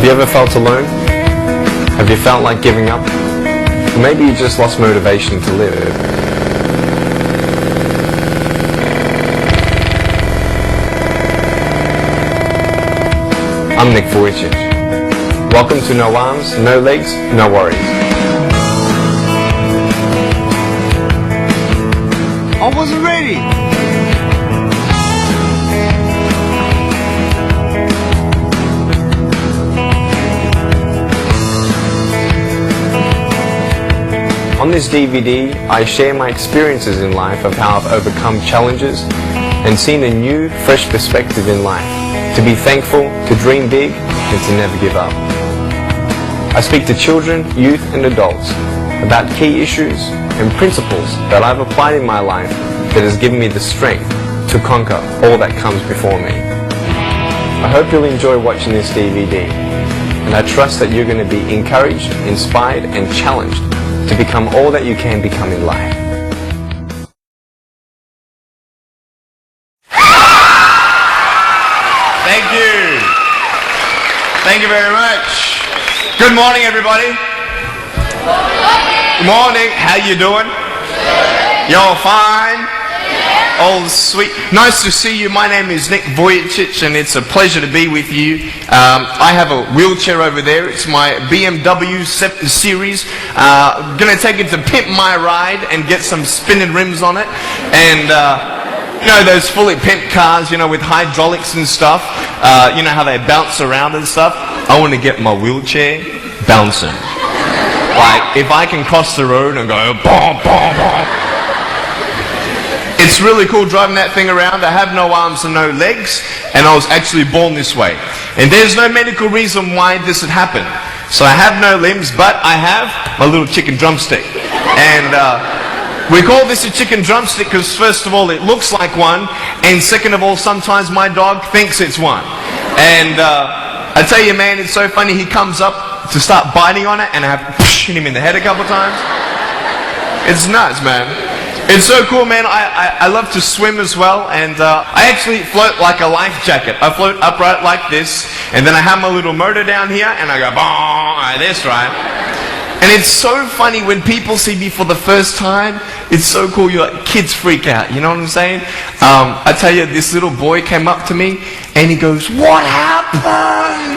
Have you ever felt alone? Have you felt like giving up? Or maybe you just lost motivation to live. I'm Nick Vujicic. Welcome to No Arms, No Legs, No Worries. I wasn't ready. On this DVD, I share my experiences in life of how I've overcome challenges and seen a new, fresh perspective in life. To be thankful, to dream big, and to never give up. I speak to children, youth, and adults about key issues and principles that I've applied in my life that has given me the strength to conquer all that comes before me. I hope you'll enjoy watching this DVD, and I trust that you're going to be encouraged, inspired, and challenged to become all that you can become in life. Thank you. Thank you very much. Good morning, everybody. Good morning. How you doing? You all fine? All sweet. Nice to see you. My name is Nick Vujicic, and it's a pleasure to be with you. I have a wheelchair over there. It's my BMW 7 Series. Gonna take it to pimp my ride and get some spinning rims on it. And you know, those fully pimped cars, you know, with hydraulics and stuff. You know how they bounce around and stuff. I want to get my wheelchair bouncing. Like, if I can cross the road and go, boom, boom, boom. It's really cool driving that thing around. I have no arms and no legs, and I was actually born this way. And there's no medical reason why this had happened. So I have no limbs, but I have my little chicken drumstick. And we call this a chicken drumstick because first of all, it looks like one, and second of all, sometimes my dog thinks it's one. And I tell you, man, it's so funny. He comes up to start biting on it, and I have to hit him in the head a couple times. It's nuts, man. It's so cool, man. I love to swim as well, and I actually float like a life jacket. I float upright like this, and then I have my little motor down here, and I go, boom, like this, right? And it's so funny when people see me for the first time. It's so cool. You're like, kids freak out. You know what I'm saying? I tell you, this little boy came up to me, and he goes, "What happened?"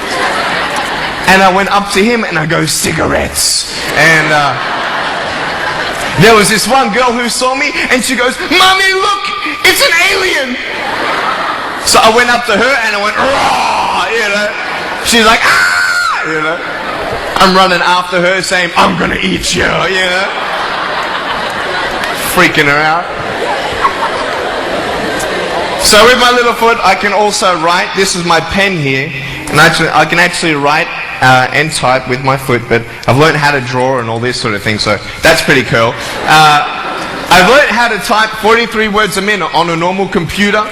And I went up to him, and I go, "Cigarettes." And there was this one girl who saw me, and she goes, "Mommy, look, it's an alien." So I went up to her, and I went, "Raw," you know. She's like, "Ah," you know. I'm running after her, saying, "I'm gonna eat you," you know. Freaking her out. So with my little foot, I can also write. This is my pen here, and I can actually write and type with my foot, but I've learned how to draw and all this sort of thing, so that's pretty cool. I've learned how to type 43 words a minute on a normal computer,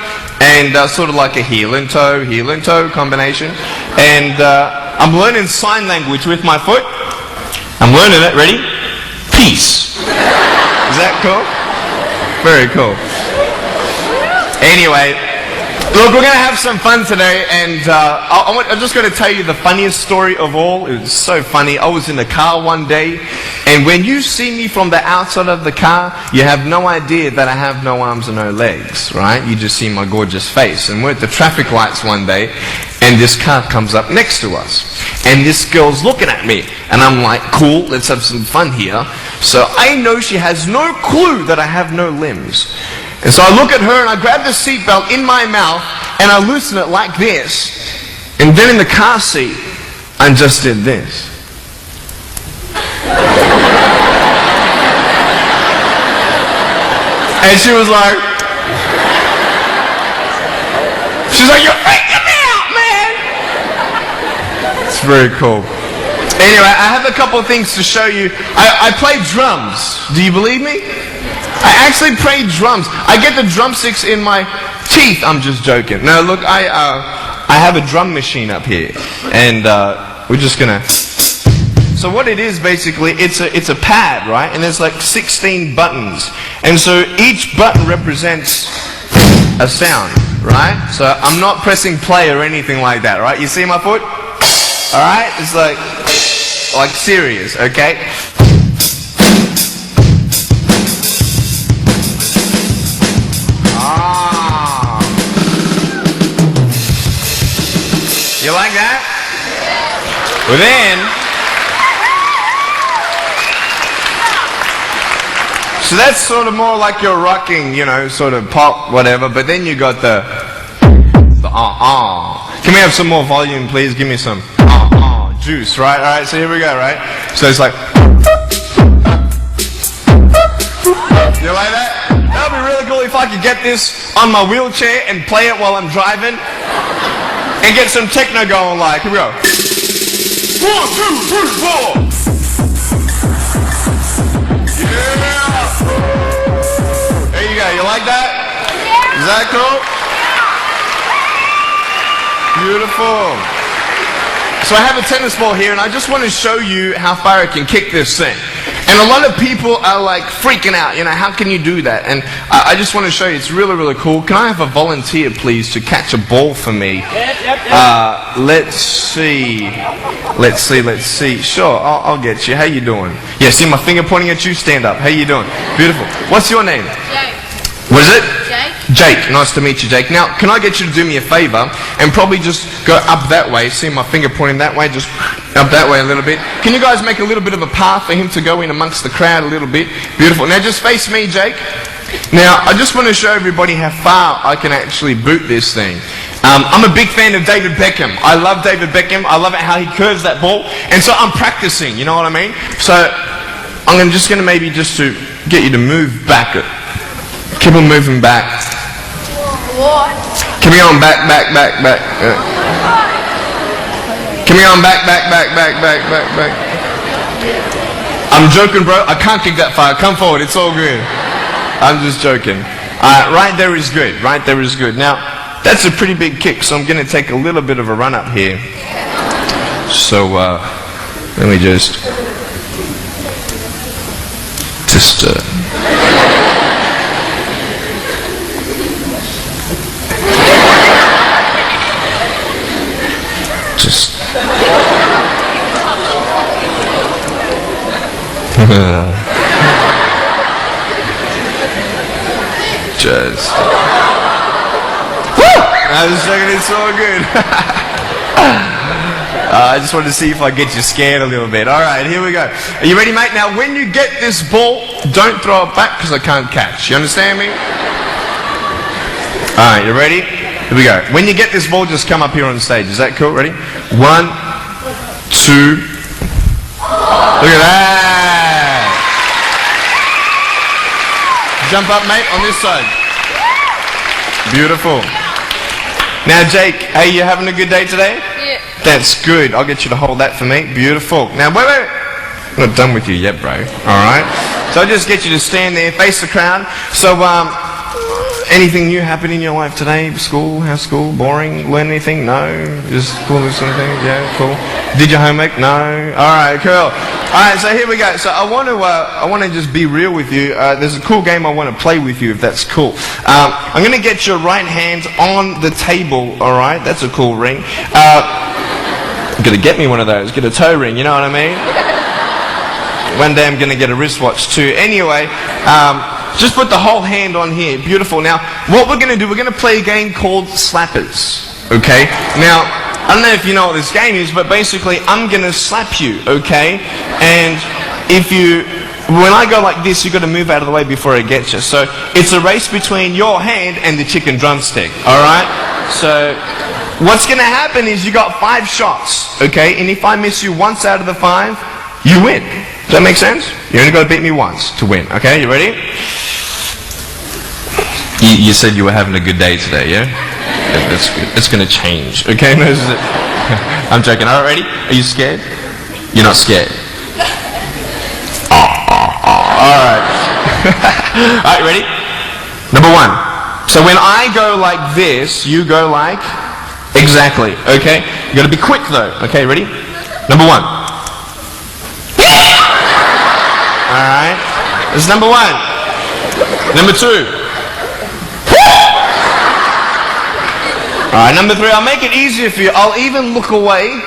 and sort of like a heel and toe combination. And I'm learning sign language with my foot. I'm learning it. Ready? Peace. Is that cool? Very cool. Anyway, look, we're going to have some fun today, and I'm just going to tell you the funniest story of all. It was so funny. I was in the car one day, and when you see me from the outside of the car, you have no idea that I have no arms and no legs, right? You just see my gorgeous face. And we're at the traffic lights one day, and this car comes up next to us. And this girl's looking at me, and I'm like, cool, let's have some fun here. So I know she has no clue that I have no limbs. And so I look at her, and I grab the seatbelt in my mouth, and I loosen it like this. And then in the car seat, I just did this. And she was like, "You're freaking me out, man." It's very cool. Anyway, I have a couple of things to show you. I play drums. Do you believe me? I actually play drums. I get the drumsticks in my teeth. I'm just joking. No, look, I have a drum machine up here, and we're just gonna. So what it is basically, it's a pad, right? And there's like 16 buttons, and so each button represents a sound, right? So I'm not pressing play or anything like that, right? You see my foot? Alright? It's like serious, okay? Ah. You like that? Well then, so that's sort of more like your rocking, you know, sort of pop, whatever, but then you got the Can we have some more volume, please? Give me some juice, right? Alright, so here we go, right? So it's like, you like that? That would be really cool if I could get this on my wheelchair and play it while I'm driving and get some techno going like, here we go. 1, 2, 3, 4. Yeah. There you go. You like that? Is that cool? Beautiful. So I have a tennis ball here and I just want to show you how far I can kick this thing. And a lot of people are like freaking out, you know, how can you do that? And I just want to show you, it's really, really cool. Can I have a volunteer, please, to catch a ball for me? Let's see. Sure, I'll get you. How you doing? Yeah, see my finger pointing at you? Stand up. How you doing? Beautiful. What's your name? Jake. What is it? Jake. Jake. Nice to meet you, Jake. Now, can I get you to do me a favor and probably just go up that way? See my finger pointing that way? Just up that way a little bit. Can you guys make a little bit of a path for him to go in amongst the crowd a little bit? Beautiful. Now, just face me, Jake. Now, I just want to show everybody how far I can actually boot this thing. I'm a big fan of David Beckham. I love David Beckham. I love it how he curves that ball. And so I'm practicing, you know what I mean? So I'm just going to maybe just to get you to move back. Keep on moving back. What? Come on, back. Come on, back. I'm joking, bro. I can't kick that far. Come forward. It's all good. I'm just joking. Right there is good. Right there is good. Now, that's a pretty big kick, so I'm going to take a little bit of a run up here. So, let me just I was joking, it's all good. I just wanted to see if I get you scared a little bit. Alright, here we go. Are you ready, mate? Now, when you get this ball, don't throw it back because I can't catch. You understand me? Alright, you ready? Here we go. When you get this ball, just come up here on stage. Is that cool? Ready? 1, 2. Look at that. Jump up, mate, on this side. Beautiful. Now, Jake, hey, you having a good day today? Yeah. That's good. I'll get you to hold that for me. Beautiful. Now, wait. I'm not done with you yet, bro. Alright? So I'll just get you to stand there, face the crowd. So, anything new happen in your life today? School? How's school? Boring? Learn anything? No? Just cool with something? Yeah, cool. Did your homework? No? Alright, cool. Alright, so here we go. So I want to just be real with you. There's a cool game I want to play with you, if that's cool. I'm going to get your right hand on the table, alright? That's a cool ring. I'm going to get me one of those. Get a toe ring, you know what I mean? One day I'm going to get a wristwatch too. Anyway, just put the whole hand on here. Beautiful. Now, what we're going to do, we're going to play a game called Slappers. Okay? Now, I don't know if you know what this game is, but basically, I'm going to slap you, okay? And when I go like this, you've got to move out of the way before I get you. So, it's a race between your hand and the chicken drumstick, alright? So, what's going to happen is you got 5 shots, okay? And if I miss you once out of the 5, you win. Does that make sense? You only got to beat me once to win, okay? You ready? You said you were having a good day today, yeah? That's good. It's going to change, okay? I'm joking. All right, ready? Are you scared? You're not scared? All right. All right, ready? Number 1. So when I go like this, you go like exactly, okay? You got to be quick though, okay? Ready? Number 1. All right. This is number 1. Number 2. Alright, number 3, I'll make it easier for you. I'll even look away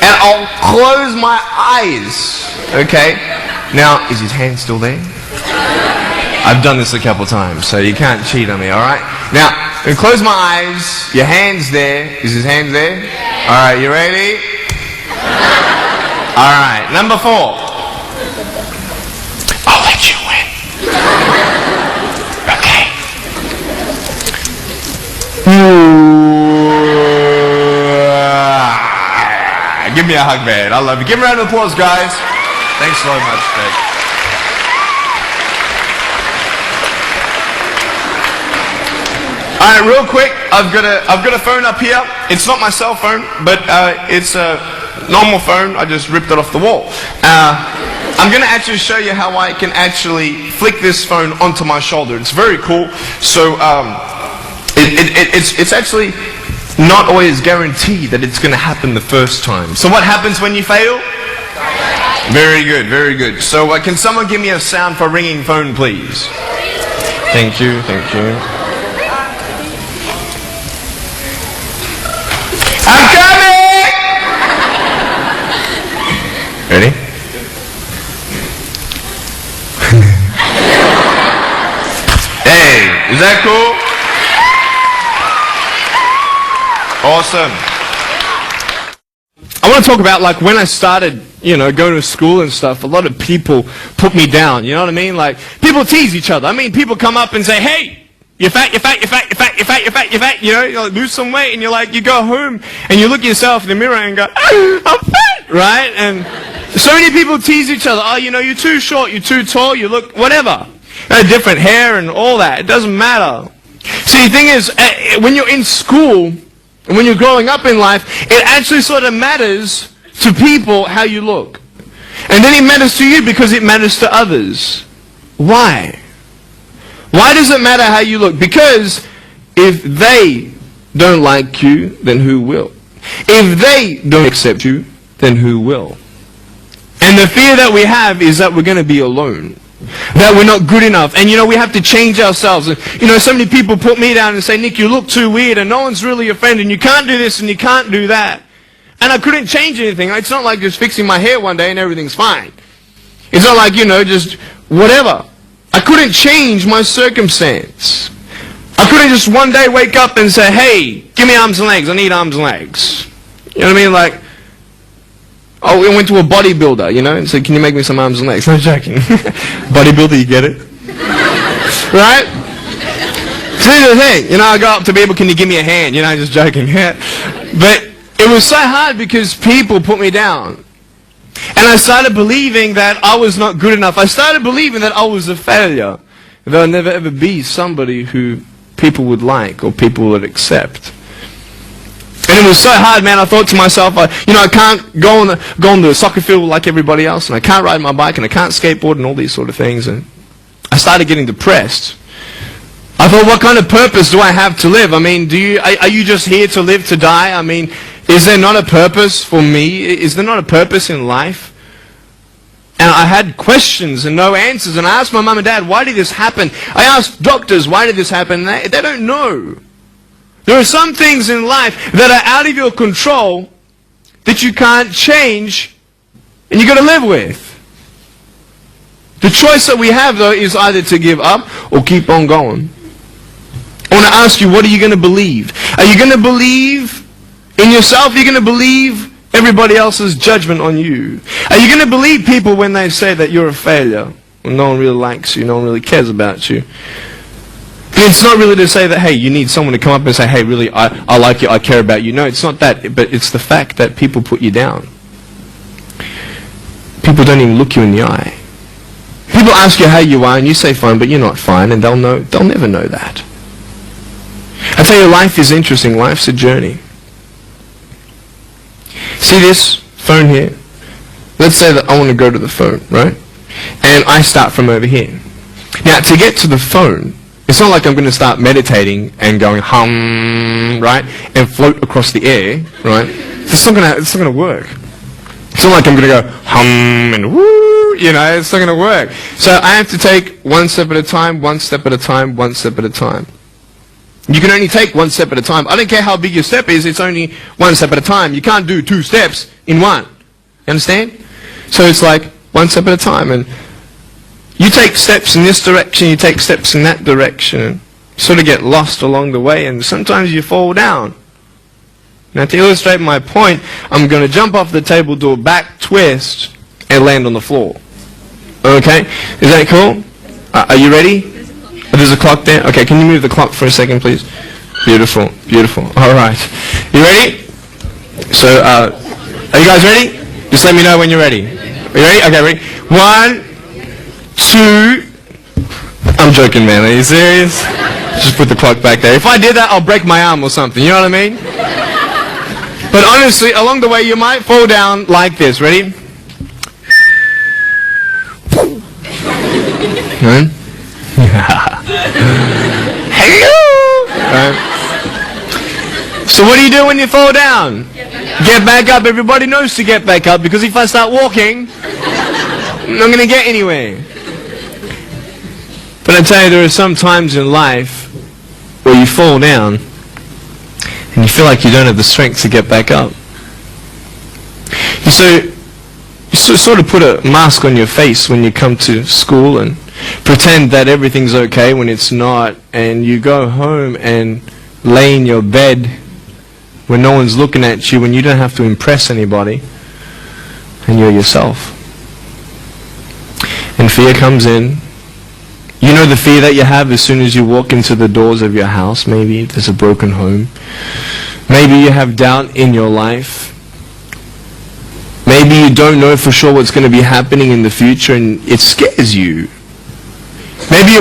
and I'll close my eyes. Okay? Now, is his hand still there? I've done this a couple times, so you can't cheat on me, alright? Now, I'm going to close my eyes. Your hand's there. Is his hand there? Alright, you ready? Alright, number 4. I'll let you win. Okay. Give me a hug, man. I love you. Give me a round of applause, guys. Thanks so much, Greg. Alright, real quick, I've got a phone up here. It's not my cell phone, but it's a normal phone. I just ripped it off the wall. I'm going to actually show you how I can actually flick this phone onto my shoulder. It's very cool. So it's actually not always guaranteed that it's going to happen the first time. So what happens when you fail? Very good, very good. So can someone give me a sound for ringing phone, please? Thank you, thank you. I'm coming! Ready? Hey, is that cool? Awesome. I want to talk about like when I started, going to school and stuff, a lot of people put me down, you know what I mean? Like, people tease each other. I mean, people come up and say, hey, you're fat, you're fat, you're fat, you're fat, you're fat, you're fat, you're fat, you like, lose some weight, and you go home and you look at yourself in the mirror and go, I'm fat, right? And so many people tease each other. Oh, you're too short, you're too tall, you look, whatever. Different hair and all that. It doesn't matter. See, the thing is, when you're in school, and when you're growing up in life, it actually sort of matters to people how you look. And then it matters to you because it matters to others. Why? Why does it matter how you look? Because if they don't like you, then who will? If they don't accept you, then who will? And the fear that we have is that we're going to be alone. That we're not good enough. And we have to change ourselves. And so many people put me down and say, Nick, you look too weird and no one's really your friend and you can't do this and you can't do that. And I couldn't change anything. It's not like just fixing my hair one day and everything's fine. It's not like, just whatever. I couldn't change my circumstance. I couldn't just one day wake up and say, hey, give me arms and legs. I need arms and legs. You know what I mean? Like, oh, we went to a bodybuilder, and said, can you make me some arms and legs? No joking. Bodybuilder, you get it? Right? So here's the thing, I go up to people, can you give me a hand? Just joking. But it was so hard because people put me down. And I started believing that I was not good enough. I started believing that I was a failure. That I'd never ever be somebody who people would like or people would accept. And it was so hard, man. I thought to myself, I can't go on the soccer field like everybody else, and I can't ride my bike, and I can't skateboard, and all these sort of things. And I started getting depressed. I thought, what kind of purpose do I have to live? I mean, are you just here to live to die? I mean, is there not a purpose for me? Is there not a purpose in life? And I had questions and no answers. And I asked my mum and dad, why did this happen? I asked doctors, why did this happen? They don't know. There are some things in life that are out of your control that you can't change and you've got to live with. The choice that we have, though, is either to give up or keep on going. I want to ask you, what are you going to believe? Are you going to believe in yourself? Are you going to believe everybody else's judgment on you? Are you going to believe people when they say that you're a failure? When no one really likes you, no one really cares about you? It's not really to say that, hey, you need someone to come up and say, hey, really, I like you, I care about you. No, it's not that, but it's the fact that people put you down. People don't even look you in the eye. People ask you how you are, and you say fine, but you're not fine, and they'll never know that. I tell you, life is interesting. Life's a journey. See this phone here? Let's say that I want to go to the phone, right? And I start from over here. Now, to get to the phone, it's not like I'm going to start meditating and going hum, right, and float across the air, right? It's not going to work. It's not like I'm going to go hum and woo, it's not going to work. So I have to take one step at a time, one step at a time, one step at a time. You can only take one step at a time. I don't care how big your step is, it's only one step at a time. You can't do 2 steps in one. You understand? So it's like one step at a time, and you take steps in this direction, you take steps in that direction, and sort of get lost along the way, and sometimes you fall down. Now, to illustrate my point, I'm going to jump off the table, do a back twist, and land on the floor. Okay? Is that cool? Are you ready? There's a clock there? Okay, can you move the clock for a second, please? Beautiful, beautiful. All right. You ready? So, are you guys ready? Just let me know when you're ready. Are you ready? Okay, ready? 1, 2... I'm joking, man. Are you serious? Just put the clock back there. If I did that, I'll break my arm or something. You know what I mean? But honestly, along the way, you might fall down like this. Ready? Hello! So what do you do when you fall down? Get back up. Everybody knows to get back up, because if I start walking, I'm not going to get anywhere. But I tell you, there are some times in life where you fall down and you feel like you don't have the strength to get back up. You sort of put a mask on your face when you come to school and pretend that everything's okay when it's not, and you go home and lay in your bed when no one's looking at you, when you don't have to impress anybody, and you're yourself. And fear comes in. You know the fear that you have as soon as you walk into the doors of your house. Maybe there's a broken home. Maybe you have doubt in your life. Maybe you don't know for sure what's going to be happening in the future, and it scares you. Maybe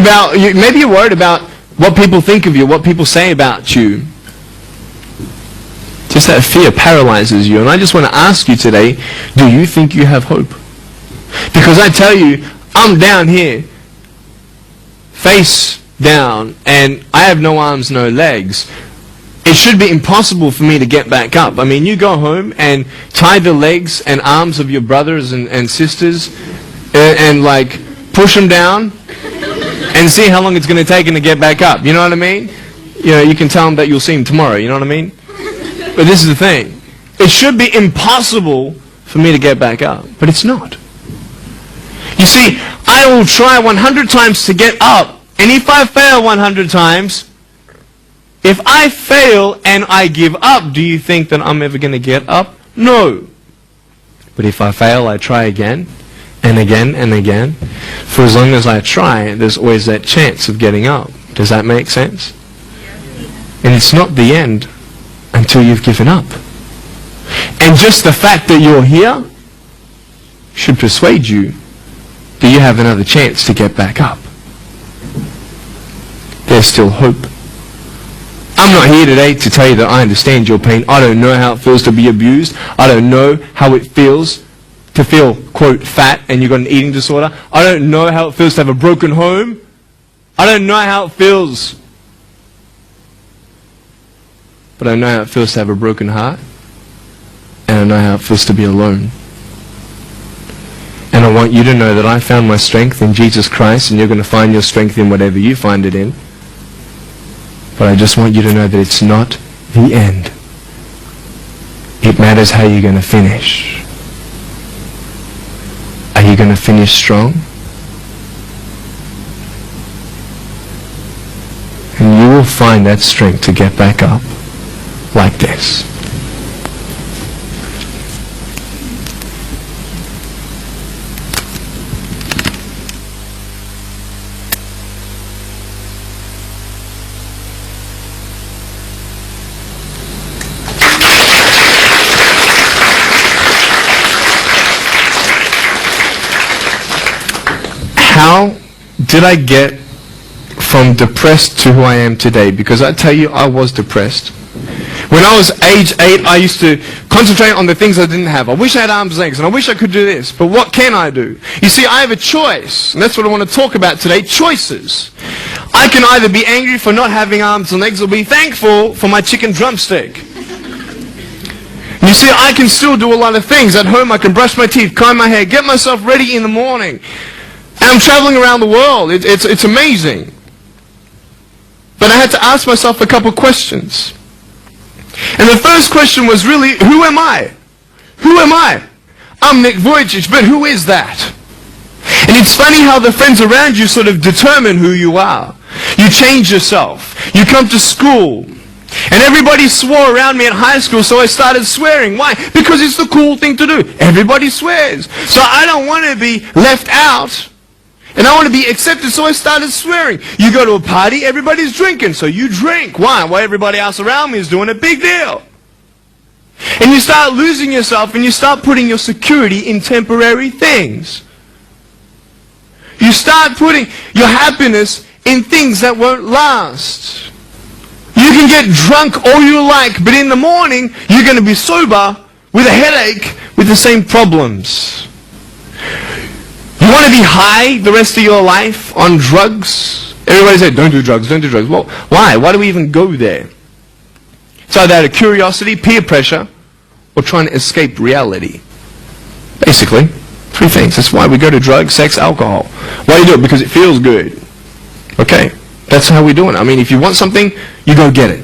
you're worried about what people think of you, what people say about you. Just that fear paralyzes you. And I just want to ask you today, do you think you have hope? Because I tell you, I'm down here, face down, and I have no arms, no legs. It should be impossible for me to get back up. I mean, you go home and tie the legs and arms of your brothers and sisters and like push them down and see how long it's going to take them to get back up. You know what I mean? You know, you can tell them that you'll see them tomorrow. You know what I mean? But this is the thing. It should be impossible for me to get back up, but it's not. You see, I will try 100 times to get up, and if I fail 100 times, if I fail and I give up, do you think that I'm ever going to get up? No. But if I fail, I try again, and again, and again. For as long as I try, there's always that chance of getting up. Does that make sense? And it's not the end until you've given up. And just the fact that you're here should persuade you that you have another chance to get back up. There's still hope. I'm not here today to tell you that I understand your pain. I don't know how it feels to be abused. I don't know how it feels to feel, quote, fat and you've got an eating disorder. I don't know how it feels to have a broken home. I don't know how it feels. But I know how it feels to have a broken heart. And I know how it feels to be alone. And I want you to know that I found my strength in Jesus Christ, and you're going to find your strength in whatever you find it in. But I just want you to know that it's not the end. It matters how you're going to finish. Are you going to finish strong? And you will find that strength to get back up like this. How did I get from depressed to who I am today? Because I tell you, I was depressed. When I was age 8, I used to concentrate on the things I didn't have. I wish I had arms and legs, and I wish I could do this, but what can I do? You see, I have a choice, and that's what I want to talk about today, choices. I can either be angry for not having arms and legs, or be thankful for my chicken drumstick. You see, I can still do a lot of things. At home, I can brush my teeth, comb my hair, get myself ready in the morning. And I'm traveling around the world. It's amazing. But I had to ask myself a couple questions. And the first question was really, who am I? Who am I? I'm Nick Vujicic, but who is that? And it's funny how the friends around you sort of determine who you are. You change yourself. You come to school. And everybody swore around me at high school, so I started swearing. Why? Because it's the cool thing to do. Everybody swears. So I don't want to be left out. And I want to be accepted, so I started swearing. You go to a party, everybody's drinking, so you drink. Why? Well, everybody else around me is doing a big deal. And you start losing yourself, and you start putting your security in temporary things. You start putting your happiness in things that won't last. You can get drunk all you like, but in the morning, you're going to be sober with a headache with the same problems. You want to be high the rest of your life on drugs? Everybody said, don't do drugs, don't do drugs. Well, why? Why do we even go there? It's either out of curiosity, peer pressure, or trying to escape reality. Basically, three things. That's why we go to drugs, sex, alcohol. Why do you do it? Because it feels good. Okay, that's how we do it. I mean, if you want something, you go get it.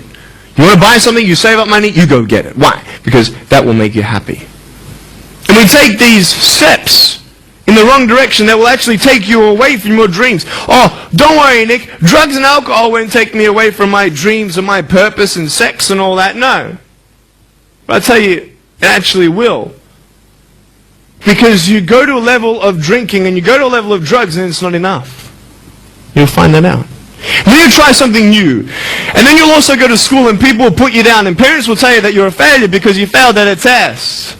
You want to buy something, you save up money, you go get it. Why? Because that will make you happy. And we take these steps in the wrong direction that will actually take you away from your dreams. Oh, don't worry, Nick. Drugs and alcohol won't take me away from my dreams and my purpose and sex and all that. No. But I tell you, it actually will. Because you go to a level of drinking and you go to a level of drugs and it's not enough. You'll find that out. Then you try something new. And then you'll also go to school and people will put you down. And parents will tell you that you're a failure because you failed at a test.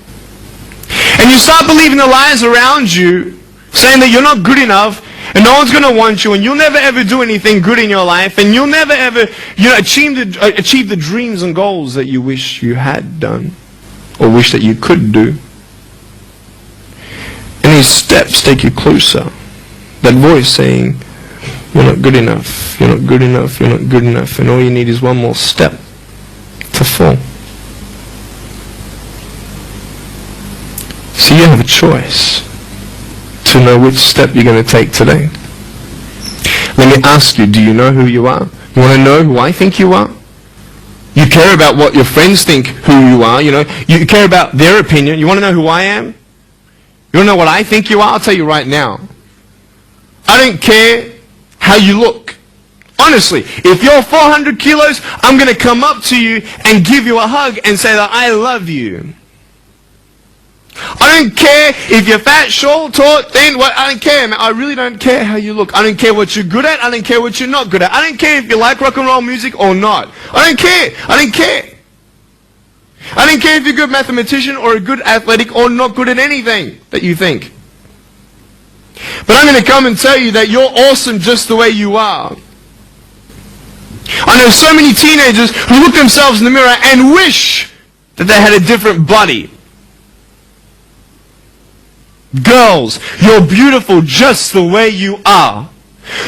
And you start believing the lies around you, saying that you're not good enough, and no one's going to want you, and you'll never ever do anything good in your life, and you'll never ever achieve the dreams and goals that you wish you had done, or wish that you could do. And these steps take you closer. That voice saying, you're not good enough, you're not good enough, you're not good enough, and all you need is one more step to fall. So you have a choice to know which step you're going to take today. Let me ask you, do you know who you are? You want to know who I think you are? You care about what your friends think who you are, You care about their opinion. You want to know who I am? You want to know what I think you are? I'll tell you right now. I don't care how you look. Honestly, if you're 400 kilos, I'm going to come up to you and give you a hug and say that I love you. I don't care if you're fat, short, tall, thin, I don't care, man. I really don't care how you look. I don't care what you're good at. I don't care what you're not good at. I don't care if you like rock and roll music or not. I don't care. I don't care. I don't care if you're a good mathematician or a good athletic or not good at anything that you think. But I'm going to come and tell you that you're awesome just the way you are. I know so many teenagers who look themselves in the mirror and wish that they had a different body. Girls, you're beautiful just the way you are.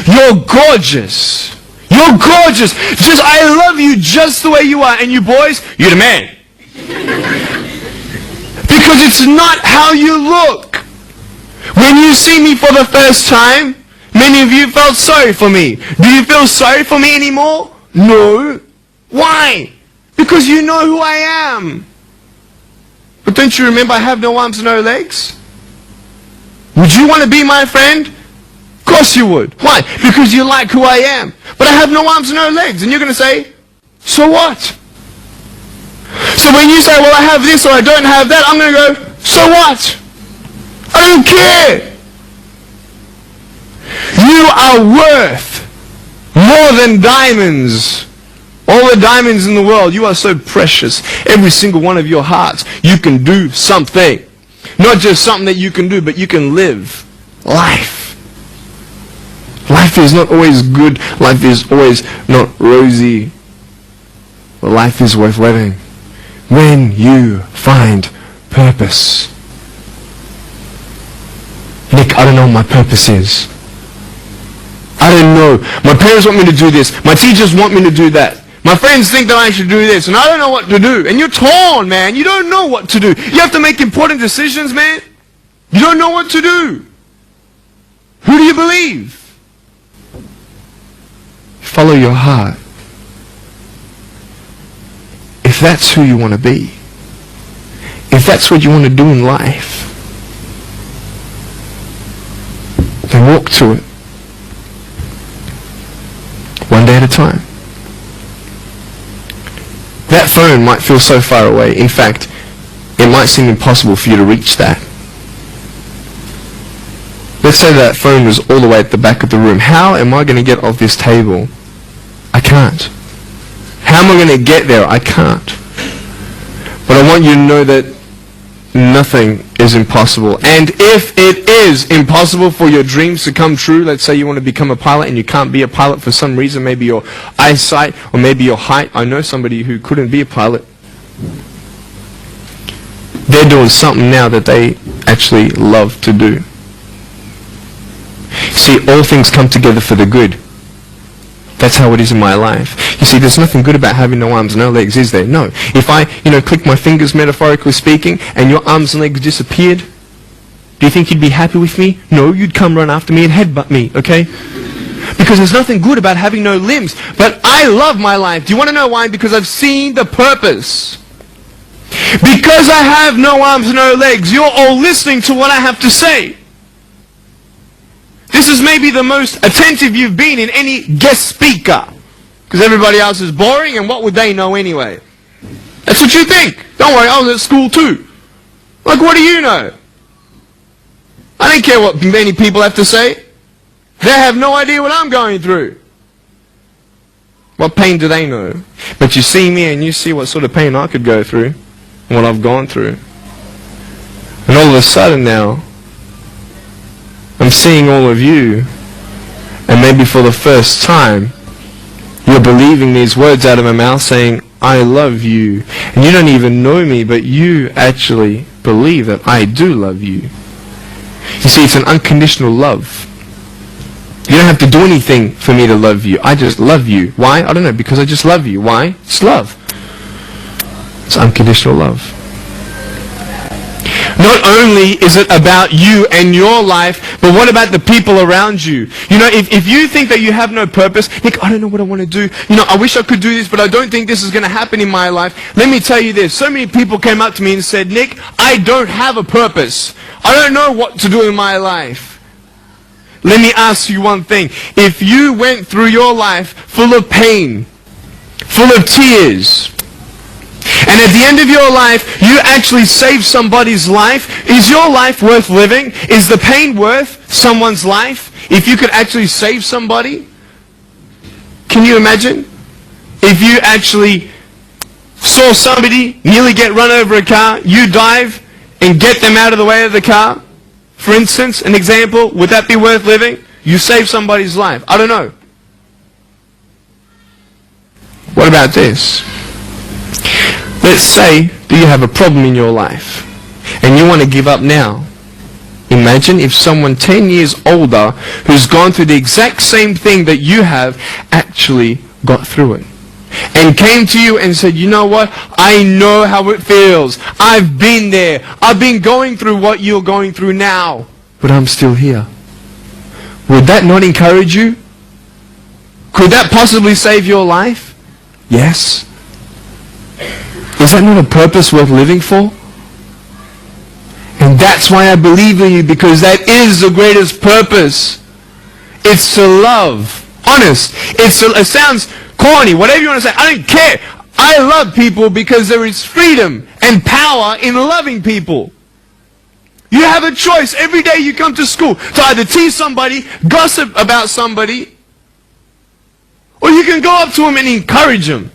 You're gorgeous. You're gorgeous. I love you just the way you are. And you boys, you're the man. Because it's not how you look. When you see me for the first time, many of you felt sorry for me. Do you feel sorry for me anymore? No. Why? Because you know who I am. But don't you remember I have no arms and no legs? Would you want to be my friend? Of course you would. Why? Because you like who I am. But I have no arms and no legs. And you're going to say, so what? So when you say, well, I have this or I don't have that, I'm going to go, so what? I don't care. You are worth more than diamonds. All the diamonds in the world. You are so precious. Every single one of your hearts. You can do something. Not just something that you can do, but you can live life. Life is not always good. Life is always not rosy. But life is worth living when you find purpose. Nick, I don't know what my purpose is. I don't know. My parents want me to do this. My teachers want me to do that. My friends think that I should do this, and I don't know what to do. And you're torn, man. You don't know what to do. You have to make important decisions, man. You don't know what to do. Who do you believe? Follow your heart. If that's who you want to be, if that's what you want to do in life, then walk to it. One day at a time. That phone might feel so far away. In fact, it might seem impossible for you to reach that. Let's say that phone was all the way at the back of the room. How am I going to get off this table? I can't. How am I going to get there? I can't. But I want you to know that nothing is impossible. And if it is impossible for your dreams to come true, let's say you want to become a pilot and you can't be a pilot for some reason, maybe your eyesight or maybe your height. I know somebody who couldn't be a pilot. They're doing something now that they actually love to do. See, all things come together for the good. That's how it is in my life. You see, there's nothing good about having no arms, no legs, is there? No. If I, click my fingers, metaphorically speaking, and your arms and legs disappeared, do you think you'd be happy with me? No, you'd come run after me and headbutt me, okay? Because there's nothing good about having no limbs. But I love my life. Do you want to know why? Because I've seen the purpose. Because I have no arms, no legs, you're all listening to what I have to say. This is maybe the most attentive you've been in any guest speaker. Because everybody else is boring, and what would they know anyway? That's what you think. Don't worry, I was at school too. Like, what do you know? I don't care what many people have to say. They have no idea what I'm going through. What pain do they know? But you see me and you see what sort of pain I could go through, and what I've gone through. And all of a sudden now, I'm seeing all of you, and maybe for the first time, you're believing these words out of my mouth saying, I love you. And you don't even know me, but you actually believe that I do love you. You see, it's an unconditional love. You don't have to do anything for me to love you. I just love you. Why? I don't know, because I just love you. Why? It's love. It's unconditional love. Not only is it about you and your life, but what about the people around you? If you think that you have no purpose, Nick, I don't know what I want to do. I wish I could do this, but I don't think this is going to happen in my life. Let me tell you this. So many people came up to me and said, Nick, I don't have a purpose. I don't know what to do in my life. Let me ask you one thing. If you went through your life full of pain, full of tears, and at the end of your life, you actually saved somebody's life, is your life worth living? Is the pain worth someone's life? If you could actually save somebody? Can you imagine? If you actually saw somebody nearly get run over a car, you dive and get them out of the way of the car? For instance, an example, would that be worth living? You save somebody's life. I don't know. What about this? Let's say that you have a problem in your life and you want to give up now. Imagine if someone 10 years older who's gone through the exact same thing that you have actually got through it and came to you and said, you know what? I know how it feels. I've been there. I've been going through what you're going through now, but I'm still here. Would that not encourage you? Could that possibly save your life? Yes. Is that not a purpose worth living for? And that's why I believe in you, because that is the greatest purpose. It's to love. Honest. It sounds corny, whatever you want to say. I don't care. I love people because there is freedom and power in loving people. You have a choice every day you come to school to either tease somebody, gossip about somebody, or you can go up to them and encourage them.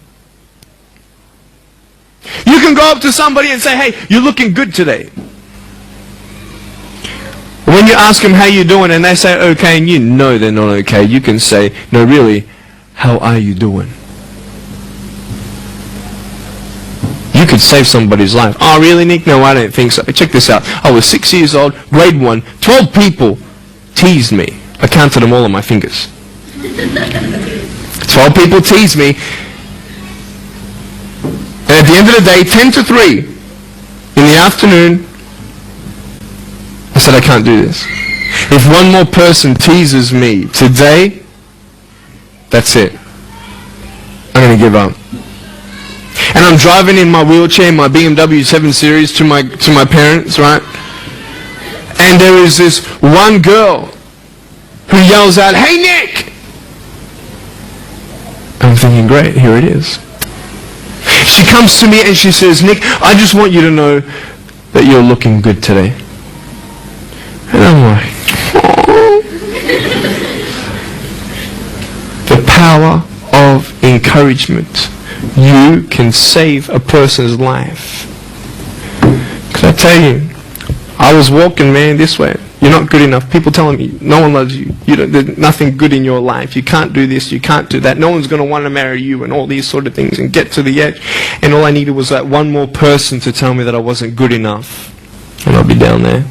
You can go up to somebody and say, hey, you're looking good today. When you ask them how you're doing and they say okay and you know they're not okay, you can say, no really, how are you doing? You could save somebody's life. Oh really, Nick? No, I don't think so. Check this out. I was 6 years old, grade 1, 12 people teased me. I counted them all on my fingers. 12 people teased me. And at the end of the day, 10 to 3 in the afternoon, I said, I can't do this. If one more person teases me today, that's it. I'm going to give up. and I'm driving in my wheelchair, my BMW 7 Series to my parents, right? And there is this one girl who yells out, "Hey Nick!" I'm thinking, great, here it is. She comes to me and she says, "Nick, I just want you to know that you're looking good today." And I'm like, oh. The power of encouragement. You can save a person's life. Can I tell you, I was walking, man, this way. You're not good enough. People telling me, no one loves you. There's nothing good in your life. You can't do this, you can't do that. No one's going to want to marry you and all these sort of things, and get to the edge. And all I needed was that one more person to tell me that I wasn't good enough. And I'll be down there.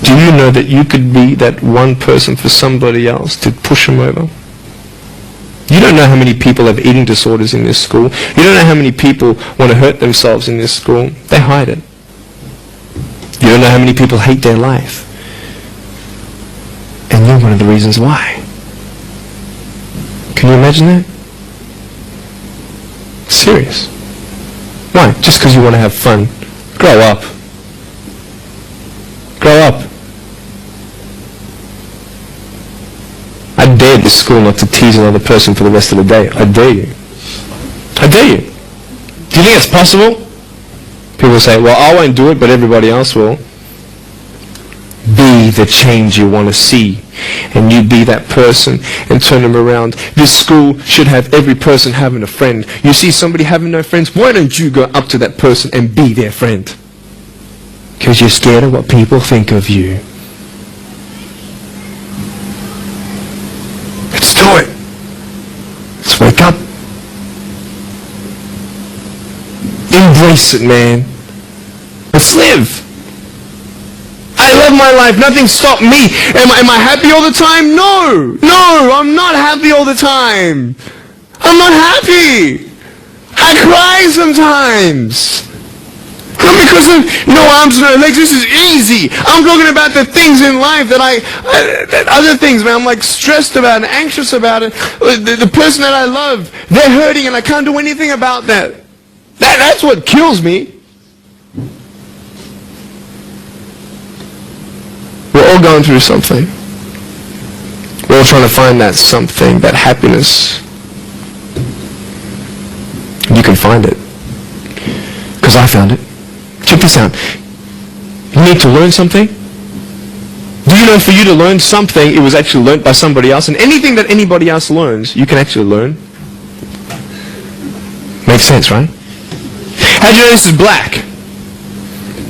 Do you know that you could be that one person for somebody else to push them over? You don't know how many people have eating disorders in this school. You don't know how many people want to hurt themselves in this school. They hide it. You don't know how many people hate their life. And you're one of the reasons why. Can you imagine that? Serious. Why? Just because you want to have fun. Grow up. Grow up. I dare this school not to tease another person for the rest of the day. I dare you. I dare you. Do you think it's possible? People say, well, I won't do it, but everybody else will. Be the change you want to see. And you be that person and turn them around. This school should have every person having a friend. You see somebody having no friends, why don't you go up to that person and be their friend? Because you're scared of what people think of you. Let's do it. Let's wake up. Embrace it, man. Let's live. I love my life. Nothing stopped me. Am I happy all the time? No. No, I'm not happy all the time. I'm not happy. I cry sometimes. Not because of no arms, no legs. This is easy. I'm talking about the things in life that that other things, man, I'm like stressed about and anxious about it. The person that I love, they're hurting and I can't do anything about that. That's what kills me. We're all going through something. We're all trying to find that something, that happiness. You can find it. Because I found it. Check this out. You need to learn something. Do you know for you to learn something, it was actually learned by somebody else? And anything that anybody else learns, you can actually learn. Makes sense, right? How do you know this is black?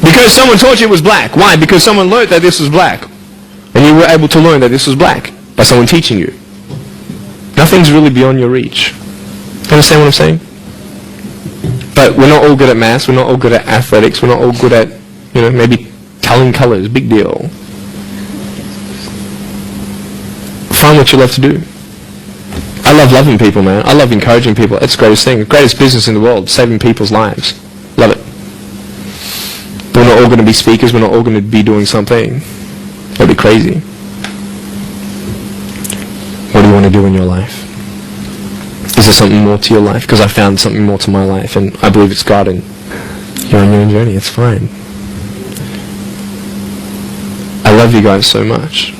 Because someone told you it was black. Why? Because someone learned that this was black. And you were able to learn that this was black by someone teaching you. Nothing's really beyond your reach. Understand what I'm saying? But we're not all good at maths. We're not all good at athletics. We're not all good at, maybe telling colors. Big deal. Find what you love to do. I love loving people, man. I love encouraging people. It's the greatest thing. The greatest business in the world. Saving people's lives. Love it. But we're not all going to be speakers. We're not all going to be doing something. That'd be crazy. What do you want to do in your life? Is there something more to your life? Because I found something more to my life, and I believe it's God, and you're on your own journey. It's fine. I love you guys so much.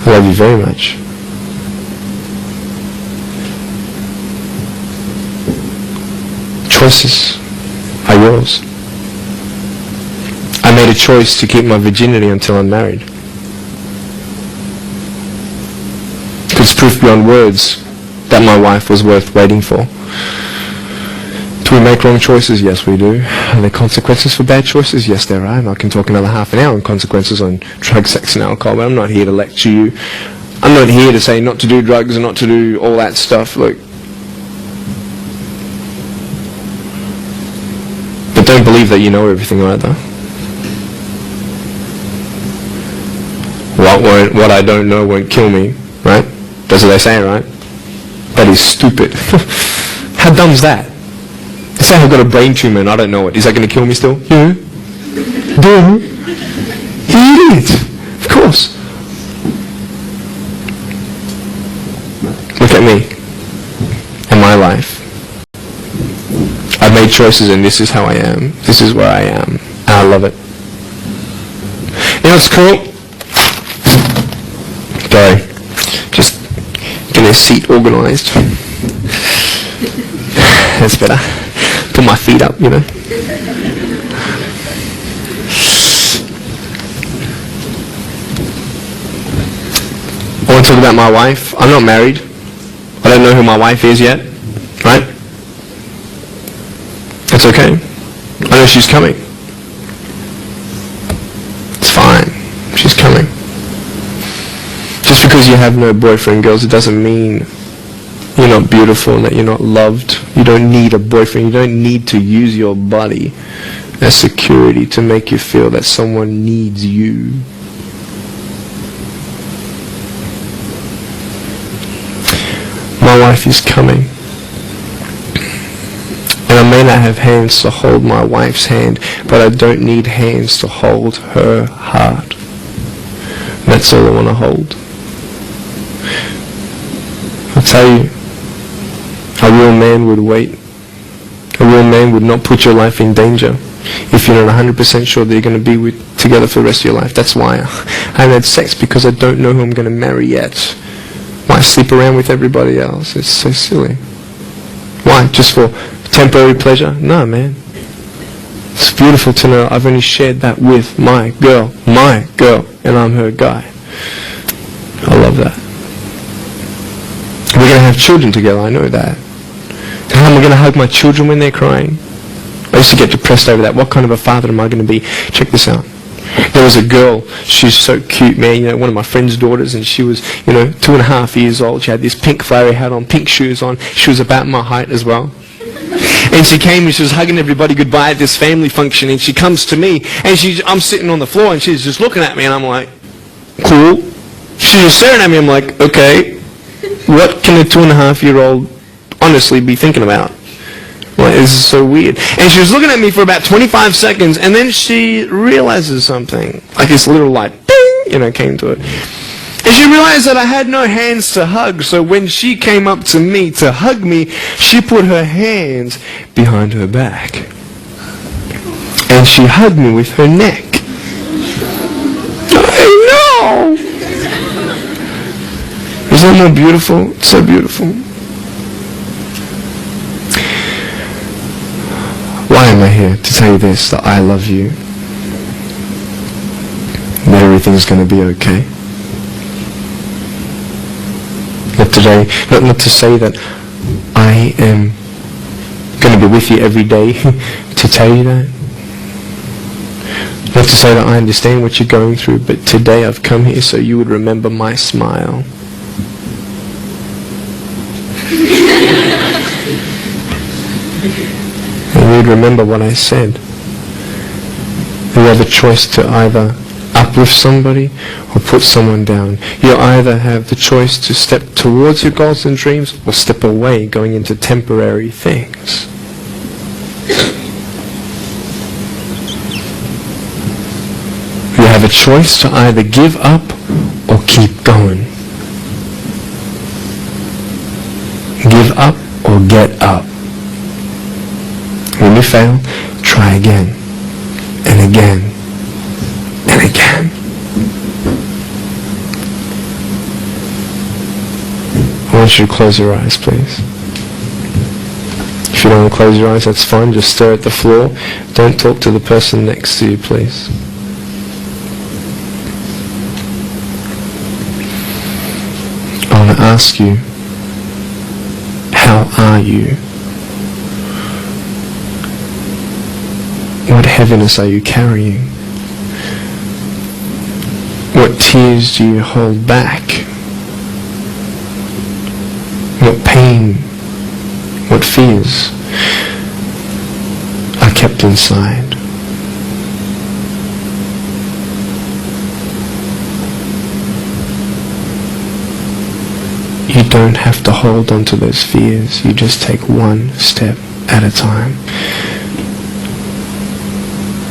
I love you very much. Choices are yours. I made a choice to keep my virginity until I'm married. It's proof beyond words that my wife was worth waiting for. Do we make wrong choices? Yes, we do. Are there consequences for bad choices? Yes, there are. And I can talk another half an hour on consequences on drugs, sex, and alcohol, but I'm not here to lecture you. I'm not here to say not to do drugs and not to do all that stuff. Look. But don't believe that you know everything either. What I don't know won't kill me, right? That's what they say, right? That is stupid. How dumb is that? They say I've got a brain tumor and I don't know it. Is that going to kill me still? Yeah. Duh. You idiot. Of course. Look at me. choices, and this is how I am. This is where I am. And I love it. You know what's cool? Sorry. Just getting a seat organized. That's better. Put my feet up, you know. I want to talk about my wife. I'm not married. I don't know who my wife is yet. Right? It's okay. I know she's coming. It's fine. She's coming. Just because you have no boyfriend, girls, it doesn't mean you're not beautiful and that you're not loved. You don't need a boyfriend. You don't need to use your body as security to make you feel that someone needs you. My wife is coming. And I may not have hands to hold my wife's hand, but I don't need hands to hold her heart. That's all I want to hold. I'll tell you, a real man would wait. A real man would not put your life in danger if you're not 100% sure that you're going to be together for the rest of your life. That's why I haven't had sex, because I don't know who I'm going to marry yet. Why sleep around with everybody else? It's so silly. Why? Just for temporary pleasure? No, man. It's beautiful to know I've only shared that with my girl, and I'm her guy. I love that. We're going to have children together, I know that. And am I going to hug my children when they're crying? I used to get depressed over that. What kind of a father am I going to be? Check this out. There was a girl, she's so cute, man, you know, one of my friend's daughters, and she was, 2.5 years old. She had this pink flowery hat on, pink shoes on. She was about my height as well. And she came and she was hugging everybody goodbye at this family function, and she comes to me, and I'm sitting on the floor, and she's just looking at me, and I'm like, cool. She's just staring at me, I'm like, okay, what can a 2.5-year-old honestly be thinking about? Well, this is so weird. And she was looking at me for about 25 seconds, and then she realizes something. Like this little light, ding, came to it. And she realized that I had no hands to hug, so when she came up to me to hug me, she put her hands behind her back. And she hugged me with her neck. I know! Isn't that more beautiful? It's so beautiful. Why am I here? To tell you this, that I love you. That everything's going to be okay. Not to say that I am going to be with you every day to tell you that. Not to say that I understand what you're going through, but today I've come here so you would remember my smile. And you'd remember what I said. You have a choice to either uplift somebody or put someone down. You either have the choice to step towards your goals and dreams or step away, going into temporary things. You have a choice to either give up or keep going. Give up or get up. When you fail, try again and again and again. I want you to close your eyes, please. If you don't want to close your eyes, that's fine. Just stare at the floor. Don't talk to the person next to you, please. I want to ask you, how are you? What heaviness are you carrying? What tears do you hold back? What pain, what fears are kept inside? You don't have to hold on to those fears. You just take one step at a time.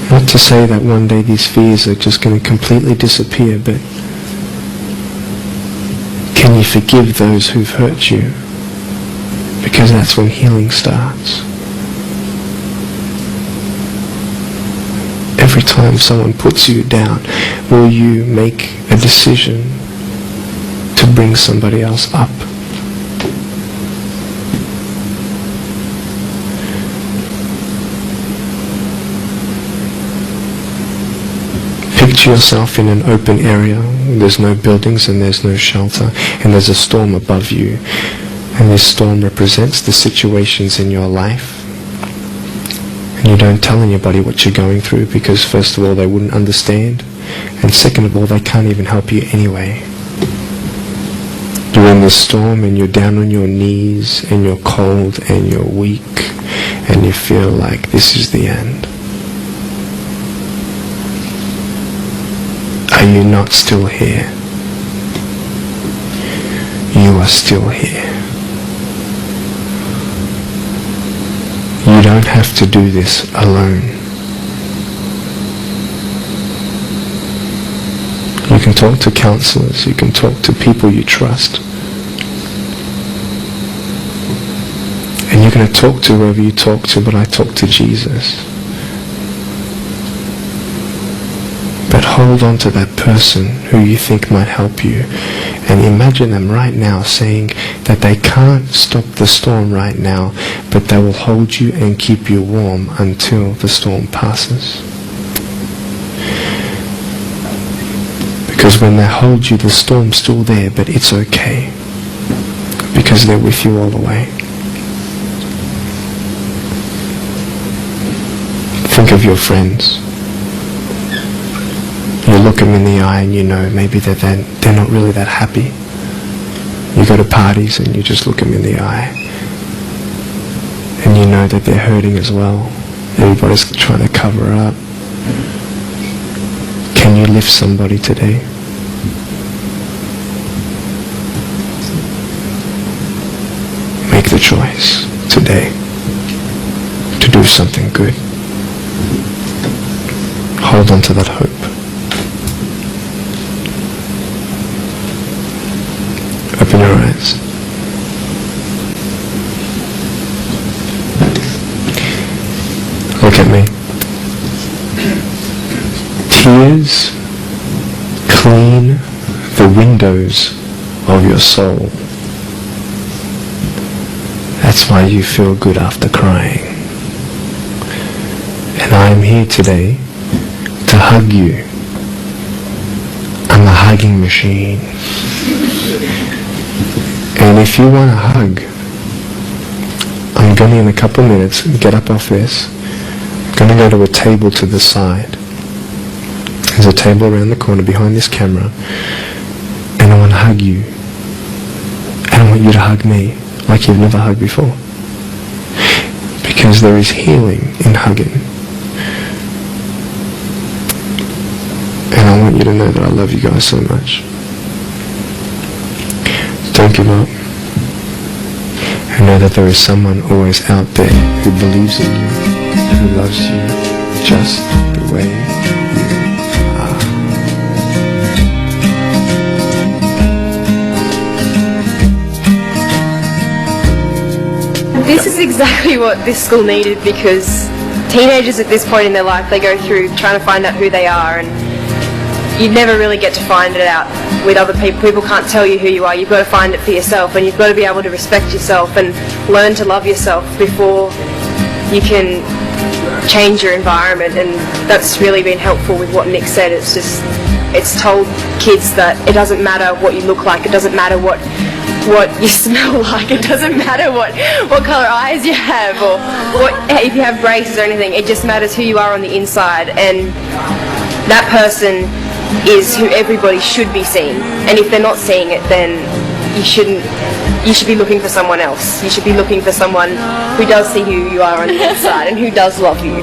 Not to say that one day these fears are just going to completely disappear, but can you forgive those who've hurt you? Because that's when healing starts. time someone puts you down, will you make a decision to bring somebody else up? Picture yourself in an open area. There's no buildings and there's no shelter, and there's a storm above you. And this storm represents the situations in your life. And you don't tell anybody what you're going through because first of all they wouldn't understand, and second of all they can't even help you anyway. You're in this storm and you're down on your knees and you're cold and you're weak and you feel like this is the end. Are you not still here? You are still here. You don't have to do this alone. You can talk to counselors, you can talk to people you trust. And you're going to talk to whoever you talk to, but I talk to Jesus. But hold on to that person who you think might help you, and imagine them right now saying that they can't stop the storm right now, but they will hold you and keep you warm until the storm passes. Because when they hold you, the storm's still there, but it's okay, because they're with you all the way. Think of your friends. You look them in the eye and you know maybe they're not really that happy. You go to parties and you just look them in the eye and you know that they're hurting as well. Everybody's trying to cover up. Can you lift somebody today? Make the choice today to do something good. Hold on to that hope. Open your eyes. Look at me. Tears clean the windows of your soul. That's why you feel good after crying. And I'm here today to hug you. I'm a hugging machine. And if you want a hug, I'm going to in a couple of minutes get up off this. I'm going to go to a table to the side. There's a table around the corner behind this camera, and I want to hug you. And I want you to hug me like you've never hugged before. Because there is healing in hugging. And I want you to know that I love you guys so much. Don't give up. And know that there is someone always out there who believes in you, who loves you just the way you are. This is exactly what this school needed, because teenagers at this point in their life, they go through trying to find out who they are, and you never really get to find it out with other people. People can't tell you who you are. You've got to find it for yourself, and you've got to be able to respect yourself and learn to love yourself before you can change your environment. And that's really been helpful with what Nick said. It's told kids that it doesn't matter what you look like, it doesn't matter what you smell like, it doesn't matter what colour eyes you have, or if you have braces or anything. It just matters who you are on the inside, and that person is who everybody should be seeing. And if they're not seeing it, then you should be looking for someone else. You should be looking for someone who does see who you are on the inside and who does love you.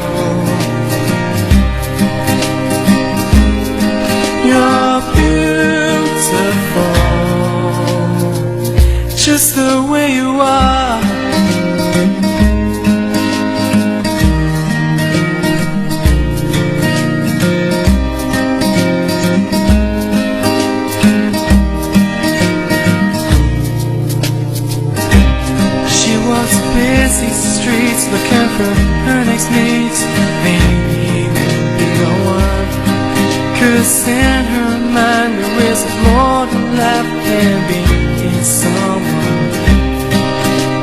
You're beautiful, just the way you are. Busy streets looking for her next meet. Maybe be the one. thinks in her mind there is more to life than being someone.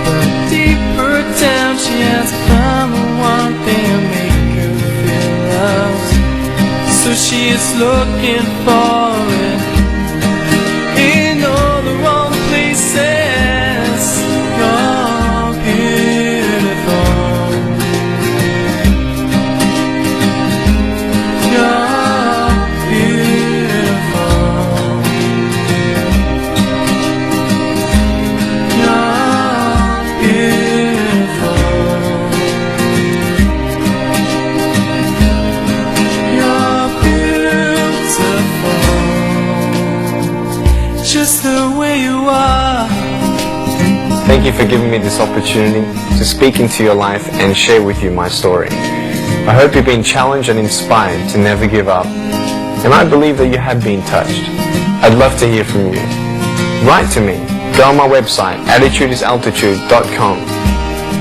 But deeper down she has found the one thing to make her feel loved. So she is looking for it in all the wrong places. You're beautiful. You're beautiful. You're beautiful. You're beautiful. Just the way you are. Thank you for giving me this opportunity to speak into your life and share with you my story. I hope you've been challenged and inspired to never give up. And I believe that you have been touched. I'd love to hear from you. Write to me. Go on my website, attitudesaltitude.com.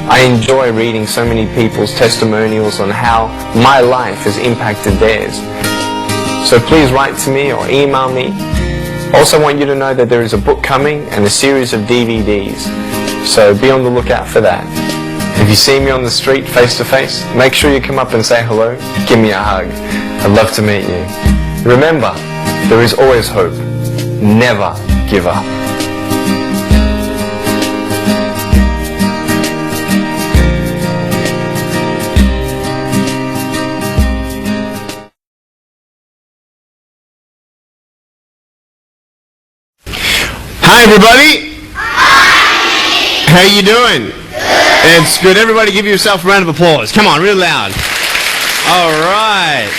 I enjoy reading so many people's testimonials on how my life has impacted theirs. So please write to me or email me. Also want you to know that there is a book coming and a series of DVDs. So be on the lookout for that. If you see me on the street face to face, make sure you come up and say hello. Give me a hug. I'd love to meet you. Remember, there is always hope. Never give up. Hi everybody. Hi. How you doing? Good. It's good. Everybody give yourself a round of applause. Come on, real loud. All right.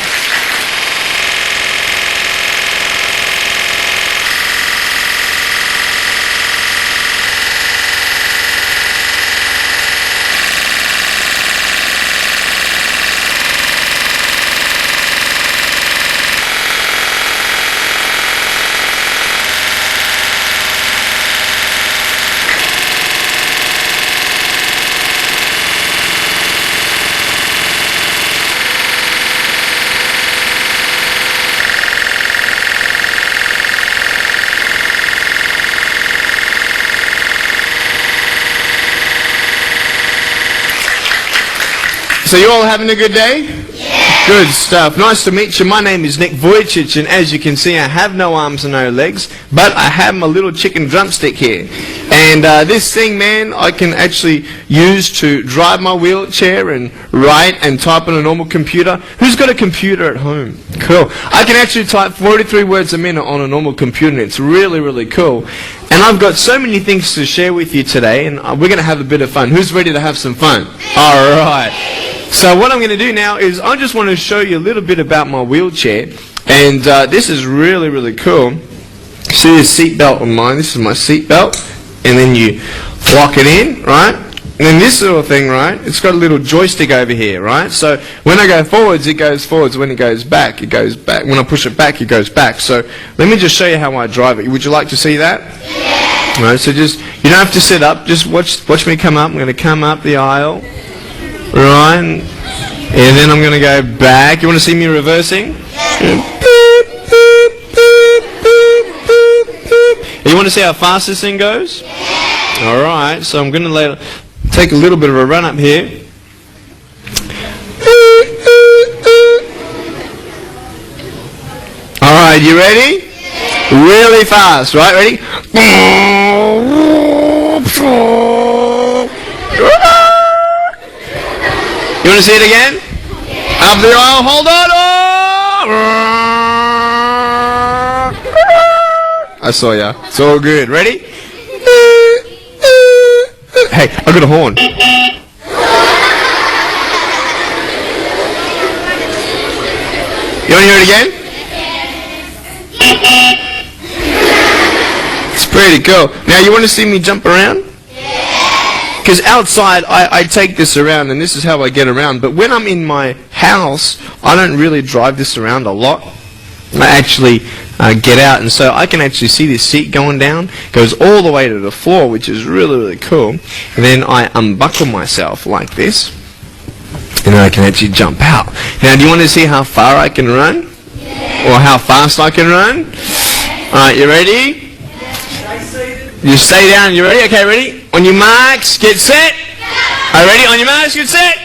So you all having a good day? Yeah. Good stuff. Nice to meet you. My name is Nick Vujicic, and as you can see, I have no arms and no legs, but I have my little chicken drumstick here. And this thing, man, I can actually use to drive my wheelchair and write and type on a normal computer. Who's got a computer at home? Cool. I can actually type 43 words a minute on a normal computer, and it's really, really cool. And I've got so many things to share with you today, and we're going to have a bit of fun. Who's ready to have some fun? All right. So what I'm going to do now is I just want to show you a little bit about my wheelchair. And this is really, really cool. See this seat belt on mine? This is my seat belt. And then you lock it in, right? And then this little thing, right? It's got a little joystick over here, right? So when I go forwards, it goes forwards. When it goes back, it goes back. When I push it back, it goes back. So let me just show you how I drive it. Would you like to see that? Yeah. All right, so just, you don't have to sit up. Just watch me come up. I'm going to come up the aisle. Right, and then I'm going to go back. You want to see me reversing? Yeah. You want to see how fast this thing goes? Yeah. All right, so I'm going to take a little bit of a run up here. All right, you ready? Yeah. Really fast, right? Ready? You want to see it again? Yeah. Up the aisle, hold on. Oh. I saw ya. It's all good. Ready? Hey, I got a horn. You want to hear it again? It's pretty cool. Now, you want to see me jump around? Because outside, I take this around, and this is how I get around. But when I'm in my house, I don't really drive this around a lot. I actually get out, and so I can actually see this seat going down. Goes all the way to the floor, which is really, really cool. And then I unbuckle myself like this, and then I can actually jump out. Now, do you want to see how far I can run? Yeah. Or how fast I can run? Alright, you ready? You stay down, you ready? Okay, ready? On your marks, get set. Alright, ready? On your marks, get set.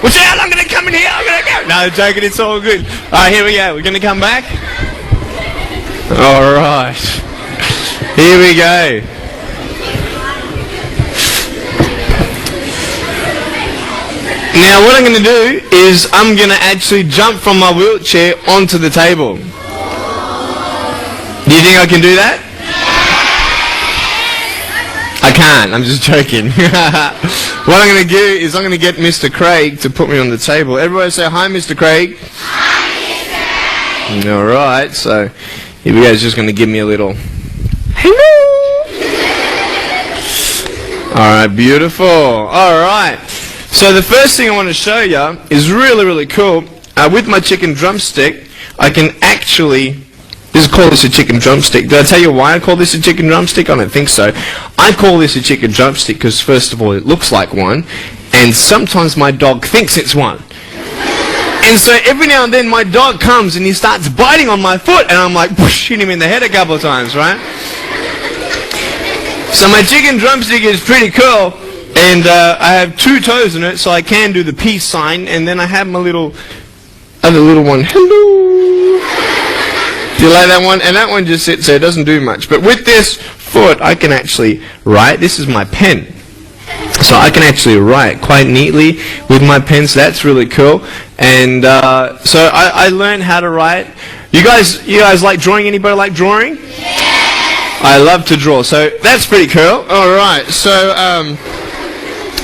Watch out, I'm gonna come in here, I'm gonna go. No, joking, it's all good. Alright, here we go. We're gonna come back. Alright. Here we go. Now what I'm going to do is I'm going to actually jump from my wheelchair onto the table. Do you think I can do that? I can't, I'm just joking. What I'm going to do is I'm going to get Mr. Craig to put me on the table. Everybody say hi, Mr. Craig. Hi, Mr. Craig. Alright, so here we go. He's just going to give me a little hello. Alright, beautiful. Alright. So the first thing I want to show you is really, really cool. With my chicken drumstick, I can actually, call this a chicken drumstick. Did I tell you why I call this a chicken drumstick? I don't think so. I call this a chicken drumstick because first of all it looks like one, and sometimes my dog thinks it's one. And so every now and then my dog comes and he starts biting on my foot, and I'm like, whoosh, hit him in the head a couple of times, right? So my chicken drumstick is pretty cool. And I have 2 toes in it, so I can do the peace sign, and then I have my other little one, hello. Do you like that one? And that one just sits there, doesn't do much. But with this foot, I can actually write. This is my pen. So I can actually write quite neatly with my pen, so that's really cool. And so I learned how to write. You guys like drawing? Anybody like drawing? Yeah. I love to draw, so that's pretty cool. Alright, so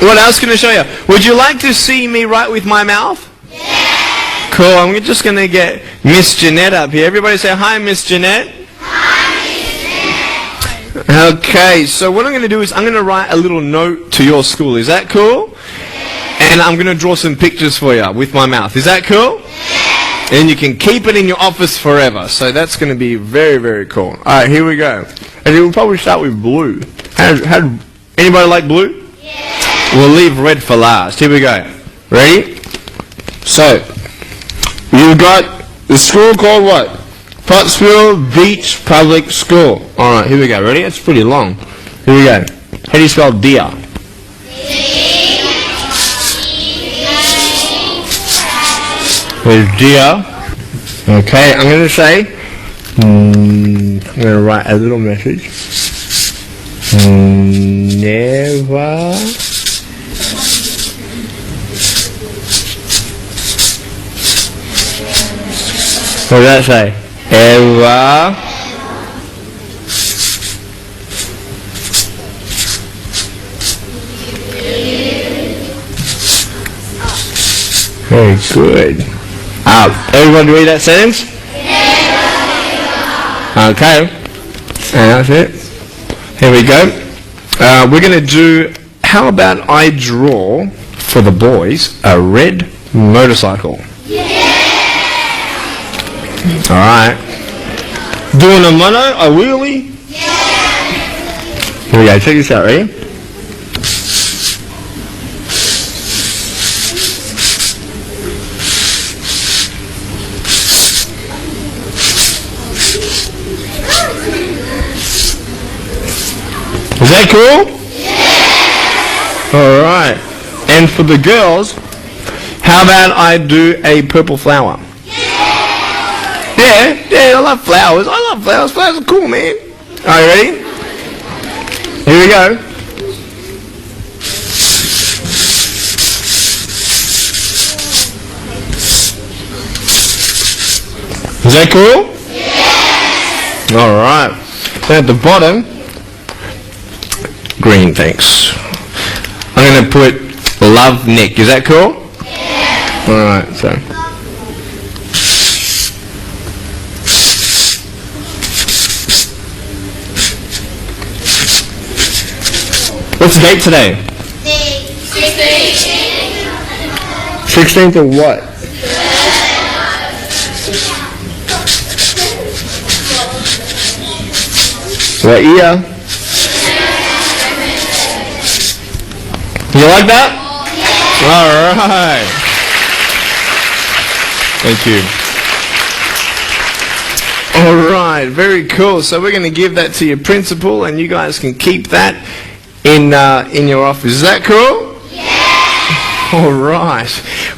what else can I show you? Would you like to see me write with my mouth? Yeah. Cool, I'm just going to get Miss Jeanette up here. Everybody say hi, Miss Jeanette. Hi, Miss Jeanette. Okay, so what I'm going to do is I'm going to write a little note to your school. Is that cool? Yeah. And I'm going to draw some pictures for you with my mouth. Is that cool? Yeah. And you can keep it in your office forever. So that's going to be very, very cool. Alright, here we go. And we'll probably start with blue. Anybody like blue? Yeah. We'll leave red for last. Here we go. Ready? So, you've got the school called what? Pottsville Beach Public School. Alright, here we go. Ready? It's pretty long. Here we go. How do you spell deer? There's deer. Okay, I'm going to say, I'm going to write a little message. Never what does that say? Ever very good. Everyone read that sentence? Okay. And that's it. Here we go. We're going to do, how about I draw, for the boys, a red motorcycle. Alright. Doing a mono, a wheelie? Here we go, check this out, ready? Is that cool? Alright. And for the girls, how about I do a purple flower? Yeah, I love flowers. I love flowers. Flowers are cool, man. Are you ready? Here we go. Is that cool? Yeah. Alright. Then at the bottom, green, thanks. I'm going to put love Nick. Is that cool? Yeah. Alright, so. What's the date today? 16th of what? What year? You like that? All right. Thank you. All right, very cool. So we're going to give that to your principal, and you guys can keep that in your office. Is that cool? Yeah. All right.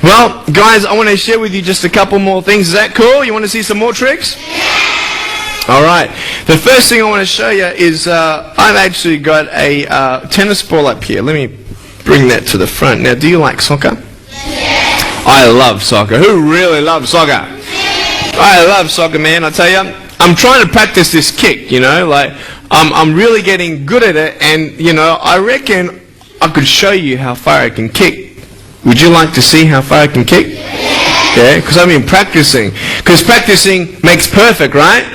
Well, guys, I want to share with you just a couple more things. Is that cool? You want to see some more tricks? Yeah. All right. The first thing I want to show you is I've actually got a tennis ball up here. Let me bring that to the front. Now, do you like soccer? Yeah. I love soccer. Who really loves soccer? I love soccer, man. I tell you, I'm trying to practice this kick, you know, like I'm really getting good at it, and you know, I reckon I could show you how far I can kick. Would you like to see how far I can kick? Yeah, because I've been practicing. Because practicing makes perfect, right?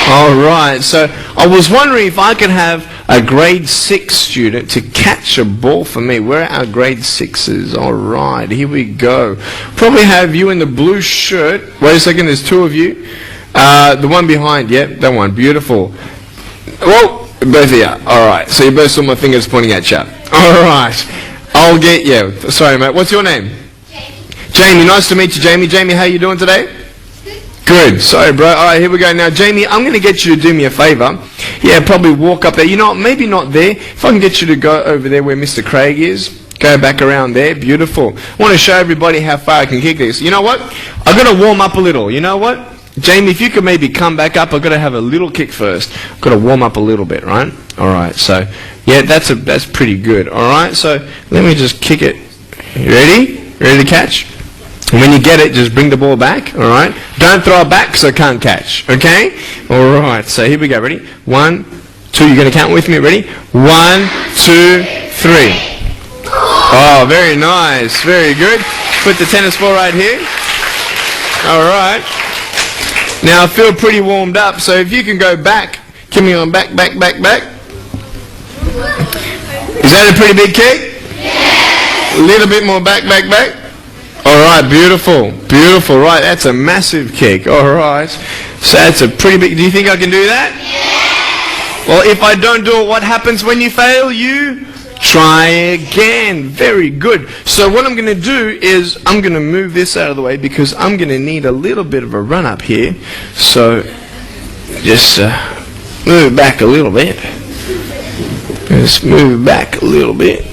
All right. So I was wondering if I could have a grade 6 student to catch a ball for me. Where are our grade 6s? All right, here we go. Probably have you in the blue shirt. Wait a second, there's 2 of you. The one behind, yep, that one, beautiful. Whoa, both of you. All right, so you both saw my fingers pointing at you. All right, I'll get you. Sorry, mate. What's your name? Jamie. Nice to meet you, Jamie. Jamie, how you doing today? Good. Sorry, bro. All right, here we go. Now, Jamie, I'm going to get you to do me a favor. Yeah, probably walk up there. You know what? Maybe not there. If I can get you to go over there where Mr. Craig is, go back around there. Beautiful. I want to show everybody how far I can kick this. You know what? I've got to warm up a little. You know what? Jamie, if you could maybe come back up, I've got to have a little kick first. I've got to warm up a little bit, right? All right. So, yeah, that's pretty good. All right. So, let me just kick it. You ready? Ready to catch? When you get it, just bring the ball back, all right? Don't throw it back so I can't catch, okay? All right, so here we go. Ready? 1, 2. You're going to count with me. Ready? 1, 2, 3. Oh, very nice. Very good. Put the tennis ball right here. All right. Now, I feel pretty warmed up, so if you can go back. Give me on back, back, back, back. Is that a pretty big kick? Yeah. A little bit more back, back, back. All right, beautiful, beautiful. Right, that's a massive kick. All right, so that's a pretty big. Do you think I can do that? Yeah. Well, if I don't do it, what happens when you fail? You try again. Very good. So what I'm going to do is I'm going to move this out of the way because I'm going to need a little bit of a run up here. So just move back a little bit. Just move back a little bit.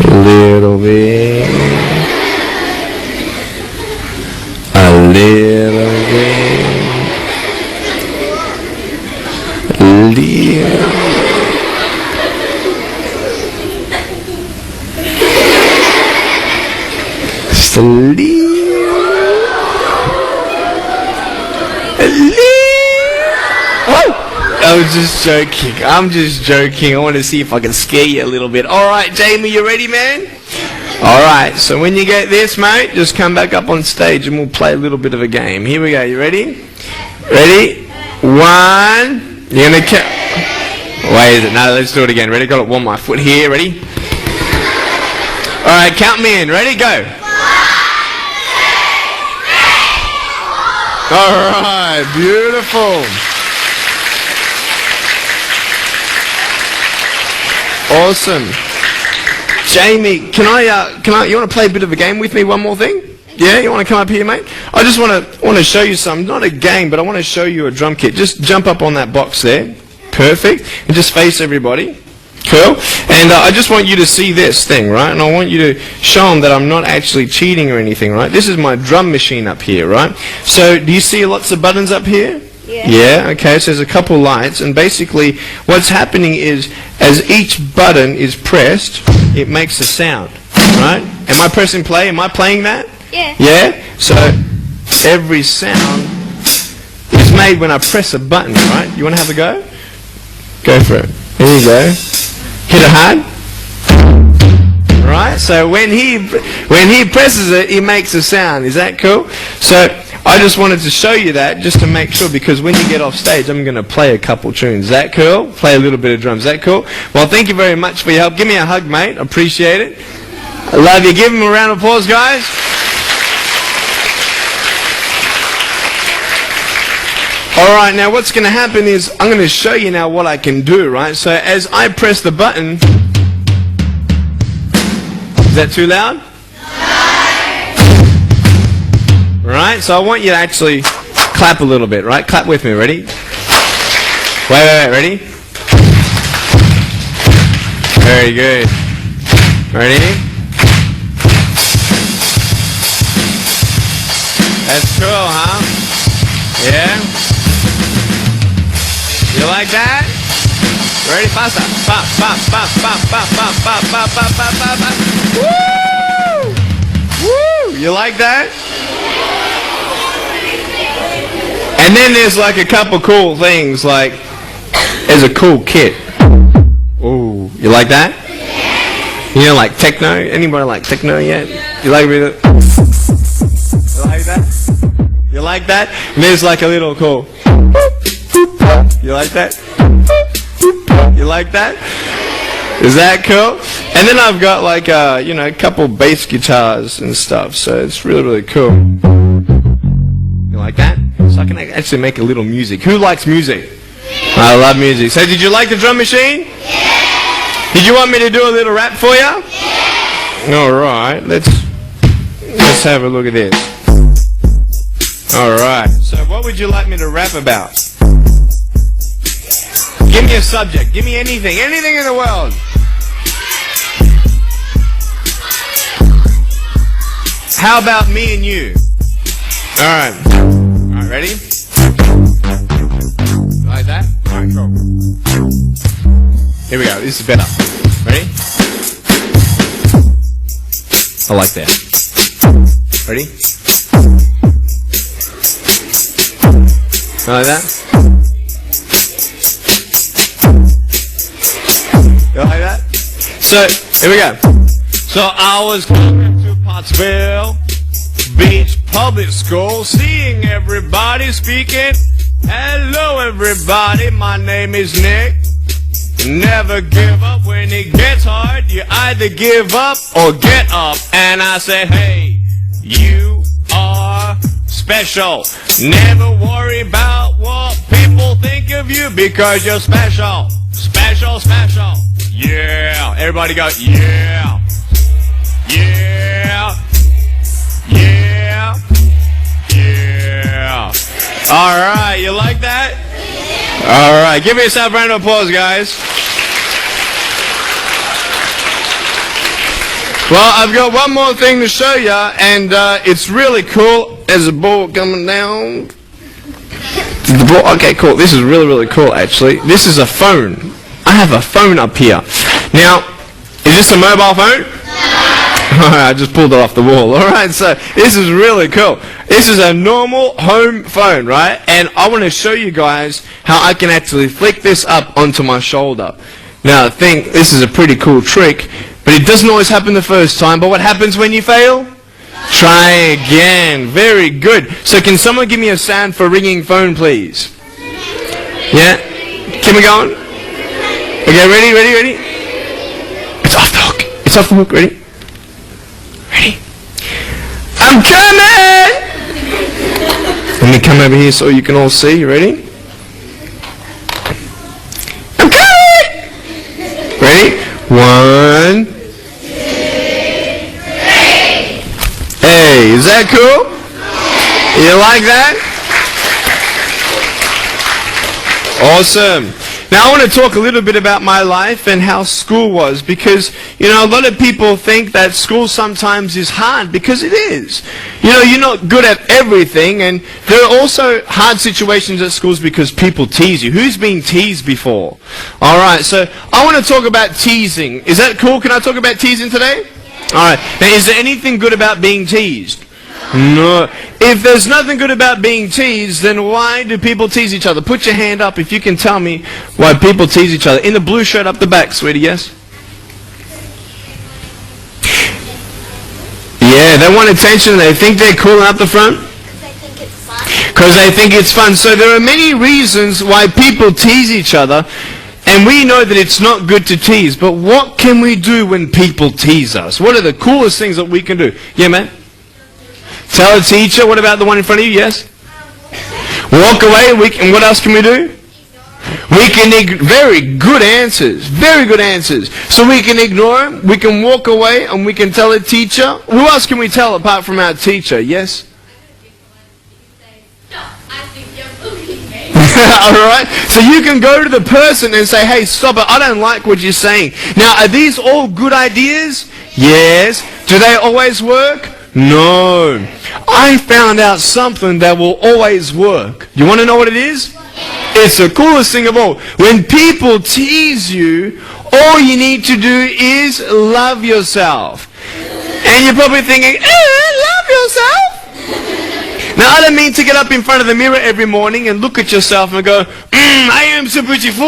A little bit, a little bit, a little. Just a little, a little. Oh! I was just joking. I'm just joking. I want to see if I can scare you a little bit. All right, Jamie, you ready, man? All right, so when you get this, mate, just come back up on stage and we'll play a little bit of a game. Here we go. You ready? Ready? 1. You're going to count. Wait, no, let's do it again. Ready? Got to warm my foot here. Ready? All right, count me in. Ready? Go. 1, 2, 3. All right, beautiful. Awesome. Jamie, can I, you want to play a bit of a game with me, one more thing? Yeah, you want to come up here, mate? I just want to show you something, not a game, but I want to show you a drum kit. Just jump up on that box there. Perfect. And just face everybody. Cool. And I just want you to see this thing, right? And I want you to show them that I'm not actually cheating or anything, right? This is my drum machine up here, right? So do you see lots of buttons up here? Yeah, okay, so there's a couple lights, and basically what's happening is as each button is pressed, it makes a sound, right? Am I pressing play? Am I playing that? Yeah. Yeah? So every sound is made when I press a button, right? You want to have a go? Go for it. There you go. Hit it hard. Right? So when he presses it, he makes a sound. Is that cool? So I just wanted to show you that just to make sure, because when you get off stage, I'm going to play a couple tunes. Is that cool? Play a little bit of drums. Is that cool? Well, thank you very much for your help. Give me a hug, mate. I appreciate it. I love you. Give him a round of applause, guys. All right, now what's going to happen is I'm going to show you now what I can do, right? So as I press the button, Is that too loud? Right, so I want you to actually clap a little bit, right? Clap with me, ready? Wait, ready? Very good. Ready? That's cool, huh? Yeah? You like that? Ready? Faster. Pop, pop, pop, pop, pop, pop, pop, pop, pop, pop, pop, pop. Woo! Woo! You like that? And then there's like a couple cool things, like there's a cool kit. Ooh, you like that? You know, like techno? Anybody like techno yet? You like that? You like that? You like that? And there's like a little cool. You like that? You like that? Is that cool? And then I've got like a couple bass guitars and stuff, so it's really, really cool. You like that? So I can actually make a little music. Who likes music? I love music. So did you like the drum machine? Yeah. Did you want me to do a little rap for you? Yeah. All right. Let's have a look at this. All right. So what would you like me to rap about? Give me a subject. Give me anything. Anything in the world. How about me and you? All right. All right, ready? Like that? All right, cool. Here we go. This is better. Ready? I like that. Ready? Like that? You like that? So, here we go. So I was coming to Pottsville Beach Public School, seeing everybody speaking. Hello everybody, my name is Nick. Never give up when it gets hard. You either give up or get up. And I said, hey, you are special. Never worry about what people think of you, because you're special. Special, special. Yeah. Everybody go, yeah. Yeah. Yeah. Yeah. All right, you like that? All right, give yourself a round of applause, guys. Well, I've got one more thing to show you, and it's really cool. There's a ball coming down. The ball, okay, cool. This is really, really cool, actually. This is a phone. I have a phone up here. Now, is this a mobile phone? Alright, I just pulled it off the wall. Alright, so this is really cool. This is a normal home phone, right? And I want to show you guys how I can actually flick this up onto my shoulder. Now, I think this is a pretty cool trick, but it doesn't always happen the first time. But what happens when you fail? Try again. Very good. So can someone give me a sound for ringing phone, please? Yeah? Can we go on? Okay, ready? It's off the hook. It's off the hook. Ready? Ready? I'm coming! Let me come over here so you can all see. You ready? I'm coming! Ready? 1, 2, 3. Hey, is that cool? You like that? Awesome. Now I want to talk a little bit about my life and how school was, because, you know, a lot of people think that school sometimes is hard, because it is. You know, you're not good at everything, and there are also hard situations at schools because people tease you. Who's been teased before? Alright, so I want to talk about teasing. Is that cool? Can I talk about teasing today? Alright, now is there anything good about being teased? No. If there's nothing good about being teased, then why do people tease each other? Put your hand up if you can tell me why people tease each other. In the blue shirt up the back, sweetie, yes? Yeah, they want attention. They think they're cool up the front? Because they think it's fun. So there are many reasons why people tease each other, and we know that it's not good to tease. But what can we do when people tease us? What are the coolest things that we can do? Yeah, man? Tell a teacher. What about the one in front of you? Yes? Walk away. And what else can we do? We can very good answers. Very good answers. So we can ignore them. We can walk away and we can tell a teacher. Who else can we tell apart from our teacher? Yes? Alright? So you can go to the person and say, hey, stop it. I don't like what you're saying. Now, are these all good ideas? Yes. Do they always work? No. I found out something that will always work. You want to know what it is? It's the coolest thing of all. When people tease you, all you need to do is love yourself. And you're probably thinking, love yourself? Now, I don't mean to get up in front of the mirror every morning and look at yourself and go, I am so beautiful.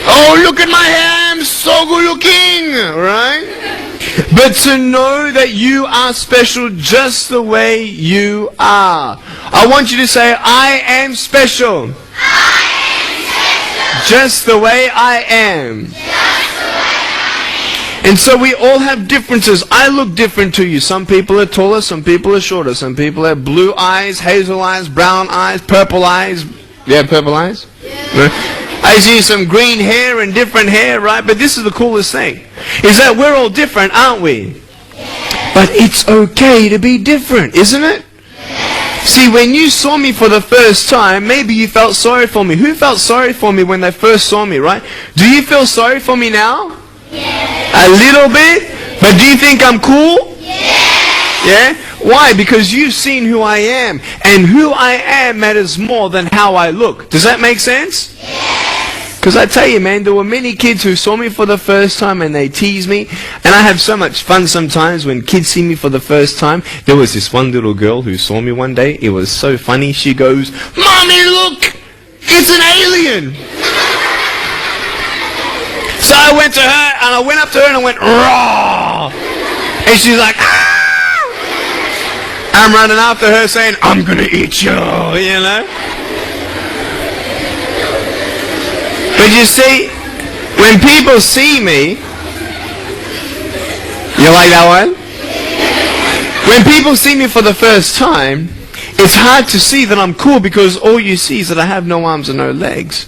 Oh, look at my hair, I'm so good looking. Right? But to know that you are special just the way you are. I want you to say, I am special. I am special. Just the way I am. And so we all have differences. I look different to you. Some people are taller, some people are shorter. Some people have blue eyes, hazel eyes, brown eyes, purple eyes. You have purple eyes? Yeah. I see some green hair and different hair, right? But this is the coolest thing, is that we're all different, aren't we? Yeah. But it's okay to be different, isn't it? Yeah. See, when you saw me for the first time, maybe you felt sorry for me. Who felt sorry for me when they first saw me, right? Do you feel sorry for me now? Yeah. A little bit? But do you think I'm cool? Yeah. Yeah? Why? Because you've seen who I am. And who I am matters more than how I look. Does that make sense? Yes. Because I tell you, man, there were many kids who saw me for the first time and they tease me. And I have so much fun sometimes when kids see me for the first time. There was this one little girl who saw me one day. It was so funny. She goes, Mommy, look! It's an alien! So I went to her, and I went up to her, and I went, raw! And she's like, ah! I'm running after her saying, I'm gonna eat you, you know? But you see, when people see me, you like that one? When people see me for the first time, it's hard to see that I'm cool because all you see is that I have no arms and no legs.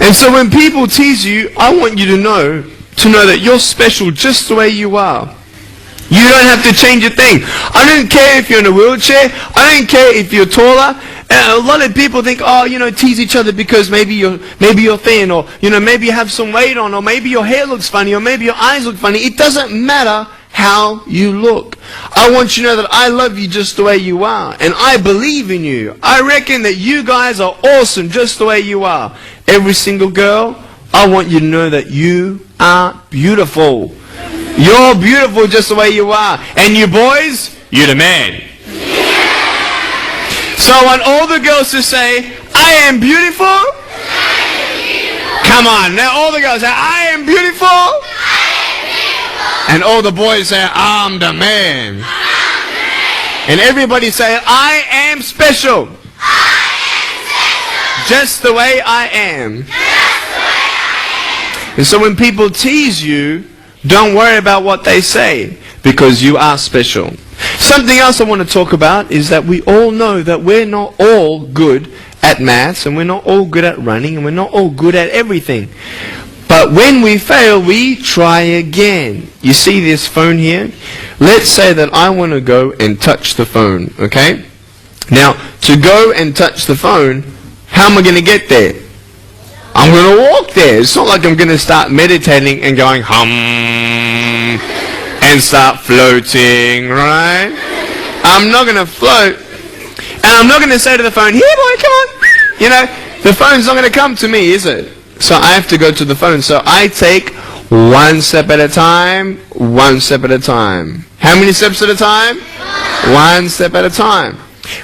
And so when people tease you, I want you to know that you're special just the way you are. You don't have to change a thing. I don't care if you're in a wheelchair. I don't care if you're taller. A lot of people think, tease each other because maybe you're thin, or maybe you have some weight on, or maybe your hair looks funny, or maybe your eyes look funny. It doesn't matter how you look. I want you to know that I love you just the way you are, and I believe in you. I reckon that you guys are awesome just the way you are. Every single girl, I want you to know that you are beautiful. You're beautiful just the way you are. And you boys, you're the man. So I want all the girls to say, I am beautiful. Come on, now all the girls say, I am beautiful. And all the boys say, I'm the man. And everybody say, I am special. Just the way I am. And so when people tease you, don't worry about what they say, because you are special. Something else I want to talk about is that we all know that we're not all good at maths, and we're not all good at running, and we're not all good at everything. But when we fail, we try again. You see this phone here? Let's say that I want to go and touch the phone, okay? Now, to go and touch the phone, how am I going to get there? I'm going to walk there. It's not like I'm going to start meditating and going hum and start floating, right? I'm not going to float. And I'm not going to say to the phone, here boy, come on. The phone's not going to come to me, is it? So I have to go to the phone. So I take one step at a time, one step at a time. How many steps at a time? One step at a time.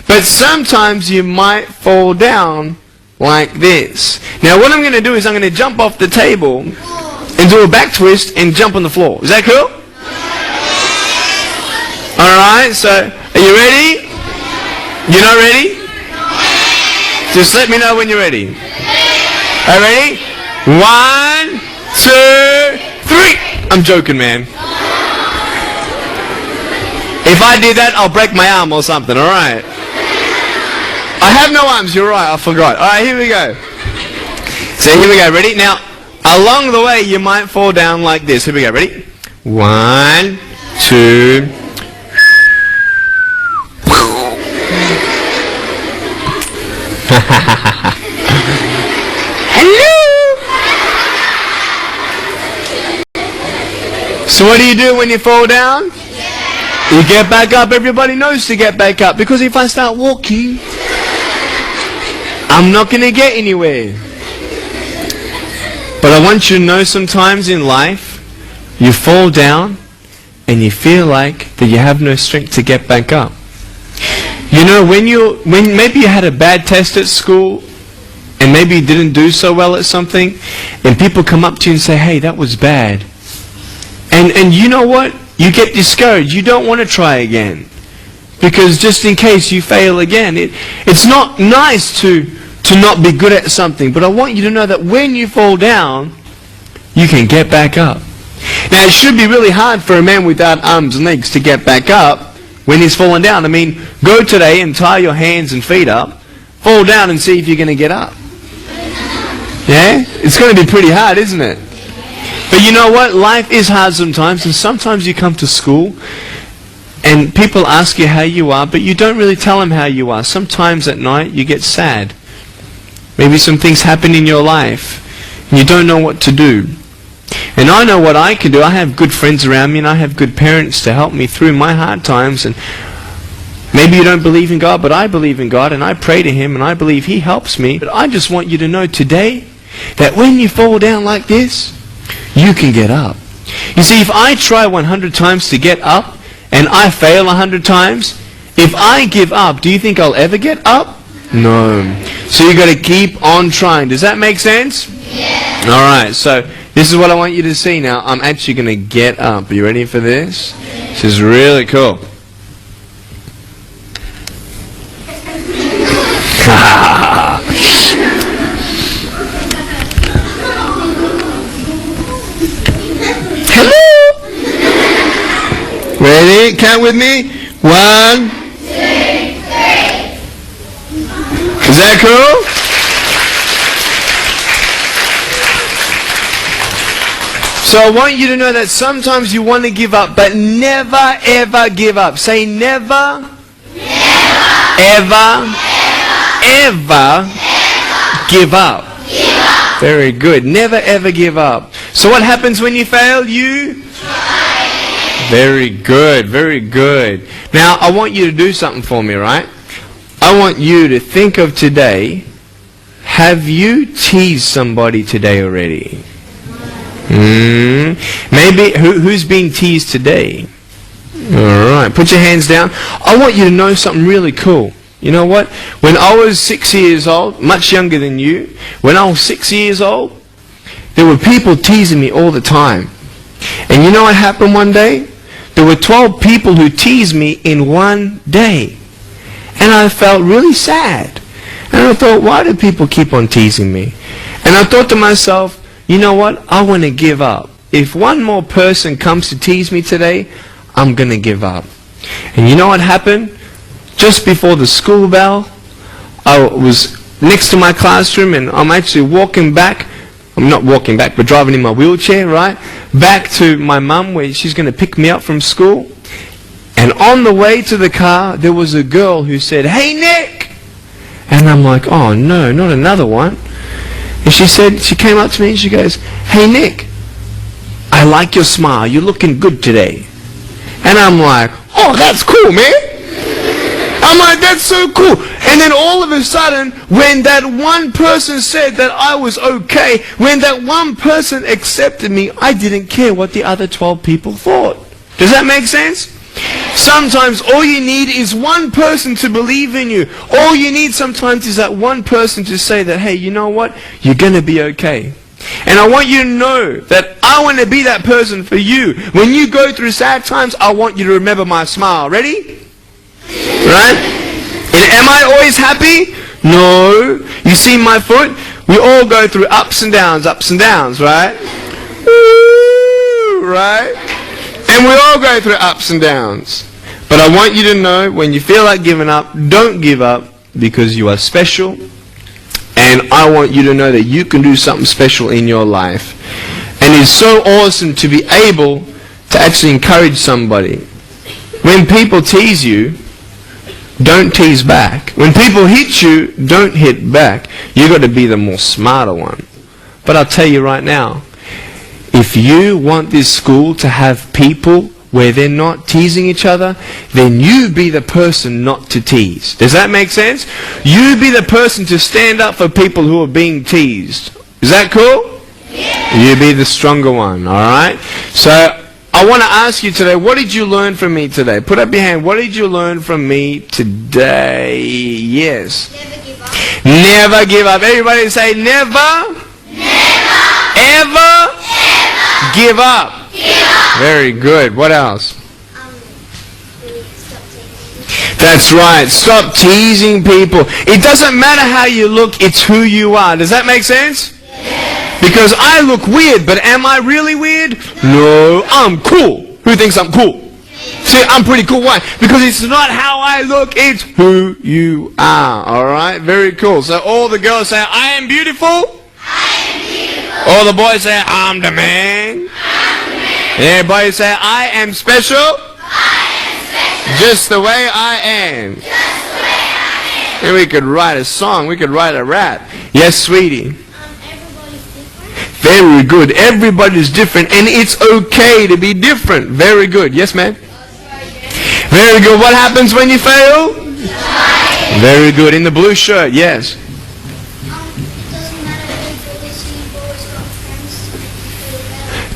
But sometimes you might fall down like this. Now what I'm going to do is I'm going to jump off the table and do a back twist and jump on the floor. Is that cool? Alright, so are you ready? You're not ready? Just let me know when you're ready. Are you ready? 1, 2, 3. I'm joking, man. If I did that, I'll break my arm or something, alright? I have no arms, you're right, I forgot. Alright, here we go. So here we go, ready? Now, along the way, you might fall down like this. Here we go, ready? 1, 2. Hello! So what do you do when you fall down? You get back up. Everybody knows to get back up, because if I start walking, I'm not going to get anywhere. But I want you to know, sometimes in life, you fall down and you feel like that you have no strength to get back up. You know, when maybe you had a bad test at school and maybe you didn't do so well at something, and people come up to you and say, hey, that was bad. And you know what? You get discouraged. You don't want to try again, because just in case you fail again, it's not nice to not be good at something. But I want you to know that when you fall down, you can get back up. Now, it should be really hard for a man without arms and legs to get back up when he's fallen down. I mean, go today and tie your hands and feet up, fall down and see if you're going to get up. Yeah? It's going to be pretty hard, isn't it? But you know what? Life is hard sometimes, and sometimes you come to school and people ask you how you are, but you don't really tell them how you are. Sometimes at night you get sad. Maybe some things happen in your life and you don't know what to do. And I know what I can do. I have good friends around me, and I have good parents to help me through my hard times. And maybe you don't believe in God, but I believe in God, and I pray to Him, and I believe He helps me. But I just want you to know today that when you fall down like this, you can get up. You see, if I try 100 times to get up and I fail 100 times, if I give up, do you think I'll ever get up? No. So you got to keep on trying. Does that make sense? Yeah. All right. So this is what I want you to see now. I'm actually going to get up. Are you ready for this? This is really cool. Hello. Ready? Count with me. 1, 2, 3. Is that cool? So I want you to know that sometimes you want to give up, but never ever give up. Say never, ever give up. Very good. Never ever give up. So what happens when you fail? You try. Very good. Very good. Now I want you to do something for me, right? I want you to think of today. Have you teased somebody today already? Maybe who's being teased today? Alright, put your hands down. I want you to know something really cool. You know what? When I was 6 years old, much younger than you, when I was 6 years old, there were people teasing me all the time. And you know what happened one day? There were 12 people who teased me in one day. And I felt really sad. And I thought, why do people keep on teasing me? And I thought to myself, you know what? I want to give up. If one more person comes to tease me today, I'm going to give up. And you know what happened? Just before the school bell, I was next to my classroom, and I'm actually walking back. I'm not walking back, but driving in my wheelchair, right? Back to my mum, where she's going to pick me up from school. And on the way to the car, there was a girl who said, "Hey, Nick!" And I'm like, oh no, not another one. And she came up to me and she goes, "Hey, Nick, I like your smile. You're looking good today." And I'm like, oh, that's cool, man. I'm like, that's so cool. And then all of a sudden, when that one person said that I was okay, when that one person accepted me, I didn't care what the other 12 people thought. Does that make sense? Sometimes all you need is one person to believe in you. All you need sometimes is that one person to say that, hey, you know what? You're going to be okay. And I want you to know that I want to be that person for you. When you go through sad times, I want you to remember my smile. Ready? Right? And am I always happy? No. You see my foot? We all go through ups and downs, right? Woo, right? And we all go through ups and downs. But I want you to know, when you feel like giving up, don't give up, because you are special and and I want you to know that you can do something special in your life. And it's so awesome to be able to actually encourage somebody. When people tease you, don't tease back. When people hit you, don't hit back. You've got to be the more smarter one. But I'll tell you right now, if you want this school to have people where they're not teasing each other, then you be the person not to tease. Does that make sense? You be the person to stand up for people who are being teased. Is that cool? Yeah. You be the stronger one, alright? So, I want to ask you today, what did you learn from me today? Put up your hand. What did you learn from me today? Yes. Never give up. Never give up. Everybody say never. Never. Ever. Ever. Give up. Give up. Very good. What else? Stop taking. That's right. Stop teasing people. It doesn't matter how you look, it's who you are. Does that make sense? Yes. Because I look weird, but am I really weird? No, I'm cool. Who thinks I'm cool? See, I'm pretty cool. Why? Because it's not how I look, it's who you are. Alright? Very cool. So all the girls say, I am beautiful. I am beautiful. All the boys say, I'm the man. I'm the man. And everybody say, I am special. I am special. Just the way I am. Just the way I am. And we could write a song. We could write a rap. Yes, sweetie. Everybody's different. Very good. Everybody's different, and it's okay to be different. Very good. Yes, ma'am? Very good. What happens when you fail? Very good. In the blue shirt, yes.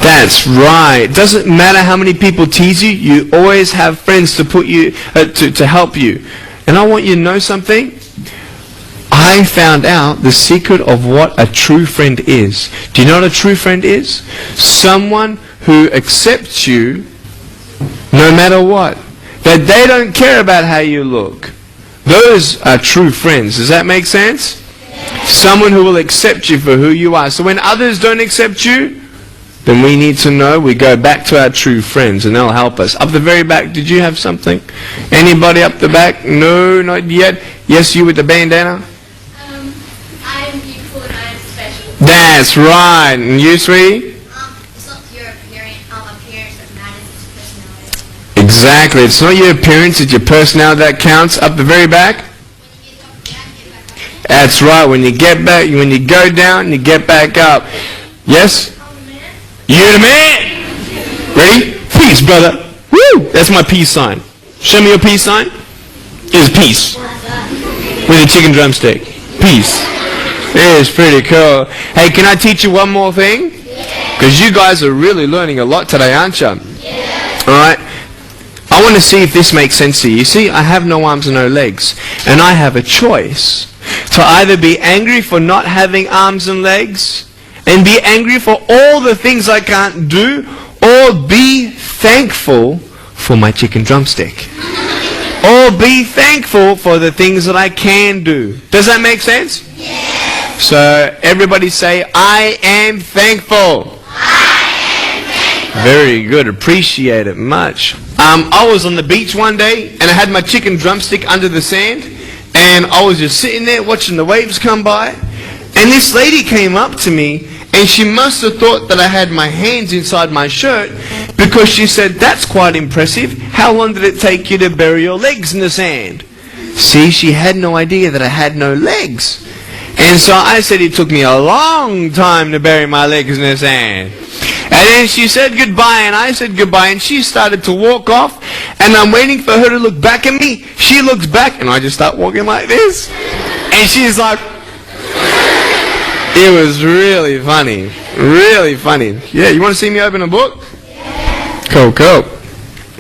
That's right. It doesn't matter how many people tease you. You always have friends to put you to help you. And I want you to know something. I found out the secret of what a true friend is. Do you know what a true friend is? Someone who accepts you no matter what. That they don't care about how you look. Those are true friends. Does that make sense? Someone who will accept you for who you are. So when others don't accept you, then we need to know, we go back to our true friends and they'll help us. Up the very back, did you have something? Anybody up the back? No, not yet. Yes, you with the bandana? I am beautiful and I am special. That's right. And you, sweetie? It's not your appearance that matters, it's personality. Exactly. It's not your appearance, it's your personality that counts. Up the very back? That's right. When you get back, when you go down, you get back up. Yes? You're the man. Ready? Peace, brother. Woo! That's my peace sign. Show me your peace sign. It's peace. With a chicken drumstick. Peace. It is pretty cool. Hey, can I teach you one more thing? Because you guys are really learning a lot today, aren't you? Alright. I want to see if this makes sense to you. You see, I have no arms and no legs. And I have a choice to either be angry for not having arms and legs and be angry for all the things I can't do, or be thankful for my chicken drumstick. Or be thankful for the things that I can do. Does that make sense? Yes. So everybody say, I am thankful. I am thankful. Very good. Appreciate it much. I was on the beach one day and I had my chicken drumstick under the sand and I was just sitting there watching the waves come by, and this lady came up to me and she must have thought that I had my hands inside my shirt, because she said, that's quite impressive. How long did it take you to bury your legs in the sand? See, she had no idea that I had no legs. And so I said it took me a long time to bury my legs in the sand. And then she said goodbye and I said goodbye and she started to walk off, and I'm waiting for her to look back at me. She looks back and I just start walking like this. And she's like, it was really funny. Really funny. Yeah, you want to see me open a book? Cool, cool.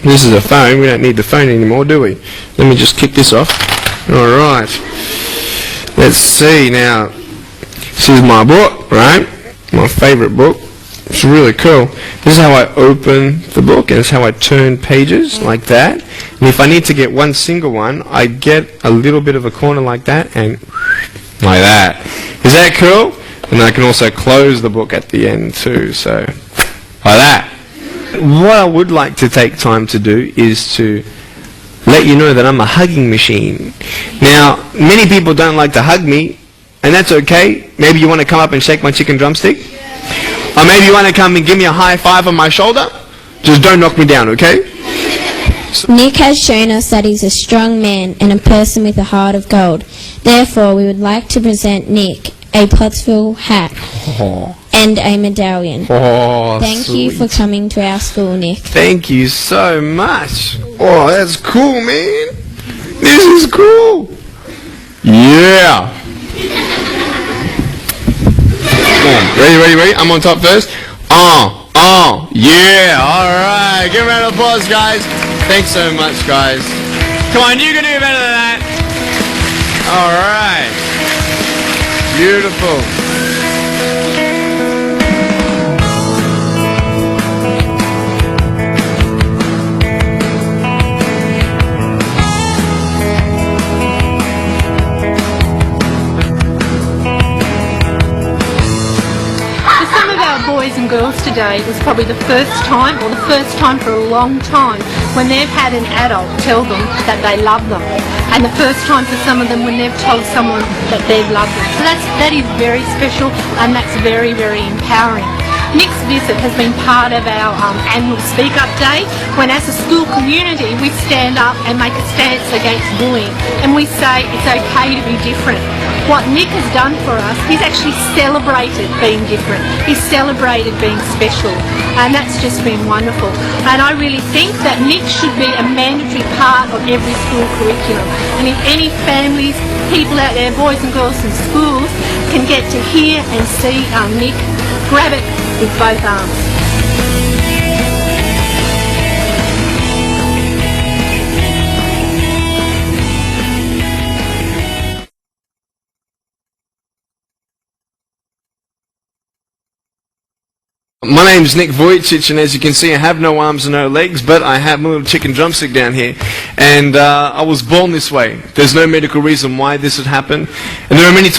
This is a phone. We don't need the phone anymore, do we? Let me just kick this off. Alright. Let's see now. This is my book, right? My favorite book. It's really cool. This is how I open the book, and it's how I turn pages, like that. And if I need to get one single one, I get a little bit of a corner like that, and like that. Is that cool? And I can also close the book at the end too, so like that. What I would like to take time to do is to let you know that I'm a hugging machine. Now, many people don't like to hug me, and that's okay. Maybe you want to come up and shake my chicken drumstick. Or maybe you want to come and give me a high five on my shoulder. Just don't knock me down, okay? Nick has shown us that he's a strong man and a person with a heart of gold. Therefore, we would like to present Nick a Pottsville hat and a medallion. Thank you for coming to our school, Nick. Thank you so much. Oh, that's cool, man. This is cool. Yeah. Ready? I'm on top first. Yeah. All right. Give a round of applause, guys. Thanks so much, guys. Come on, you can do better than that. All right. Beautiful. Boys and girls today, it was probably the first time, or the first time for a long time, when they've had an adult tell them that they love them, and the first time for some of them when they've told someone that they've loved them. So that is very special, and that's very, very empowering. Nick's visit has been part of our annual Speak Up Day, when as a school community we stand up and make a stance against bullying, and we say it's okay to be different. What Nick has done for us, he's actually celebrated being different. He's celebrated being special, and that's just been wonderful. And I really think that Nick should be a mandatory part of every school curriculum. And if any families, people out there, boys and girls in schools, can get to hear and see Nick, grab it with both arms. My name's Nick Vujicic, and as you can see, I have no arms and no legs, but I have my little chicken drumstick down here. And I was born this way. There's no medical reason why this would happen. And there are many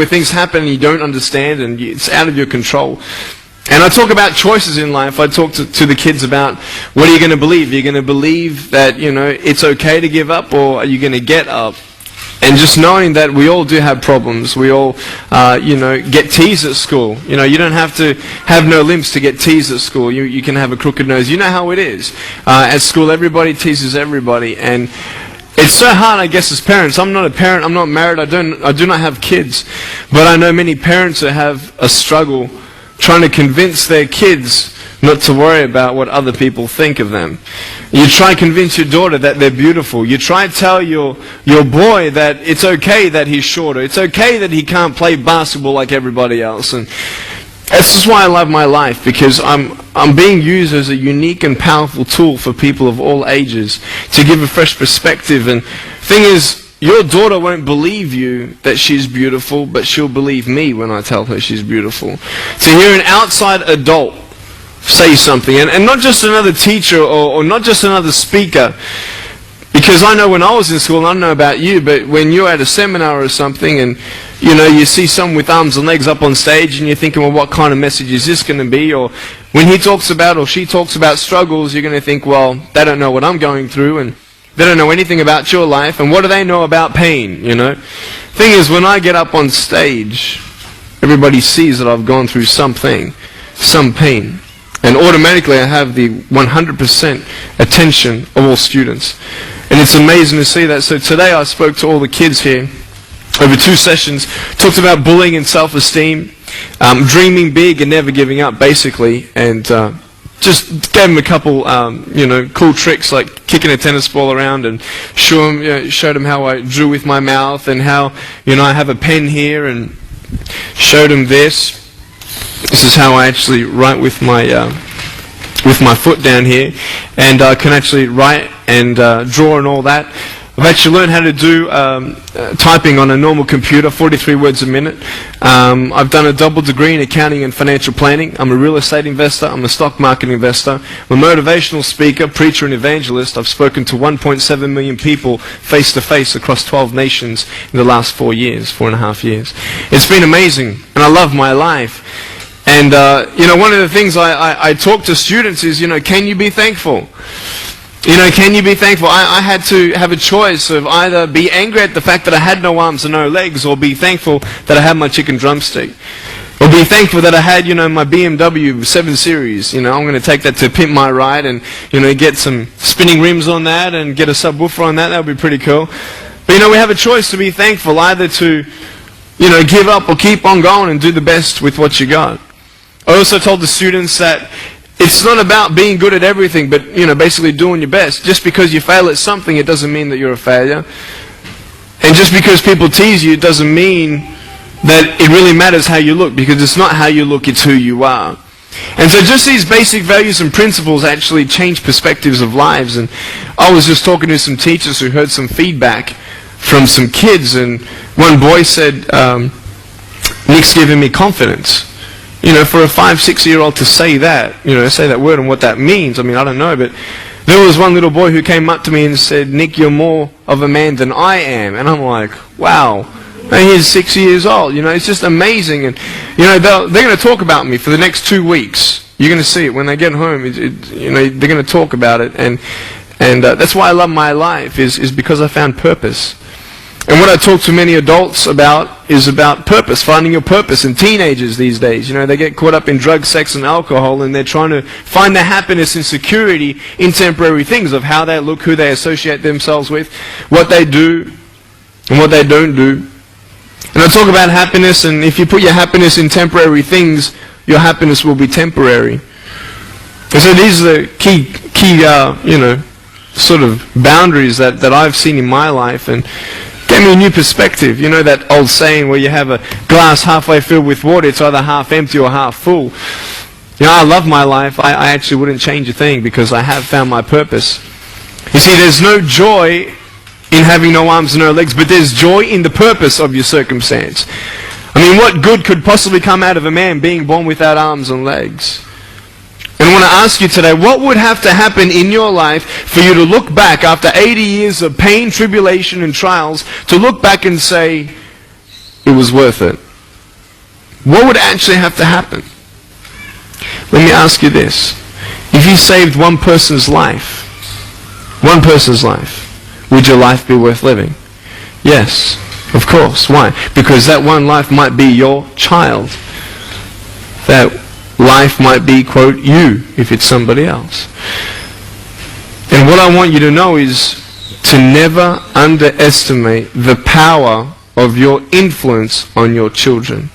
where things happen and you don't understand and it's out of your control. And I talk about choices in life. I talk to the kids about, what are you going to believe? You're going to believe that, it's okay to give up, or are you going to get up? And just knowing that we all do have problems. We all, get teased at school. You don't have to have no limbs to get teased at school. You can have a crooked nose. You know how it is. At school, everybody teases everybody. And it's so hard, I guess, as parents. I'm not a parent. I'm not married. I do not have kids. But I know many parents that have a struggle trying to convince their kids not to worry about what other people think of them. You try to convince your daughter that they're beautiful. You try to tell your boy that it's okay that he's shorter. It's okay that he can't play basketball like everybody else. And this is why I love my life, because I'm being used as a unique and powerful tool for people of all ages to give a fresh perspective. And thing is, your daughter won't believe you that she's beautiful, but she'll believe me when I tell her she's beautiful. To hear an outside adult say something, and not just another teacher or not just another speaker, because I know when I was in school, I don't know about you, but when you're at a seminar or something and you see someone with arms and legs up on stage and you're thinking, well, what kind of message is this going to be? Or when he talks about or she talks about struggles, you're going to think, well, they don't know what I'm going through, and they don't know anything about your life, and what do they know about pain, Thing is, when I get up on stage, everybody sees that I've gone through something, some pain. And automatically I have the 100% attention of all students. And it's amazing to see that. So today I spoke to all the kids here over 2 sessions, talked about bullying and self-esteem, dreaming big and never giving up, basically, and just gave them a couple, cool tricks like kicking a tennis ball around, and showed them how I drew with my mouth, and how, I have a pen here, and showed them this. This is how I actually write with my foot down here, and I can actually write and draw and all that. I've actually learned how to do typing on a normal computer, 43 words a minute. I've done a double degree in accounting and financial planning. I'm a real estate investor. I'm a stock market investor. I'm a motivational speaker, preacher, and evangelist. I've spoken to 1.7 million people face-to-face across 12 nations in the last 4.5 years. It's been amazing, and I love my life. And, one of the things I talk to students is, can you be thankful? Can you be thankful? I had to have a choice of either be angry at the fact that I had no arms and no legs, or be thankful that I had my chicken drumstick. Or be thankful that I had, my BMW 7 Series. I'm going to take that to pimp my ride and, get some spinning rims on that and get a subwoofer on that. That would be pretty cool. But, we have a choice to be thankful, either to, give up or keep on going and do the best with what you got. I also told the students that it's not about being good at everything, but, basically doing your best. Just because you fail at something, it doesn't mean that you're a failure. And just because people tease you, it doesn't mean that it really matters how you look, because it's not how you look, it's who you are. And so just these basic values and principles actually change perspectives of lives. And I was just talking to some teachers who heard some feedback from some kids, and one boy said, Nick's giving me confidence. For a 5-6-year-old to say that, say that word and what that means, I don't know, but there was one little boy who came up to me and said, Nick, you're more of a man than I am. And I'm like, wow. And he's 6 years old, it's just amazing. And, they're going to talk about me for the next 2 weeks. You're going to see it when they get home. They're going to talk about it. And that's why I love my life, is because I found purpose. And what I talk to many adults about is about purpose, finding your purpose. And teenagers these days, they get caught up in drugs, sex, and alcohol, and they're trying to find their happiness and security in temporary things of how they look, who they associate themselves with, what they do, and what they don't do. And I talk about happiness, and if you put your happiness in temporary things, your happiness will be temporary. And so these are the key sort of boundaries that I've seen in my life, and gave me a new perspective. That old saying where you have a glass halfway filled with water, it's either half empty or half full. I love my life. I actually wouldn't change a thing, because I have found my purpose. You see, there's no joy in having no arms and no legs, but there's joy in the purpose of your circumstance. What good could possibly come out of a man being born without arms and legs? And I want to ask you today, what would have to happen in your life for you to look back after 80 years of pain, tribulation, and trials, to look back and say, it was worth it? What would actually have to happen? Let me ask you this. If you saved one person's life, would your life be worth living? Yes, of course. Why? Because that one life might be your child. That life might be, quote, you, if it's somebody else. And what I want you to know is to never underestimate the power of your influence on your children.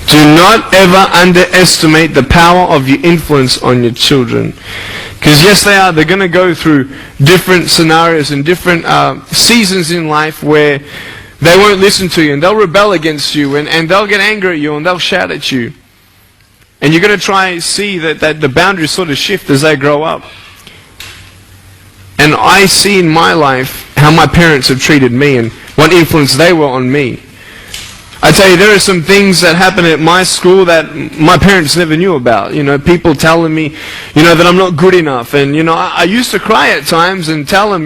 Do not ever underestimate the power of your influence on your children. Because yes, they're going to go through different scenarios and different seasons in life where they won't listen to you, and they'll rebel against you, and they'll get angry at you, and they'll shout at you. And you're going to try and see that the boundaries sort of shift as they grow up. And I see in my life how my parents have treated me and what influence they were on me. I tell you, there are some things that happen at my school that my parents never knew about. People telling me, that I'm not good enough. And, I used to cry at times and tell them,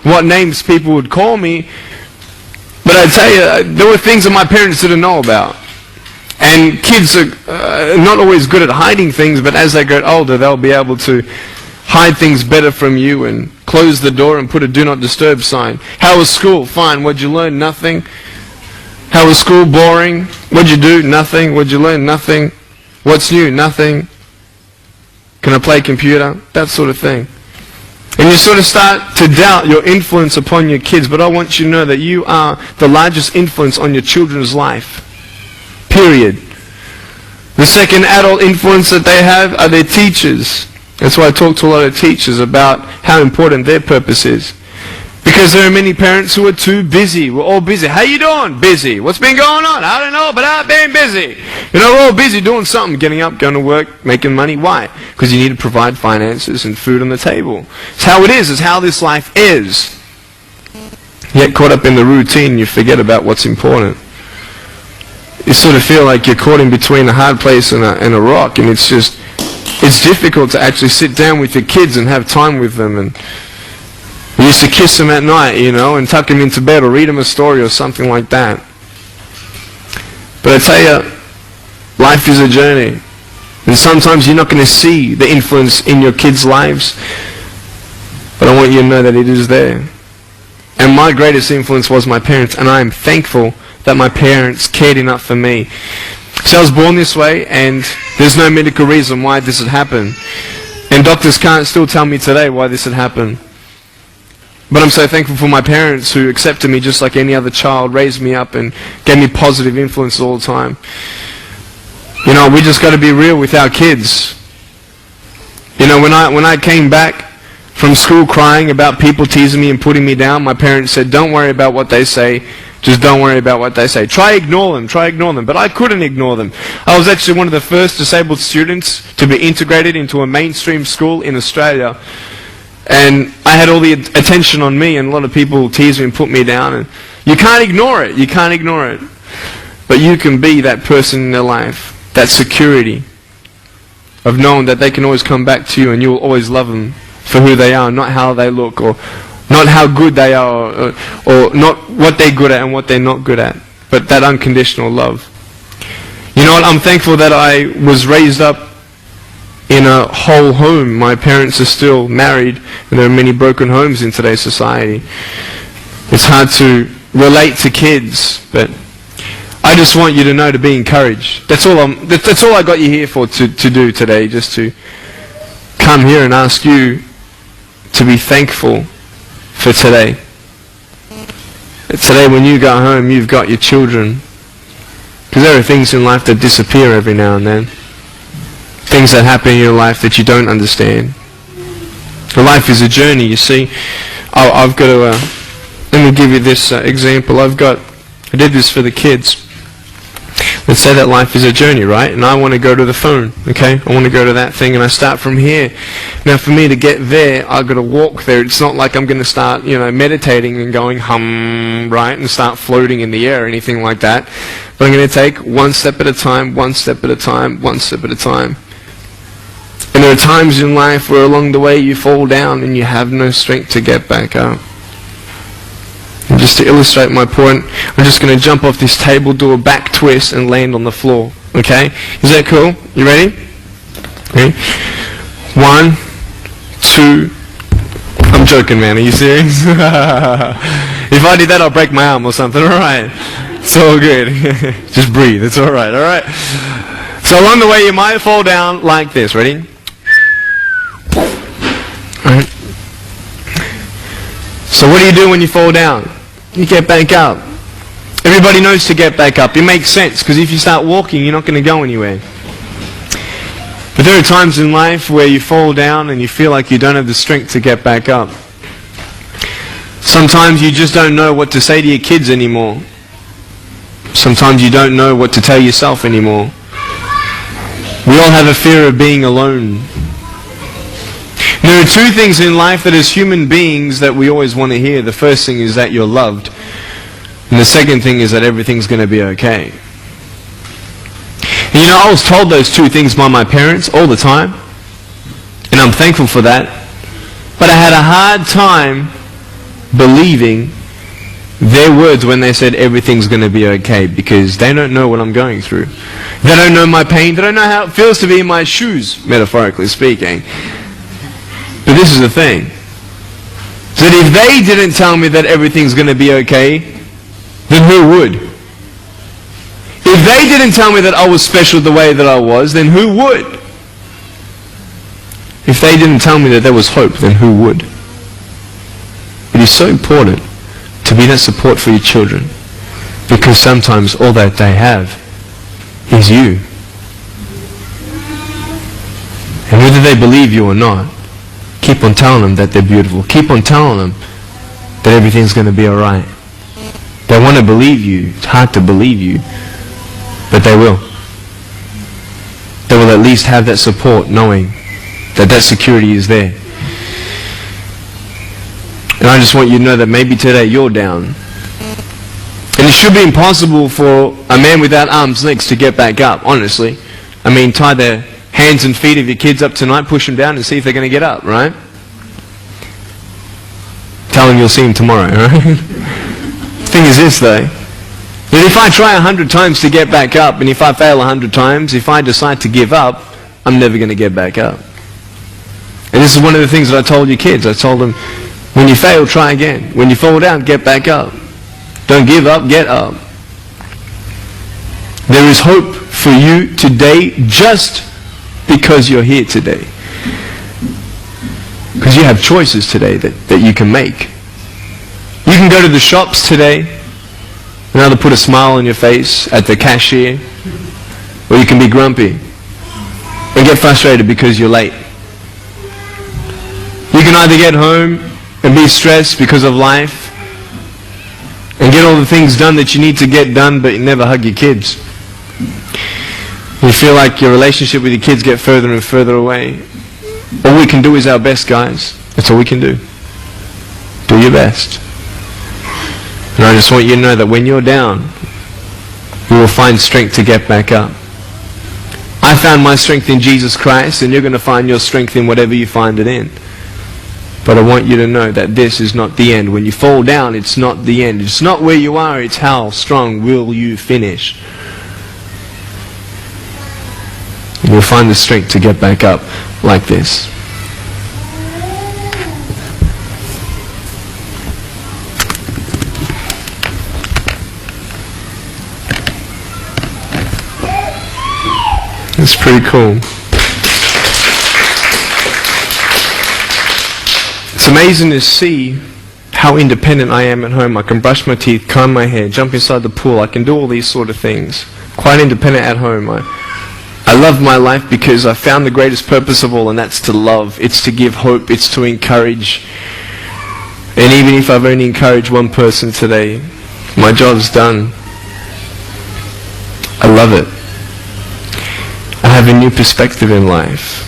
what names people would call me. But I tell you, there were things that my parents didn't know about. And kids are not always good at hiding things, but as they get older, they'll be able to hide things better from you and close the door and put a do not disturb sign. How was school? Fine. What'd you learn? Nothing. How was school? Boring. What'd you do? Nothing. What'd you learn? Nothing. What's new? Nothing. Can I play computer? That sort of thing. And you sort of start to doubt your influence upon your kids, but I want you to know that you are the largest influence on your children's life. Period. The second adult influence that they have are their teachers. That's why I talk to a lot of teachers about how important their purpose is. Because there are many parents who are too busy. We're all busy. How you doing? Busy. What's been going on? I don't know, but I've been busy. You know, we're all busy doing something, getting up, going to work, making money. Why? Because you need to provide finances and food on the table. It's how it is. It's how this life is. You get caught up in the routine, you forget about what's important. You sort of feel like you're caught in between a hard place and a rock, and it's difficult to actually sit down with your kids and have time with them. And we used to kiss them at night, you know, and tuck them into bed or read them a story or something like that. But I tell you, life is a journey. And sometimes you're not going to see the influence in your kids' lives. But I want you to know that it is there. And my greatest influence was my parents. And I am thankful that my parents cared enough for me. So I was born this way, and there's no medical reason why this had happened. And doctors can't still tell me today why this had happened. But I'm so thankful for my parents who accepted me just like any other child, raised me up and gave me positive influence all the time. You know, we just got to be real with our kids. You know, when I came back from school crying about people teasing me and putting me down, my parents said, don't worry about what they say, just don't worry about what they say. Try ignore them. But I couldn't ignore them. I was actually one of the first disabled students to be integrated into a mainstream school in Australia. And I had all the attention on me, and a lot of people teased me and put me down. And you can't ignore it. You can't ignore it. But you can be that person in their life, that security of knowing that they can always come back to you and you will always love them for who they are, not how they look, or not how good they are, or not what they're good at and what they're not good at, but that unconditional love. You know what? I'm thankful that I was raised up in a whole home. My parents are still married, and there are many broken homes in today's society. It's hard to relate to kids, but I just want you to know to be encouraged. That's all I got you here for to do today, just to come here and ask you to be thankful for today. Today when you go home, you've got your children. Because there are things in life that disappear every now and then. Things that happen in your life that you don't understand. Life is a journey, you see. I've got to, let me give you this example. I did this for the kids. Let's say that life is a journey, right? And I want to go to the phone, okay? I want to go to that thing, and I start from here. Now, for me to get there, I've got to walk there. It's not like I'm going to start, you know, meditating and going hum, right, and start floating in the air or anything like that. But I'm going to take one step at a time, one step at a time, one step at a time. And there are times in life where along the way you fall down and you have no strength to get back up. And just to illustrate my point, I'm just going to jump off this table, do a back twist, and land on the floor. Okay? Is that cool? You ready? Okay. 1, 2. I'm joking, man. Are you serious? If I did that, I'll break my arm or something. All right. It's all good. Just breathe. It's all right. All right. So along the way, you might fall down like this. Ready? All right. So what do you do when you fall down? You get back up. Everybody knows to get back up. It makes sense, because if you start walking, you're not going to go anywhere. But there are times in life where you fall down and you feel like you don't have the strength to get back up. Sometimes you just don't know what to say to your kids anymore. Sometimes you don't know what to tell yourself anymore. We all have a fear of being alone. There are two things in life that as human beings that we always want to hear. The first thing is that you're loved. And the second thing is that everything's going to be okay. And you know, I was told those two things by my parents all the time. And I'm thankful for that. But I had a hard time believing their words when they said everything's going to be okay, because they don't know what I'm going through. They don't know my pain. They don't know how it feels to be in my shoes, metaphorically speaking. But this is the thing. So that if they didn't tell me that everything's going to be okay, then who would? If they didn't tell me that I was special the way that I was, then who would? If they didn't tell me that there was hope, then who would? It is so important to be that support for your children, because sometimes all that they have is you. And whether they believe you or not, keep on telling them that they're beautiful. Keep on telling them that everything's going to be alright. They want to believe you. It's hard to believe you, but they will. They will at least have that support, knowing that that security is there. And I just want you to know that maybe today you're down. And it should be impossible for a man without arms and legs to get back up, honestly. I mean, tie the hands and feet of your kids up tonight, push them down and see if they're going to get up, right? Tell them you'll see them tomorrow, right? Thing is this though, that if I try 100 times to get back up, and if I fail 100 times, if I decide to give up, I'm never going to get back up. And this is one of the things that I told your kids. I told them, when you fail, try again. When you fall down, get back up. Don't give up, get up. There is hope for you today just because you're here today. Because you have choices today that you can make. You can go to the shops today and either put a smile on your face at the cashier, or you can be grumpy and get frustrated because you're late. You can either get home and be stressed because of life and get all the things done that you need to get done, but you never hug your kids. You feel like your relationship with your kids get further and further away. All we can do is our best, guys. That's all we can do. Do your best. And I just want you to know that when you're down, you will find strength to get back up. I found my strength in Jesus Christ, and you're going to find your strength in whatever you find it in. But I want you to know that this is not the end. When you fall down, it's not the end. It's not where you are, it's how strong will you finish. And you'll find the strength to get back up like this. It's pretty cool. It's amazing to see how independent I am at home. I can brush my teeth, comb my hair, jump inside the pool. I can do all these sort of things. Quite independent at home. I love my life because I found the greatest purpose of all, and that's to love. It's to give hope. It's to encourage. And even if I've only encouraged one person today, my job's done. I love it. I have a new perspective in life.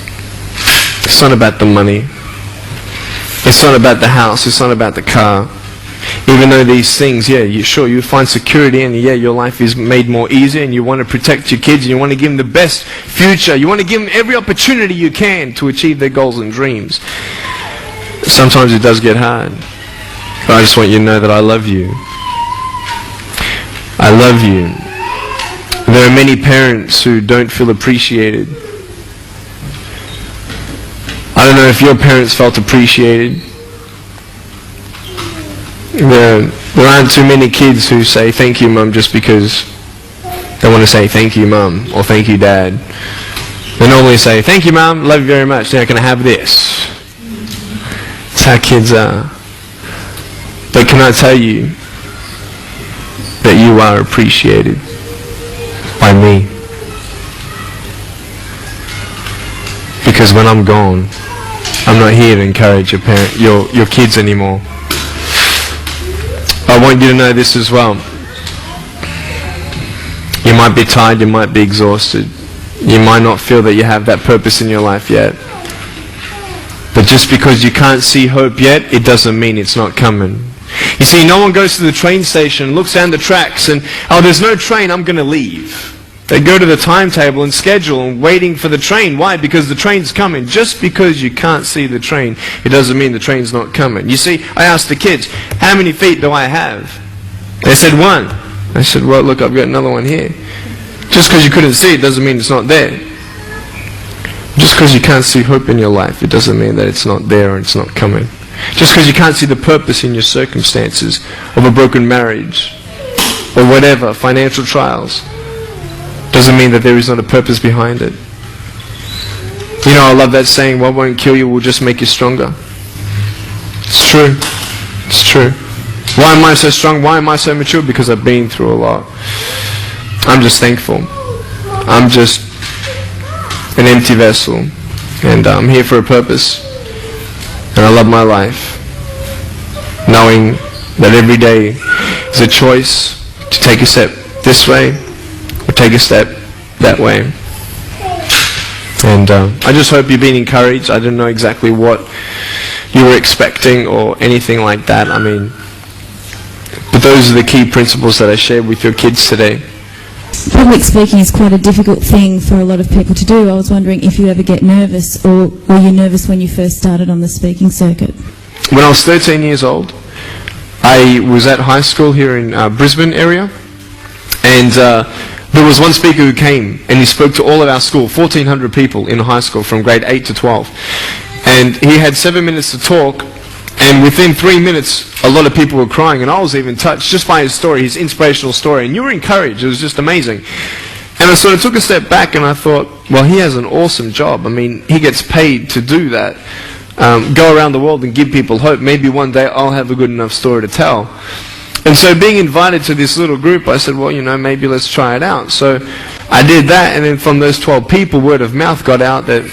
It's not about the money. It's not about the house. It's not about the car. Even though these things, yeah, you find security, and yeah, your life is made more easy, and you want to protect your kids, and you want to give them the best future. You want to give them every opportunity you can to achieve their goals and dreams. Sometimes it does get hard. But I just want you to know that I love you. I love you. There are many parents who don't feel appreciated. I don't know if your parents felt appreciated. There aren't too many kids who say thank you mum just because they want to say thank you mum or thank you dad. They normally say thank you mum, love you very much, now can I have this? That's how kids are. But can I tell you that you are appreciated by me? Because when I'm gone, I'm not here to encourage your kids anymore. I want you to know this as well. You might be tired, you might be exhausted. You might not feel that you have that purpose in your life yet. But just because you can't see hope yet, it doesn't mean it's not coming. You see, no one goes to the train station, looks down the tracks and, oh, there's no train, I'm going to leave. They go to the timetable and schedule and waiting for the train. Why? Because the train's coming. Just because you can't see the train, it doesn't mean the train's not coming. You see, I asked the kids, how many feet do I have? They said 1. I said, well, look, I've got another one here. Just because you couldn't see it doesn't mean it's not there. Just because you can't see hope in your life, it doesn't mean that it's not there and it's not coming. Just because you can't see the purpose in your circumstances of a broken marriage or whatever, financial trials, doesn't mean that there is not a purpose behind it. You know, I love that saying, what won't kill you will just make you stronger. It's true. It's true. Why am I so strong? Why am I so mature? Because I've been through a lot. I'm just thankful. I'm just an empty vessel. And I'm here for a purpose. And I love my life. knowing that every day is a choice to take a step this way or take a step that way. And I just hope you've been encouraged. I don't know exactly what you were expecting or anything like that. I mean, but those are the key principles that I shared with your kids today. Public speaking is quite a difficult thing for a lot of people to do. I was wondering if you ever get nervous, or were you nervous when you first started on the speaking circuit? When I was 13 years old, I was at high school here in Brisbane area, and there was one speaker who came and he spoke to all of our school, 1,400 people in high school from grade 8 to 12. And he had 7 minutes to talk, and within 3 minutes a lot of people were crying, and I was even touched just by his story, his inspirational story, and you were encouraged. It was just amazing. And I sort of took a step back and I thought, well, he has an awesome job. I mean, he gets paid to do that. Go around the world and give people hope. Maybe one day I'll have a good enough story to tell. And so being invited to this little group, I said, well, you know, maybe let's try it out. So I did that, and then from those 12 people, word of mouth got out that,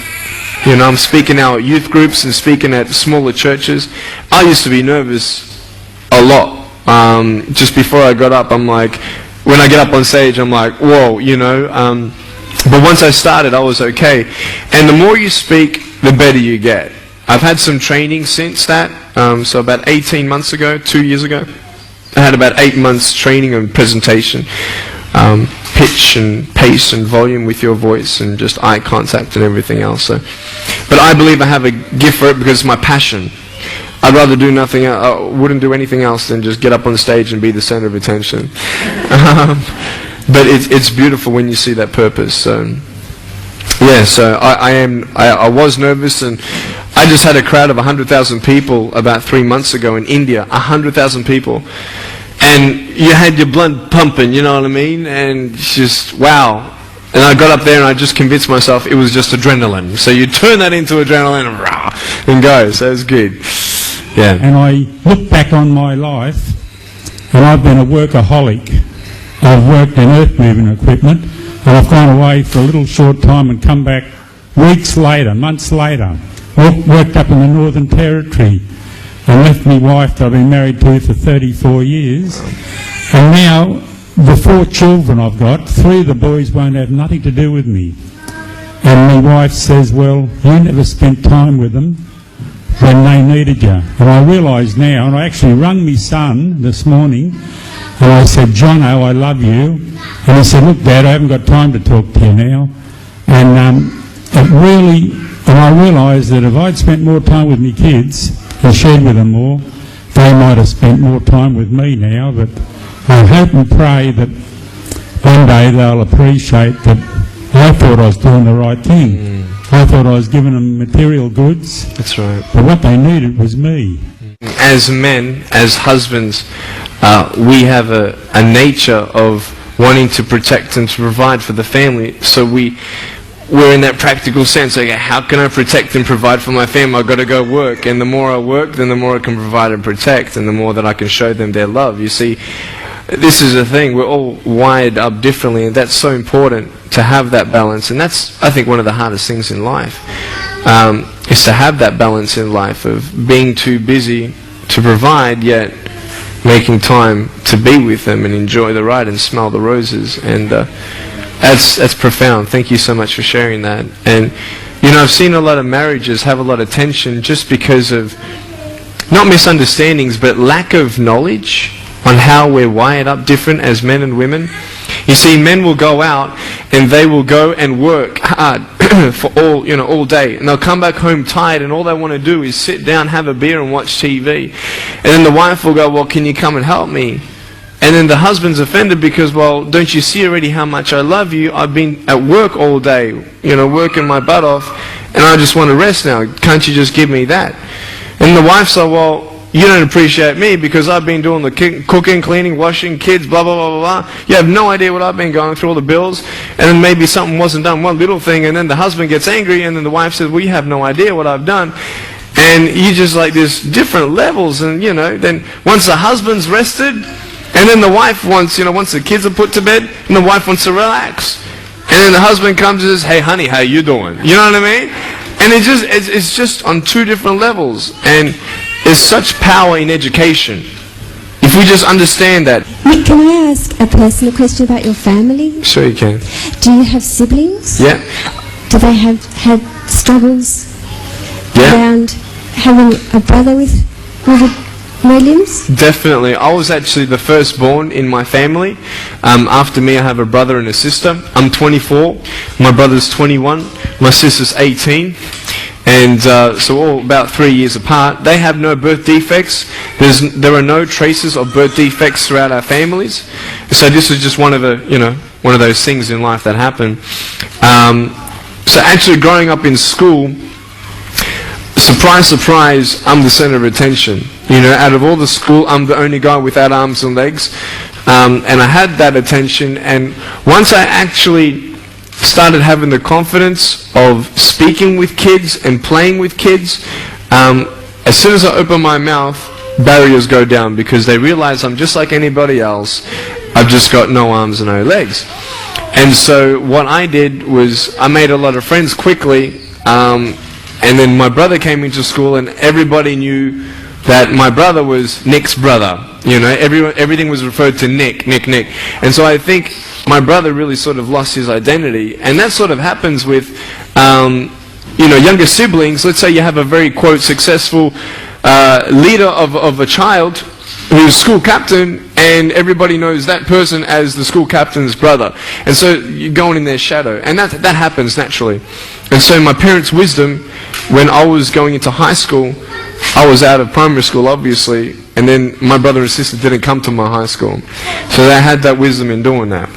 you know, I'm speaking now at youth groups and speaking at smaller churches. I used to be nervous a lot. Just before I got up, I'm like, when I get up on stage, I'm like, whoa, you know. But once I started, I was okay. And the more you speak, the better you get. I've had some training since that. So about 18 months ago, 2 years ago, I had about 8 months training and presentation, pitch and pace and volume with your voice and just eye contact and everything else. So, but I believe I have a gift for it because it's my passion. I'd rather do nothing else. I wouldn't do anything else than just get up on stage and be the center of attention. But it's beautiful when you see that purpose. So, yeah, so I was nervous, and I just had a crowd of 100,000 people about 3 months ago in India, 100,000 people. And you had your blood pumping, you know what I mean? And it's just, wow. And I got up there and I just convinced myself it was just adrenaline. So you turn that into adrenaline and rah, and go. So it's good. Yeah. And I look back on my life, and I've been a workaholic. I've worked in earth moving equipment, and I've gone away for a little short time and come back weeks later, months later. Worked up in the Northern Territory and left my wife that I've been married to for 34 years. And now, the 4 children I've got, 3 of the boys won't have nothing to do with me. And my wife says, well, you never spent time with them when they needed you. And I realise now, and I actually rang my son this morning, and I said, Jono, I love you. And he said, look, Dad, I haven't got time to talk to you now. And it really... And I realised that if I'd spent more time with my kids and shared with them more, they might have spent more time with me now. But I hope and pray that one day they'll appreciate that I thought I was doing the right thing. I thought I was giving them material goods. That's right. But what they needed was me. As men, as husbands, we have a nature of wanting to protect and to provide for the family. So we're in that practical sense, okay, how can I protect and provide for my family? I've got to go work, and the more I work, then the more I can provide and protect, and the more that I can show them their love. You see, this is the thing, we're all wired up differently, and that's so important to have that balance, and that's, I think, one of the hardest things in life, is to have that balance in life of being too busy to provide, yet making time to be with them and enjoy the ride and smell the roses. And that's profound. Thank you so much for sharing that. And, you know, I've seen a lot of marriages have a lot of tension just because of, not misunderstandings, but lack of knowledge on how we're wired up different as men and women. You see, men will go out and they will go and work hard for all day, and they'll come back home tired, and all they want to do is sit down, have a beer and watch TV. And then the wife will go, well, can you come and help me? And then the husband's offended because, well, don't you see already how much I love you? I've been at work all day, working my butt off, and I just want to rest now. Can't you just give me that? And the wife's like, well, you don't appreciate me because I've been doing the cooking, cleaning, washing, kids, blah, blah, blah, blah, blah. You have no idea what I've been going through, all the bills. And then maybe something wasn't done, one little thing, and then the husband gets angry, and then the wife says, well, you have no idea what I've done. And you just like, there's different levels, and, then once the husband's rested, and then the wife wants, once the kids are put to bed, and the wife wants to relax. And then the husband comes and says, hey, honey, how you doing? You know what I mean? And it's just on 2 different levels. And there's such power in education. If we just understand that. Nick, can I ask a personal question about your family? Sure you can. Do you have siblings? Yeah. Do they have had struggles Yeah. around having a brother with no limbs? Definitely. I was actually the firstborn in my family. After me, I have a brother and a sister. I'm 24. My brother's 21. My sister's 18. And so we're all about 3 years apart. They have no birth defects. There are no traces of birth defects throughout our families. So this is just one of those things in life that happen. So actually growing up in school, surprise, surprise, I'm the center of attention. Out of all the school, I'm the only guy without arms and legs. And I had that attention, and once I actually started having the confidence of speaking with kids and playing with kids, as soon as I open my mouth, barriers go down because they realize I'm just like anybody else. I've just got no arms and no legs. And so what I did was I made a lot of friends quickly, and then my brother came into school and everybody knew that my brother was Nick's brother. Everything was referred to Nick. And so I think my brother really sort of lost his identity. And that sort of happens with, younger siblings. Let's say you have a very, quote, successful leader of a child who's school captain, and everybody knows that person as the school captain's brother. And so you're going in their shadow. And that happens naturally. And so my parents' wisdom, when I was going into high school, I was out of primary school, obviously, and then my brother and sister didn't come to my high school. So they had that wisdom in doing that.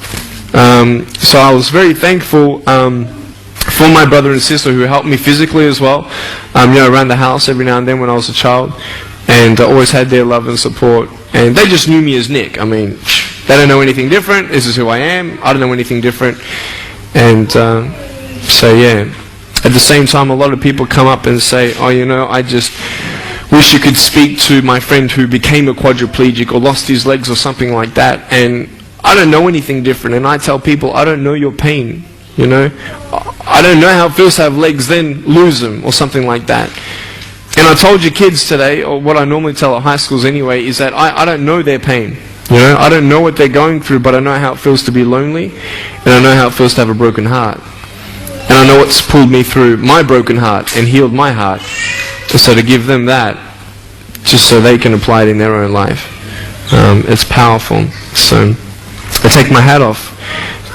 So I was very thankful for my brother and sister who helped me physically as well, around the house every now and then when I was a child. And I always had their love and support. And they just knew me as Nick. I mean, they don't know anything different. This is who I am. I don't know anything different. And so, yeah. At the same time, a lot of people come up and say, I just wish you could speak to my friend who became a quadriplegic or lost his legs or something like that. And I don't know anything different. And I tell people, I don't know your pain. I don't know how it feels to have legs, then lose them or something like that. And I told your kids today, or what I normally tell at high schools anyway, is that I don't know their pain. I don't know what they're going through, but I know how it feels to be lonely, and I know how it feels to have a broken heart. And I know what's pulled me through my broken heart and healed my heart. So to give them that, just so they can apply it in their own life. It's powerful. So I take my hat off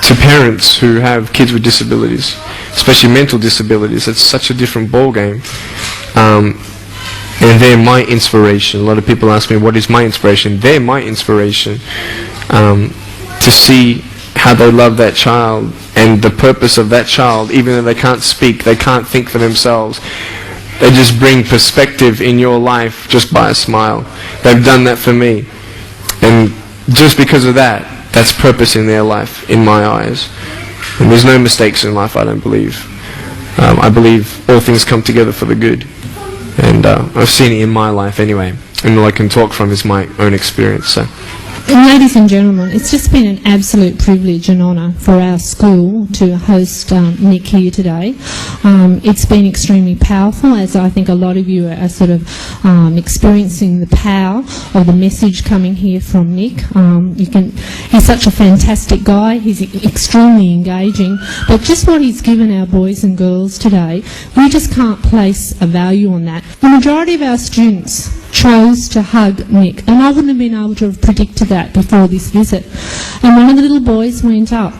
to parents who have kids with disabilities, especially mental disabilities. It's such a different ball game. And they're my inspiration. A lot of people ask me, what is my inspiration? They're my inspiration. To see how they love that child and the purpose of that child, even though they can't speak, they can't think for themselves. They just bring perspective in your life just by a smile. They've done that for me. And just because of that, that's purpose in their life, in my eyes. And there's no mistakes in life, I don't believe. I believe all things come together for the good. And I've seen it in my life anyway. And all I can talk from is my own experience. So. Ladies and gentlemen, it's just been an absolute privilege and honour for our school to host Nick here today. It's been extremely powerful, as I think a lot of you are sort of experiencing the power of the message coming here from Nick. He's such a fantastic guy, he's extremely engaging, but just what he's given our boys and girls today, we just can't place a value on that. The majority of our students chose to hug Nick, and I wouldn't have been able to have predicted that before this visit. And one of the little boys went up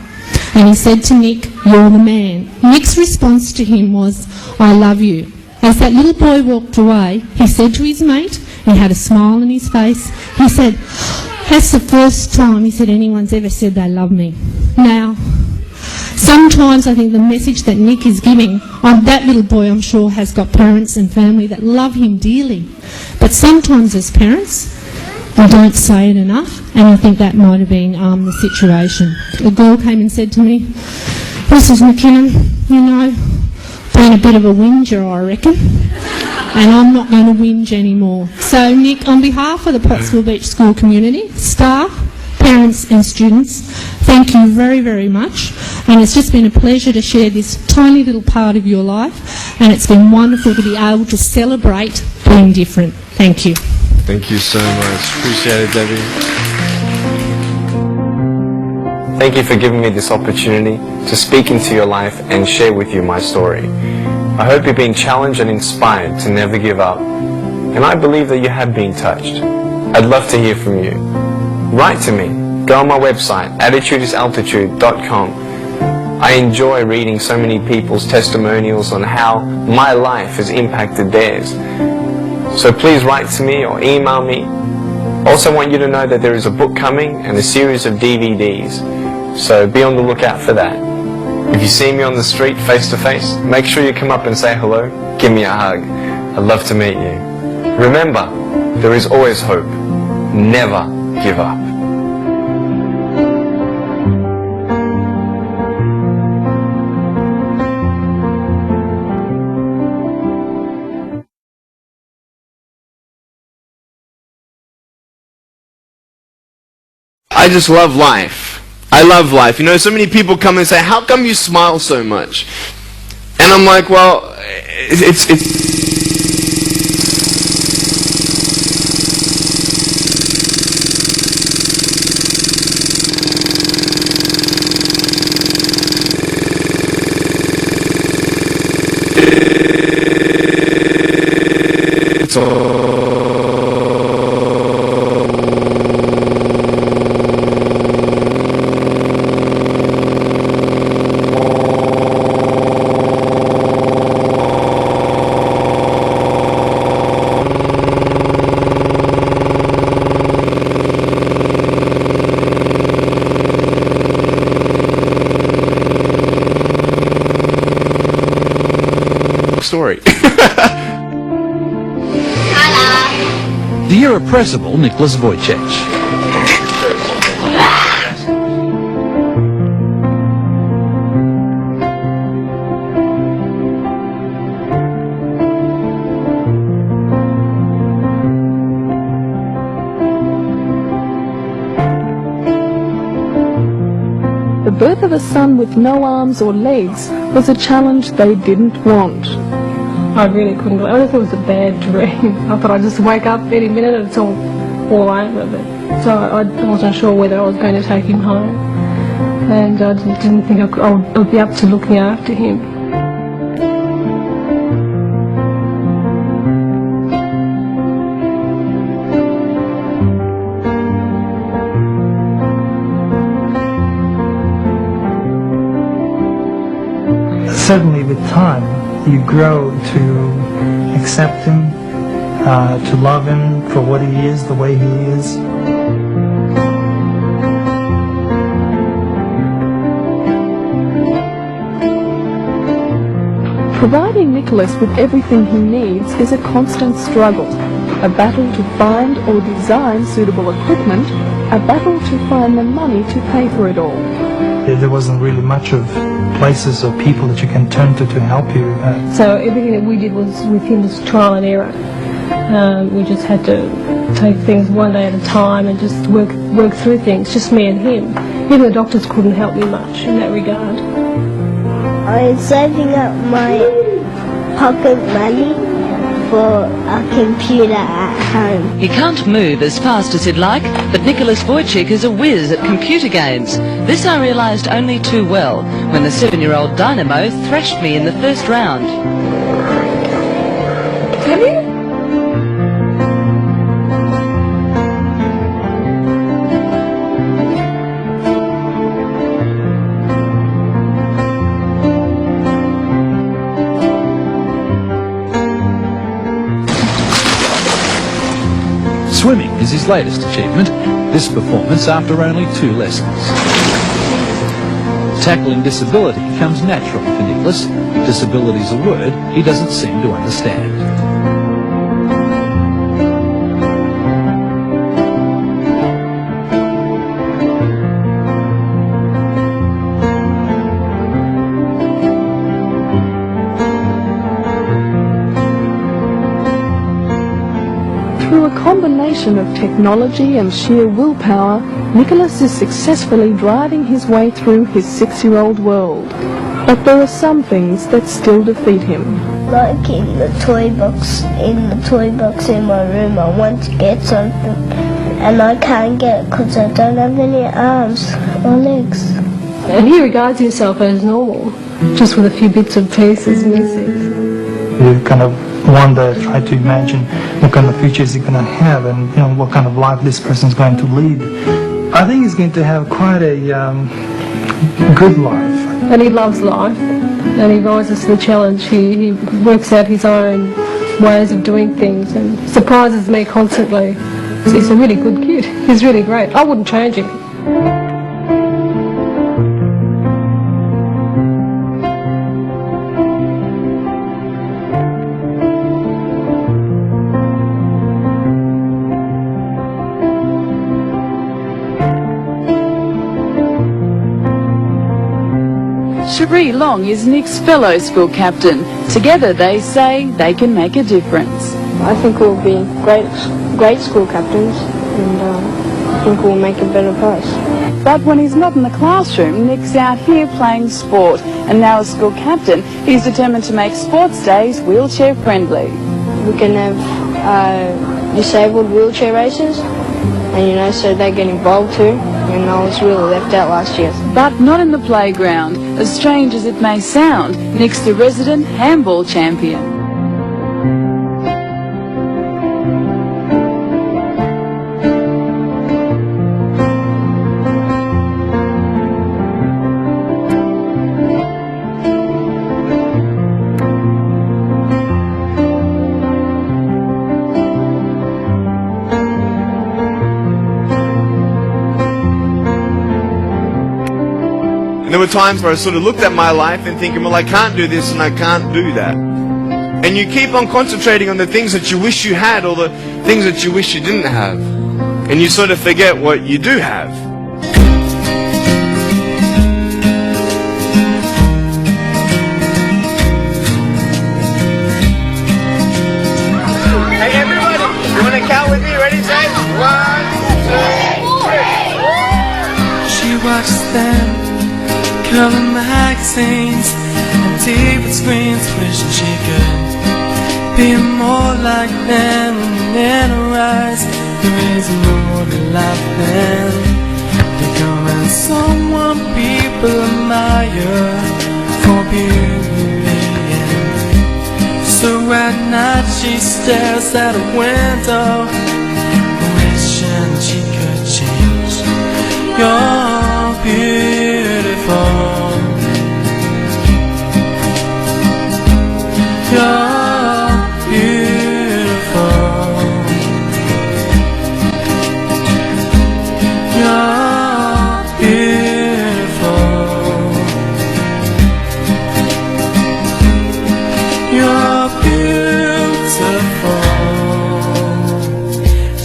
and he said to Nick, "You're the man." Nick's response to him was, "I love you." As that little boy walked away, he said to his mate, he had a smile on his face, he said, "That's the first time," he said, "anyone's ever said they love me." Now, sometimes I think the message that Nick is giving, that little boy I'm sure has got parents and family that love him dearly. But sometimes as parents, we don't say it enough, and I think that might have been the situation. A girl came and said to me, "Mrs. McKinnon, been a bit of a whinger, I reckon, and I'm not going to whinge anymore." So Nick, on behalf of the Pottsville Beach School community, staff, parents and students, thank you very, very much. And it's just been a pleasure to share this tiny little part of your life, and it's been wonderful to be able to celebrate being different. Thank you. Thank you so much. Appreciate it, Debbie. Thank you for giving me this opportunity to speak into your life and share with you my story. I hope you've been challenged and inspired to never give up. And I believe that you have been touched. I'd love to hear from you. Write to me. Go on my website, attitudesaltitude.com. I enjoy reading so many people's testimonials on how my life has impacted theirs. So please write to me or email me. Also want you to know that there is a book coming and a series of DVDs. So be on the lookout for that. If you see me on the street face to face, make sure you come up and say hello. Give me a hug. I'd love to meet you. Remember, there is always hope. Never give up. I just love life. I love life. You know, so many people come and say, how come you smile so much? And I'm like, well, it's story. The irrepressible Nicholas Vujicic. The birth of a son with no arms or legs was a challenge they didn't want. I really couldn't believe it. I thought it was a bad dream. I thought I'd just wake up any minute and it's all over. But so I wasn't sure whether I was going to take him home. And I didn't think I'd be up to looking after him. Certainly with time, you grow to accept him, to love him for what he is, the way he is. Providing Nicholas with everything he needs is a constant struggle, a battle to find or design suitable equipment, a battle to find the money to pay for it all. There wasn't really much of places or people that you can turn to help you. So everything that we did was within this trial and error. We just had to take things one day at a time and just work through things, just me and him. Even the doctors couldn't help me much in that regard. I'm saving up my pocket money for a computer at home. He can't move as fast as he'd like, but Nicholas Vujicic is a whiz at computer games. This I realised only too well when the 7-year-old Dynamo thrashed me in the first round. Have you? Swimming is his latest achievement, this performance after only 2 lessons. Tackling disability comes naturally for Nicholas. Disability's a word he doesn't seem to understand. Through a combination of technology and sheer willpower, Nicholas is successfully driving his way through his 6-year-old world. But there are some things that still defeat him. like in the toy box in my room. I want to get something and I can't get it because I don't have any arms or legs. And he regards himself as normal, just with a few bits and pieces missing. You kind of wonder, try to imagine what kind of future is he going to have, and what kind of life this person is going to lead. I think he's going to have quite a good life. And he loves life, and he rises to the challenge. He works out his own ways of doing things and surprises me constantly. So he's a really good kid. He's really great. I wouldn't change him. Cherie Long is Nick's fellow school captain. Together they say they can make a difference. I think we'll be great school captains, and I think we'll make a better place. But when he's not in the classroom, Nick's out here playing sport. And now as school captain, he's determined to make sports days wheelchair friendly. We can have disabled wheelchair races, and so they get involved too. And I was really left out last year. But not in the playground. As strange as it may sound, Nick's the resident handball champion. And there were times where I sort of looked at my life and thinking, well, I can't do this and I can't do that. And you keep on concentrating on the things that you wish you had or the things that you wish you didn't have. And you sort of forget what you do have. Hey everybody, you want to count with me? Ready, say? 1, 2, 3. She watches them color magazines and TV screens, wishing she could be more like them. And in her eyes there is more to life than becoming someone people admire for beauty. So at night she stares out a window, wishing she could change. You're beautiful. You're beautiful. You're beautiful. You're beautiful.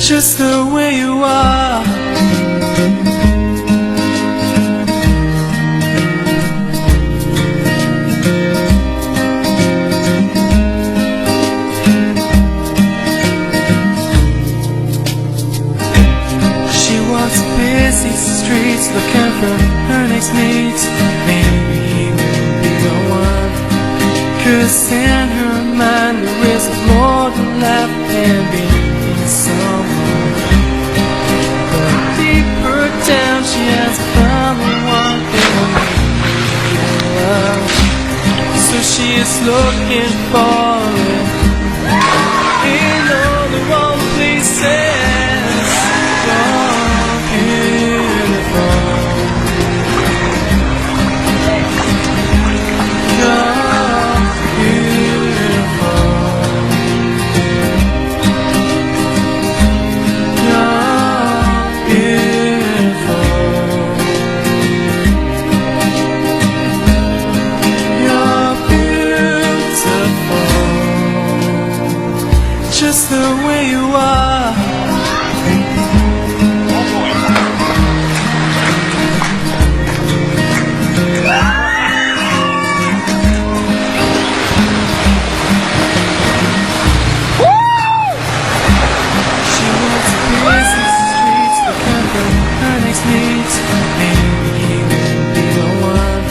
Just the way you are. Busy streets looking for her next meet. Maybe he will be the one, 'cause in her mind there is more than life than being someone. But deeper down she has found the one thing love. So she is looking for it in all the wrong places. Just the way you are. She wants busy streets looking for her next meet. Maybe he will be the one,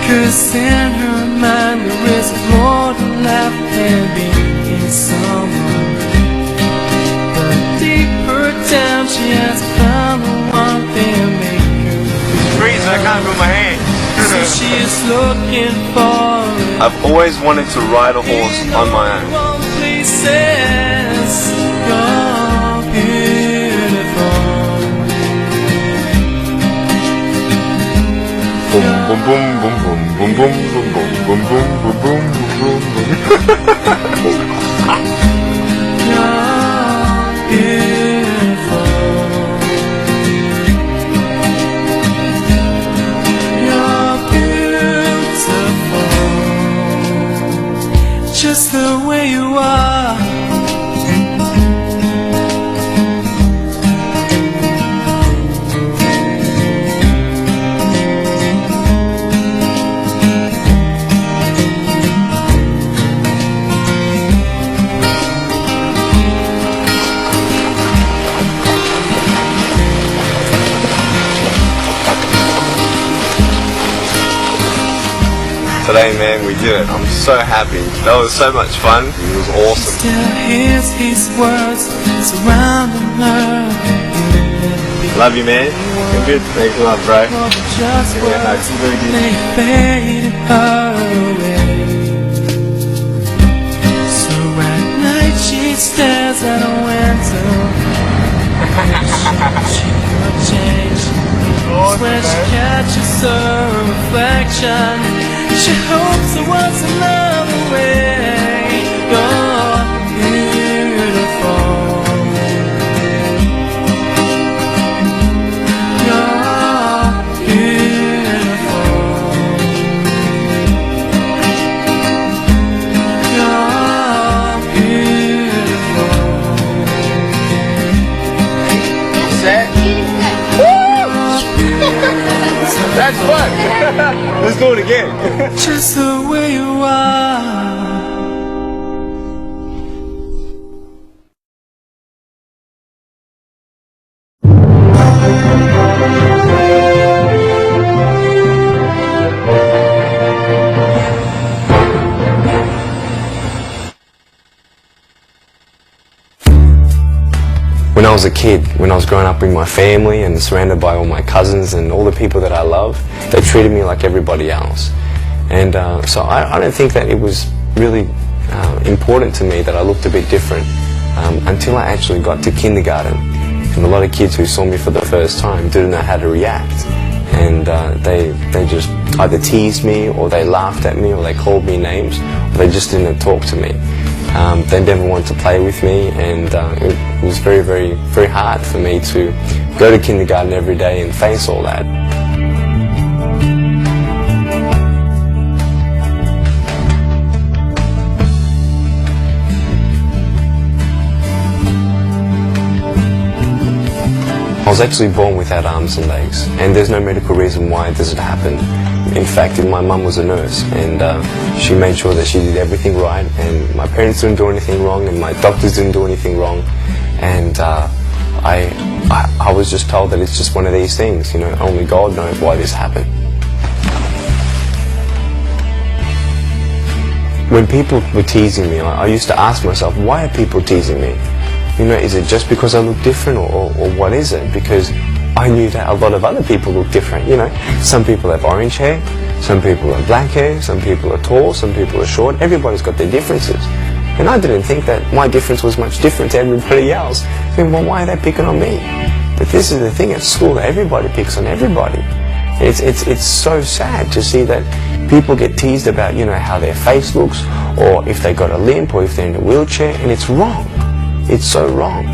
'cause in her mind there is more than life can't feel my hands. So she's looking for it. I've always wanted to ride a horse on my own. One place says you're beautiful. Boom, boom, boom, boom, boom, boom, boom, boom, boom, boom, boom, boom, boom, boom. You're beautiful. You're beautiful. Just the way you are. Today, man, we did it. I'm so happy. That was so much fun. It was awesome. Still hears his words surrounding her. Love you, man. You're good. Thanks a lot, bro. Just words, they faded her away. So at night she stares at a window. She could change. When she catches her reflection, she hopes there was another way. You're beautiful. You're beautiful. You're beautiful. Set. That's fun. Let's do it again. Just the way you are. When I was a kid, when I was growing up with my family and surrounded by all my cousins and all the people that I love, they treated me like everybody else. And so I don't think that it was really important to me that I looked a bit different until I actually got to kindergarten. And a lot of kids who saw me for the first time didn't know how to react. And they just either teased me, or they laughed at me, or they called me names, or they just didn't talk to me. They never wanted to play with me, and it was very, very, very hard for me to go to kindergarten every day and face all that. I was actually born without arms and legs, and there's no medical reason why this had happened. In fact, my mum was a nurse, and she made sure that she did everything right, and my parents didn't do anything wrong, and my doctors didn't do anything wrong, and I was just told that it's just one of these things, you know, only God knows why this happened. When people were teasing me, I used to ask myself, why are people teasing me? You know, is it just because I look different, or what is it? Because I knew that a lot of other people look different, you know. Some people have orange hair, some people have black hair, some people are tall, some people are short. Everybody's got their differences. And I didn't think that my difference was much different to everybody else. I mean, well, why are they picking on me? But this is the thing at school, everybody picks on everybody. It's so sad to see that people get teased about, you know, how their face looks, or if they got a limp, or if they're in a wheelchair, and it's wrong. It's so wrong.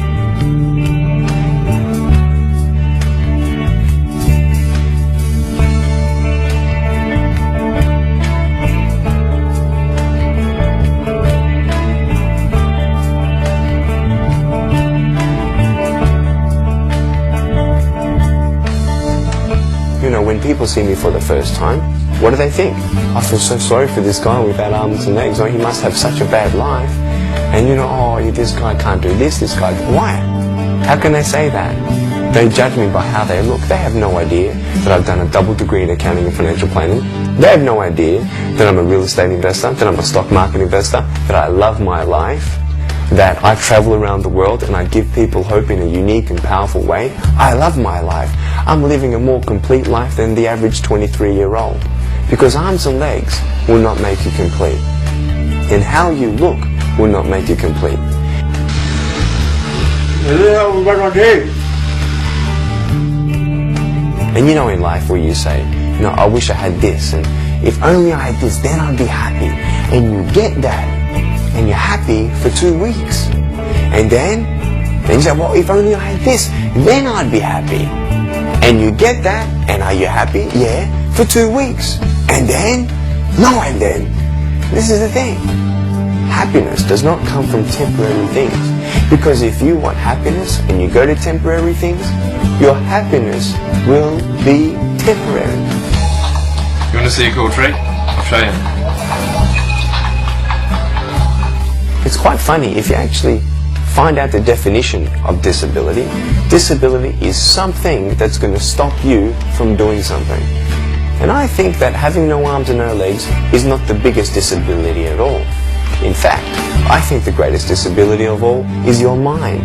You know, when people see me for the first time, what do they think? I feel so sorry for this guy without arms and legs. Oh, he must have such a bad life. And you know, oh, this guy can't do this guy... Why? How can they say that? They judge me by how they look. They have no idea that I've done a double degree in accounting and financial planning. They have no idea that I'm a real estate investor, that I'm a stock market investor, that I love my life. that I travel around the world and I give people hope in a unique and powerful way. I love my life. I'm living a more complete life than the average 23-year-old. Because arms and legs will not make you complete. And how you look will not make you complete. And you know in life where you say, you know, I wish I had this, and if only I had this, then I'd be happy. And you get that, and you're happy for 2 weeks. And then you say, well, if only I had this, then I'd be happy. And you get that, and are you happy? Yeah, for 2 weeks. And then, this is the thing. Happiness does not come from temporary things. Because if you want happiness and you go to temporary things, your happiness will be temporary. You want to see a cool trick? I'll show you. It's quite funny if you actually find out the definition of disability. Disability is something that's going to stop you from doing something. And I think that having no arms and no legs is not the biggest disability at all. In fact, I think the greatest disability of all is your mind.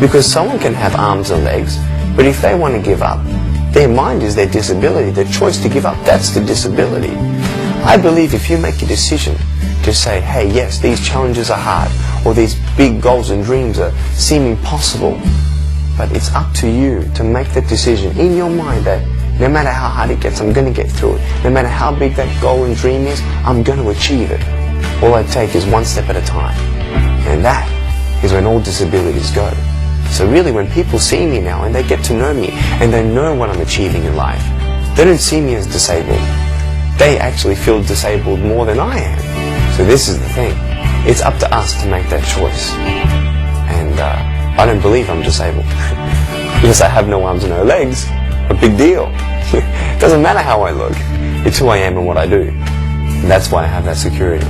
Because someone can have arms and legs, but if they want to give up, their mind is their disability. Their choice to give up, that's the disability. I believe if you make a decision to say, hey, yes, these challenges are hard, or these big goals and dreams seem impossible, but it's up to you to make that decision in your mind that no matter how hard it gets, I'm going to get through it. No matter how big that goal and dream is, I'm going to achieve it. All I take is one step at a time. And that is when all disabilities go. So really when people see me now and they get to know me and they know what I'm achieving in life, they don't see me as disabled. They actually feel disabled more than I am. So this is the thing. It's up to us to make that choice. And I don't believe I'm disabled. Because I have no arms and no legs. A big deal. It doesn't matter how I look. It's who I am and what I do. And that's why I have that security.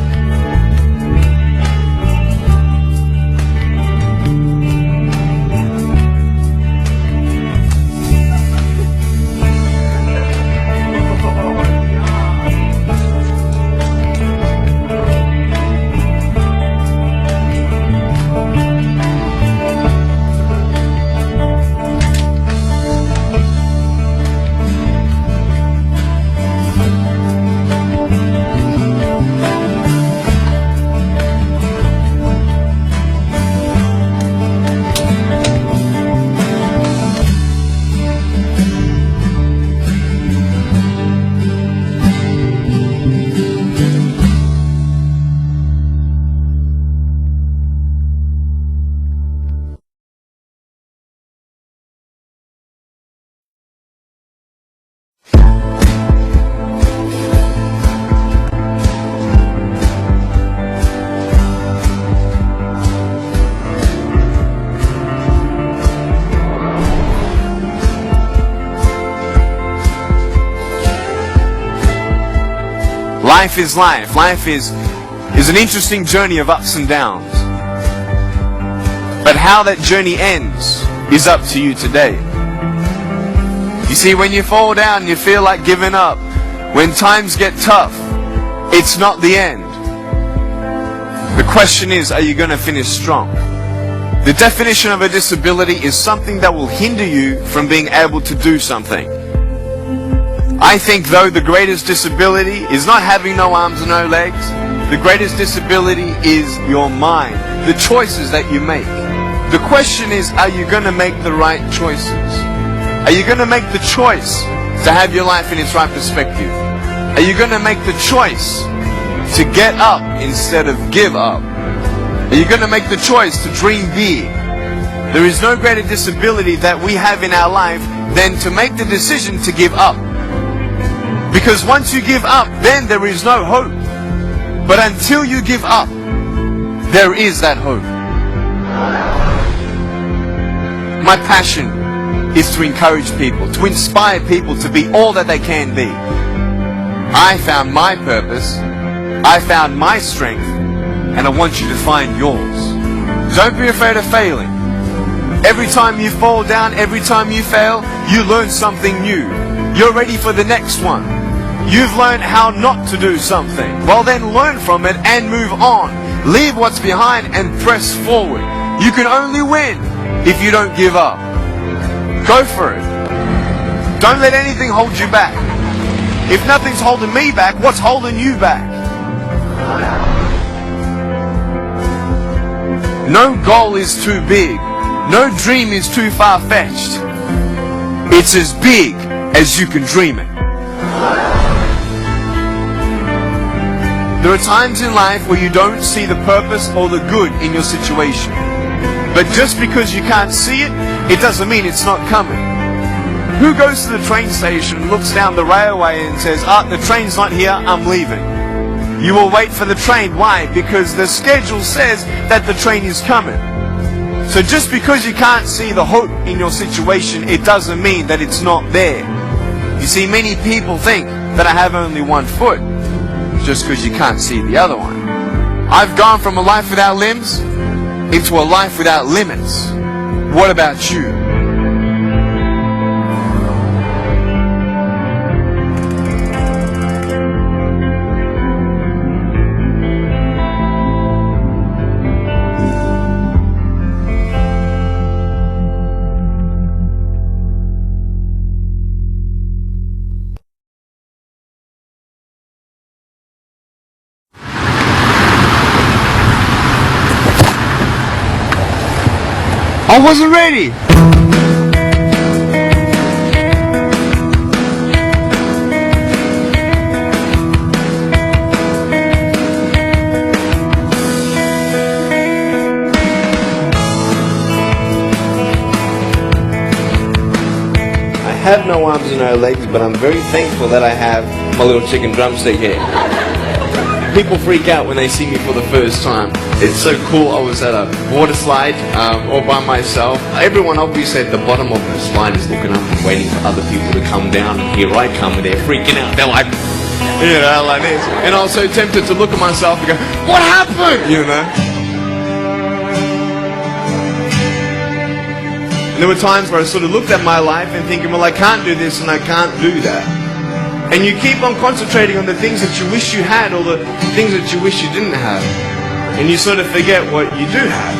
Life is life. Life is an interesting journey of ups and downs. But how that journey ends is up to you today. You see, when you fall down and you feel like giving up, when times get tough, it's not the end. The question is, are you going to finish strong? The definition of a disability is something that will hinder you from being able to do something. I think, though, the greatest disability is not having no arms and no legs. The greatest disability is your mind, the choices that you make. The question is, are you going to make the right choices? Are you going to make the choice to have your life in its right perspective? Are you going to make the choice to get up instead of give up? Are you going to make the choice to dream big? There is no greater disability that we have in our life than to make the decision to give up. Because once you give up, then there is no hope. But until you give up, there is that hope. My passion is to encourage people, to inspire people to be all that they can be. I found my purpose, I found my strength, and I want you to find yours. Don't be afraid of failing. Every time you fall down, every time you fail, you learn something new. You're ready for the next one. You've learned how not to do something. Well then learn from it and move on. Leave what's behind and press forward. You can only win if you don't give up. Go for it. Don't let anything hold you back. If nothing's holding me back, what's holding you back? No goal is too big. No dream is too far-fetched. It's as big as you can dream it. There are times in life where you don't see the purpose or the good in your situation. But just because you can't see it, it doesn't mean it's not coming. Who goes to the train station, looks down the railway and says, the train's not here, I'm leaving. You will wait for the train. Why? Because the schedule says that the train is coming. So just because you can't see the hope in your situation, it doesn't mean that it's not there. You see, many people think that I have only one foot, just because you can't see the other one. I've gone from a life without limbs into a life without limits. What about you? I wasn't ready. I have no arms and no legs, but I'm very thankful that I have my little chicken drumstick here. People freak out when they see me for the first time. It's so cool. I was at a water slide all by myself. Everyone obviously at the bottom of the slide is looking up and waiting for other people to come down. And here I come and they're freaking out. They're like, you know, like this. And I was so tempted to look at myself and go, what happened? You know? And there were times where I sort of looked at my life and thinking, well, I can't do this and I can't do that. And you keep on concentrating on the things that you wish you had or the things that you wish you didn't have. And you sort of forget what you do have.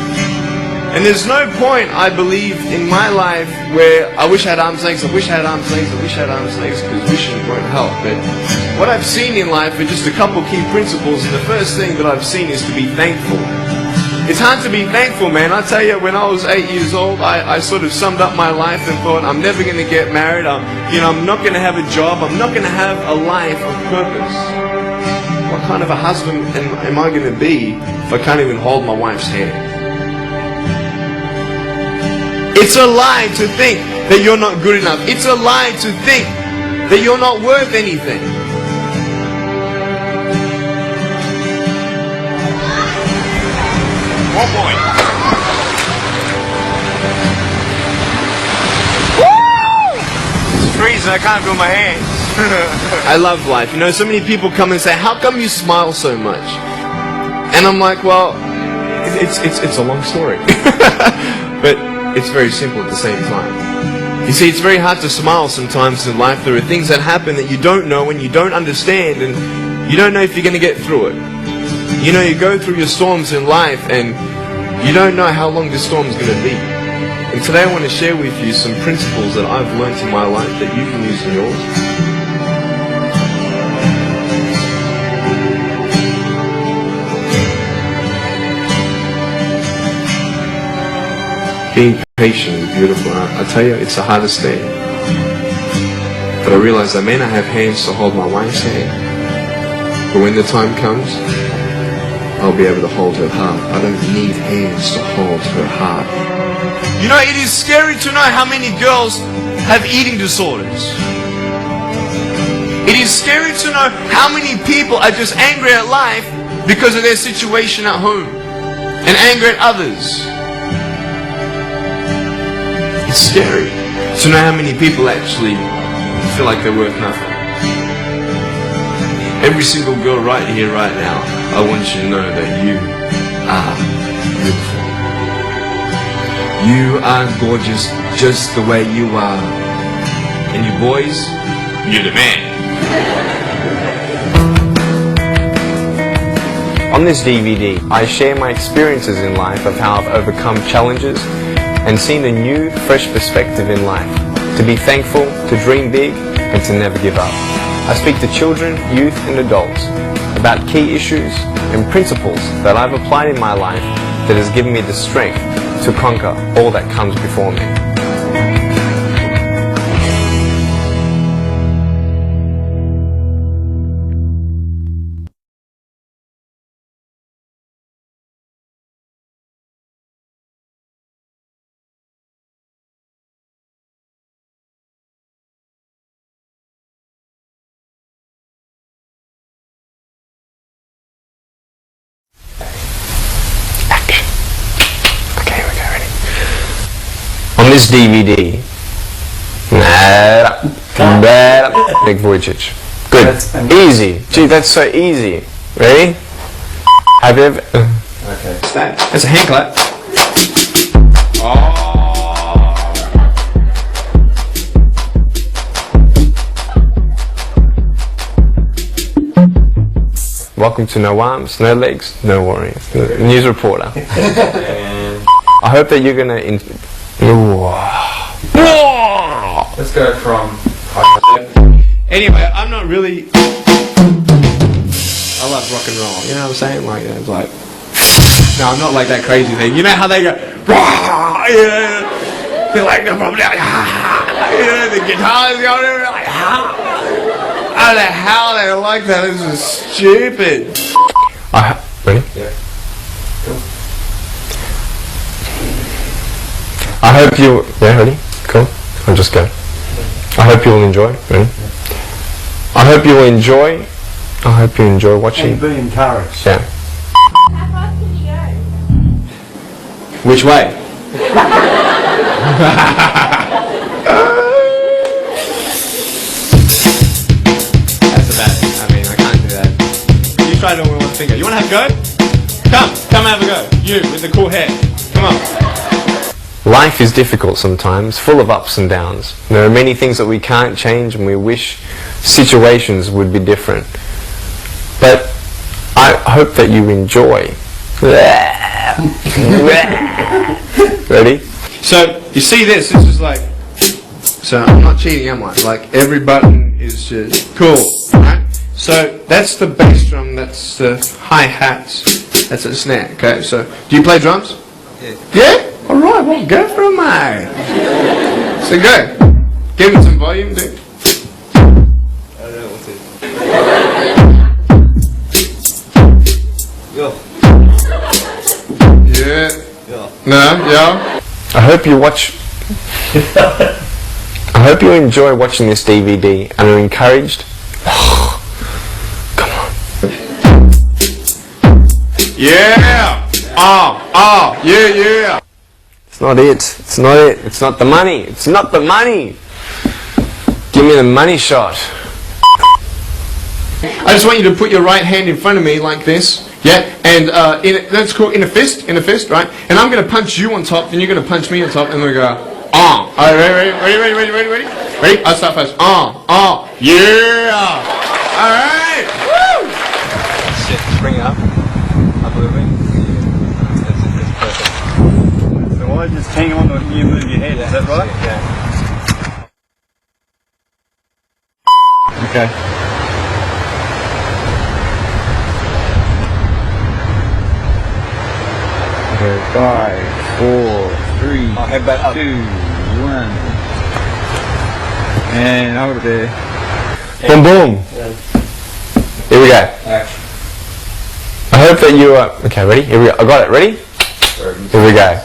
And there's no point, I believe, in my life where I wish I had arms and legs, I wish I had arms and legs, I wish I had arms and legs, because wishing won't help. But what I've seen in life are just a couple key principles, and the first thing that I've seen is to be thankful. It's hard to be thankful, man. I tell you, when I was 8 years old, I sort of summed up my life and thought, I'm never going to get married, I'm not going to have a job, I'm not going to have a life of purpose. What kind of a husband am I going to be if I can't even hold my wife's hand? It's a lie to think that you're not good enough. It's a lie to think that you're not worth anything. One more. It's freezing, I can't feel my hands. I love life. You know, so many people come and say, how come you smile so much? And I'm like, well, it's a long story. But it's very simple at the same time. You see, it's very hard to smile sometimes in life. There are things that happen that you don't know and you don't understand, and you don't know if you're going to get through it. You know, you go through your storms in life and you don't know how long this storm is going to be. And today I want to share with you some principles that I've learned in my life that you can use in yours. Being patient is beautiful. I tell you, it's the hardest thing. But I realize I may not have hands to hold my wife's hand, but when the time comes, I'll be able to hold her heart. I don't need hands to hold her heart. You know, it is scary to know how many girls have eating disorders. It is scary to know how many people are just angry at life because of their situation at home and angry at others. It's scary to know how many people actually feel like they're worth nothing. Every single girl right here, right now, I want you to know that you are beautiful. You are gorgeous just the way you are. And you boys, you're the man. On this DVD, I share my experiences in life of how I've overcome challenges and seen a new, fresh perspective in life. To be thankful, to dream big, and to never give up. I speak to children, youth, and adults about key issues and principles that I've applied in my life that has given me the strength to conquer all that comes before me. On this DVD, Nick Vujicic. Good. Easy. Gee, that's so easy. Ready? Have you ever... Okay. That's a hand clap. Welcome to No Arms, No Legs, No Warriors. News reporter. I hope that you're gonna... Let's go from... Anyway, I'm not really... I love rock and roll, you know what I'm saying? Like, it's like... No, I'm not like that crazy thing. You know how they go... Yeah. They're like... Yeah, the guitars going... Like, I don't know how they like that. This is stupid. Ready? Yeah. Cool. I hope you... Yeah, ready? Cool. I'll just go. I hope you'll enjoy. Ready? I hope you'll enjoy. I hope you enjoy watching. And be encouraged. Yeah. How far can you go? Which way? That's about it. I mean, I can't do that. You try to do it with one finger. You want to have a go? Come have a go. You with the cool hair. Come on. Life is difficult sometimes, full of ups and downs. There are many things that we can't change and we wish situations would be different. But I hope that you enjoy. Ready? So, you see this is like, so I'm not cheating, am I? Like, every button is just cool, right? So, that's the bass drum, that's the hi-hats, that's a snare, okay? So, do you play drums? Yeah. Yeah? Alright, well, go for it, mate. So go. Give it some volume, dude. I don't know what to do. Yeah. No, yeah. I hope you watch... I hope you enjoy watching this DVD and are encouraged. Come on. Yeah! Yeah! It's not it. It's not it. It's not the money. It's not the money. Give me the money shot. I just want you to put your right hand in front of me like this, yeah, and that's cool, in a fist, right? And I'm going to punch you on top, then you're going to punch me on top, and we go, All right, ready? Ready? I'll start first. Yeah! All right! Woo! Shit, just bring it up a little bit. That's perfect. So I just hang on when you move your head, is that right? Yeah. Okay. Okay, 5, 4, 3, I'll head back up. 2, 1. And hold it there. Boom, boom. Here we go. I hope that you are... Okay, ready? Here we go. I got it. Ready? Here we go.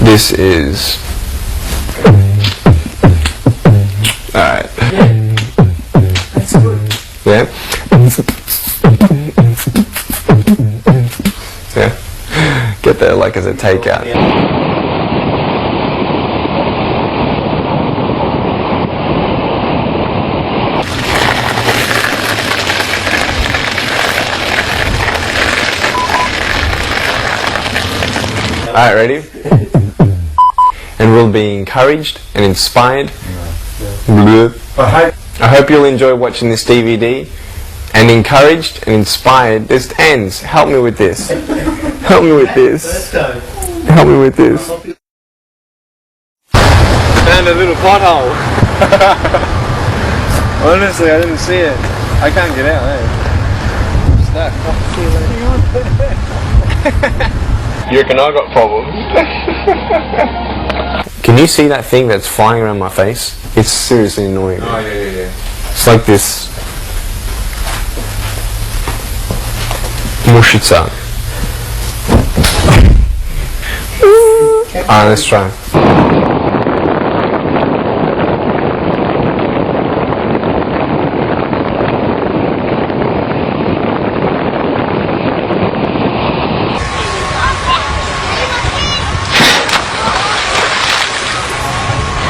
This is... Alright. That's good. Yeah? Yeah? Get there like as a takeout. Alright, ready? And we'll be encouraged and inspired. I hope you'll enjoy watching this DVD and encouraged and inspired. There's ends. Help me with this. Help me with this. Help me with this. Found a little pothole. Honestly, I didn't see it. I can't get out, eh? You reckon I got problems? Can you see that thing that's flying around my face? It's seriously annoying. Oh, yeah. It's like this mushica. Alright, let's try.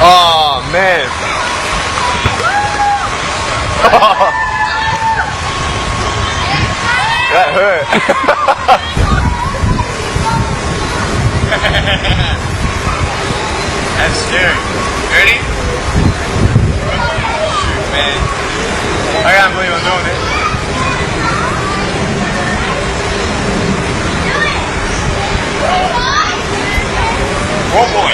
Oh, man. That hurt. That's scary. Ready? Shoot, man. I can't believe I'm doing it. Oh boy.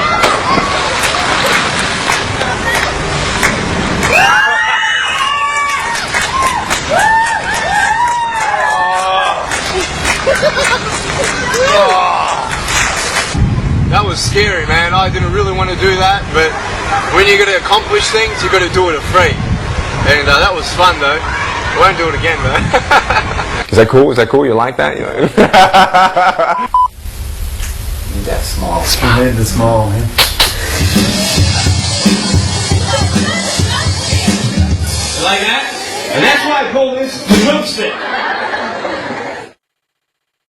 That was scary, man. I didn't really want to do that, but when you're going to accomplish things, you've got to do it afraid. And that was fun, though. I won't do it again, though. Is that cool? Is that cool? You like that? You know? Need that small. You need the small, man. You like that? And that's why I call this the drumstick.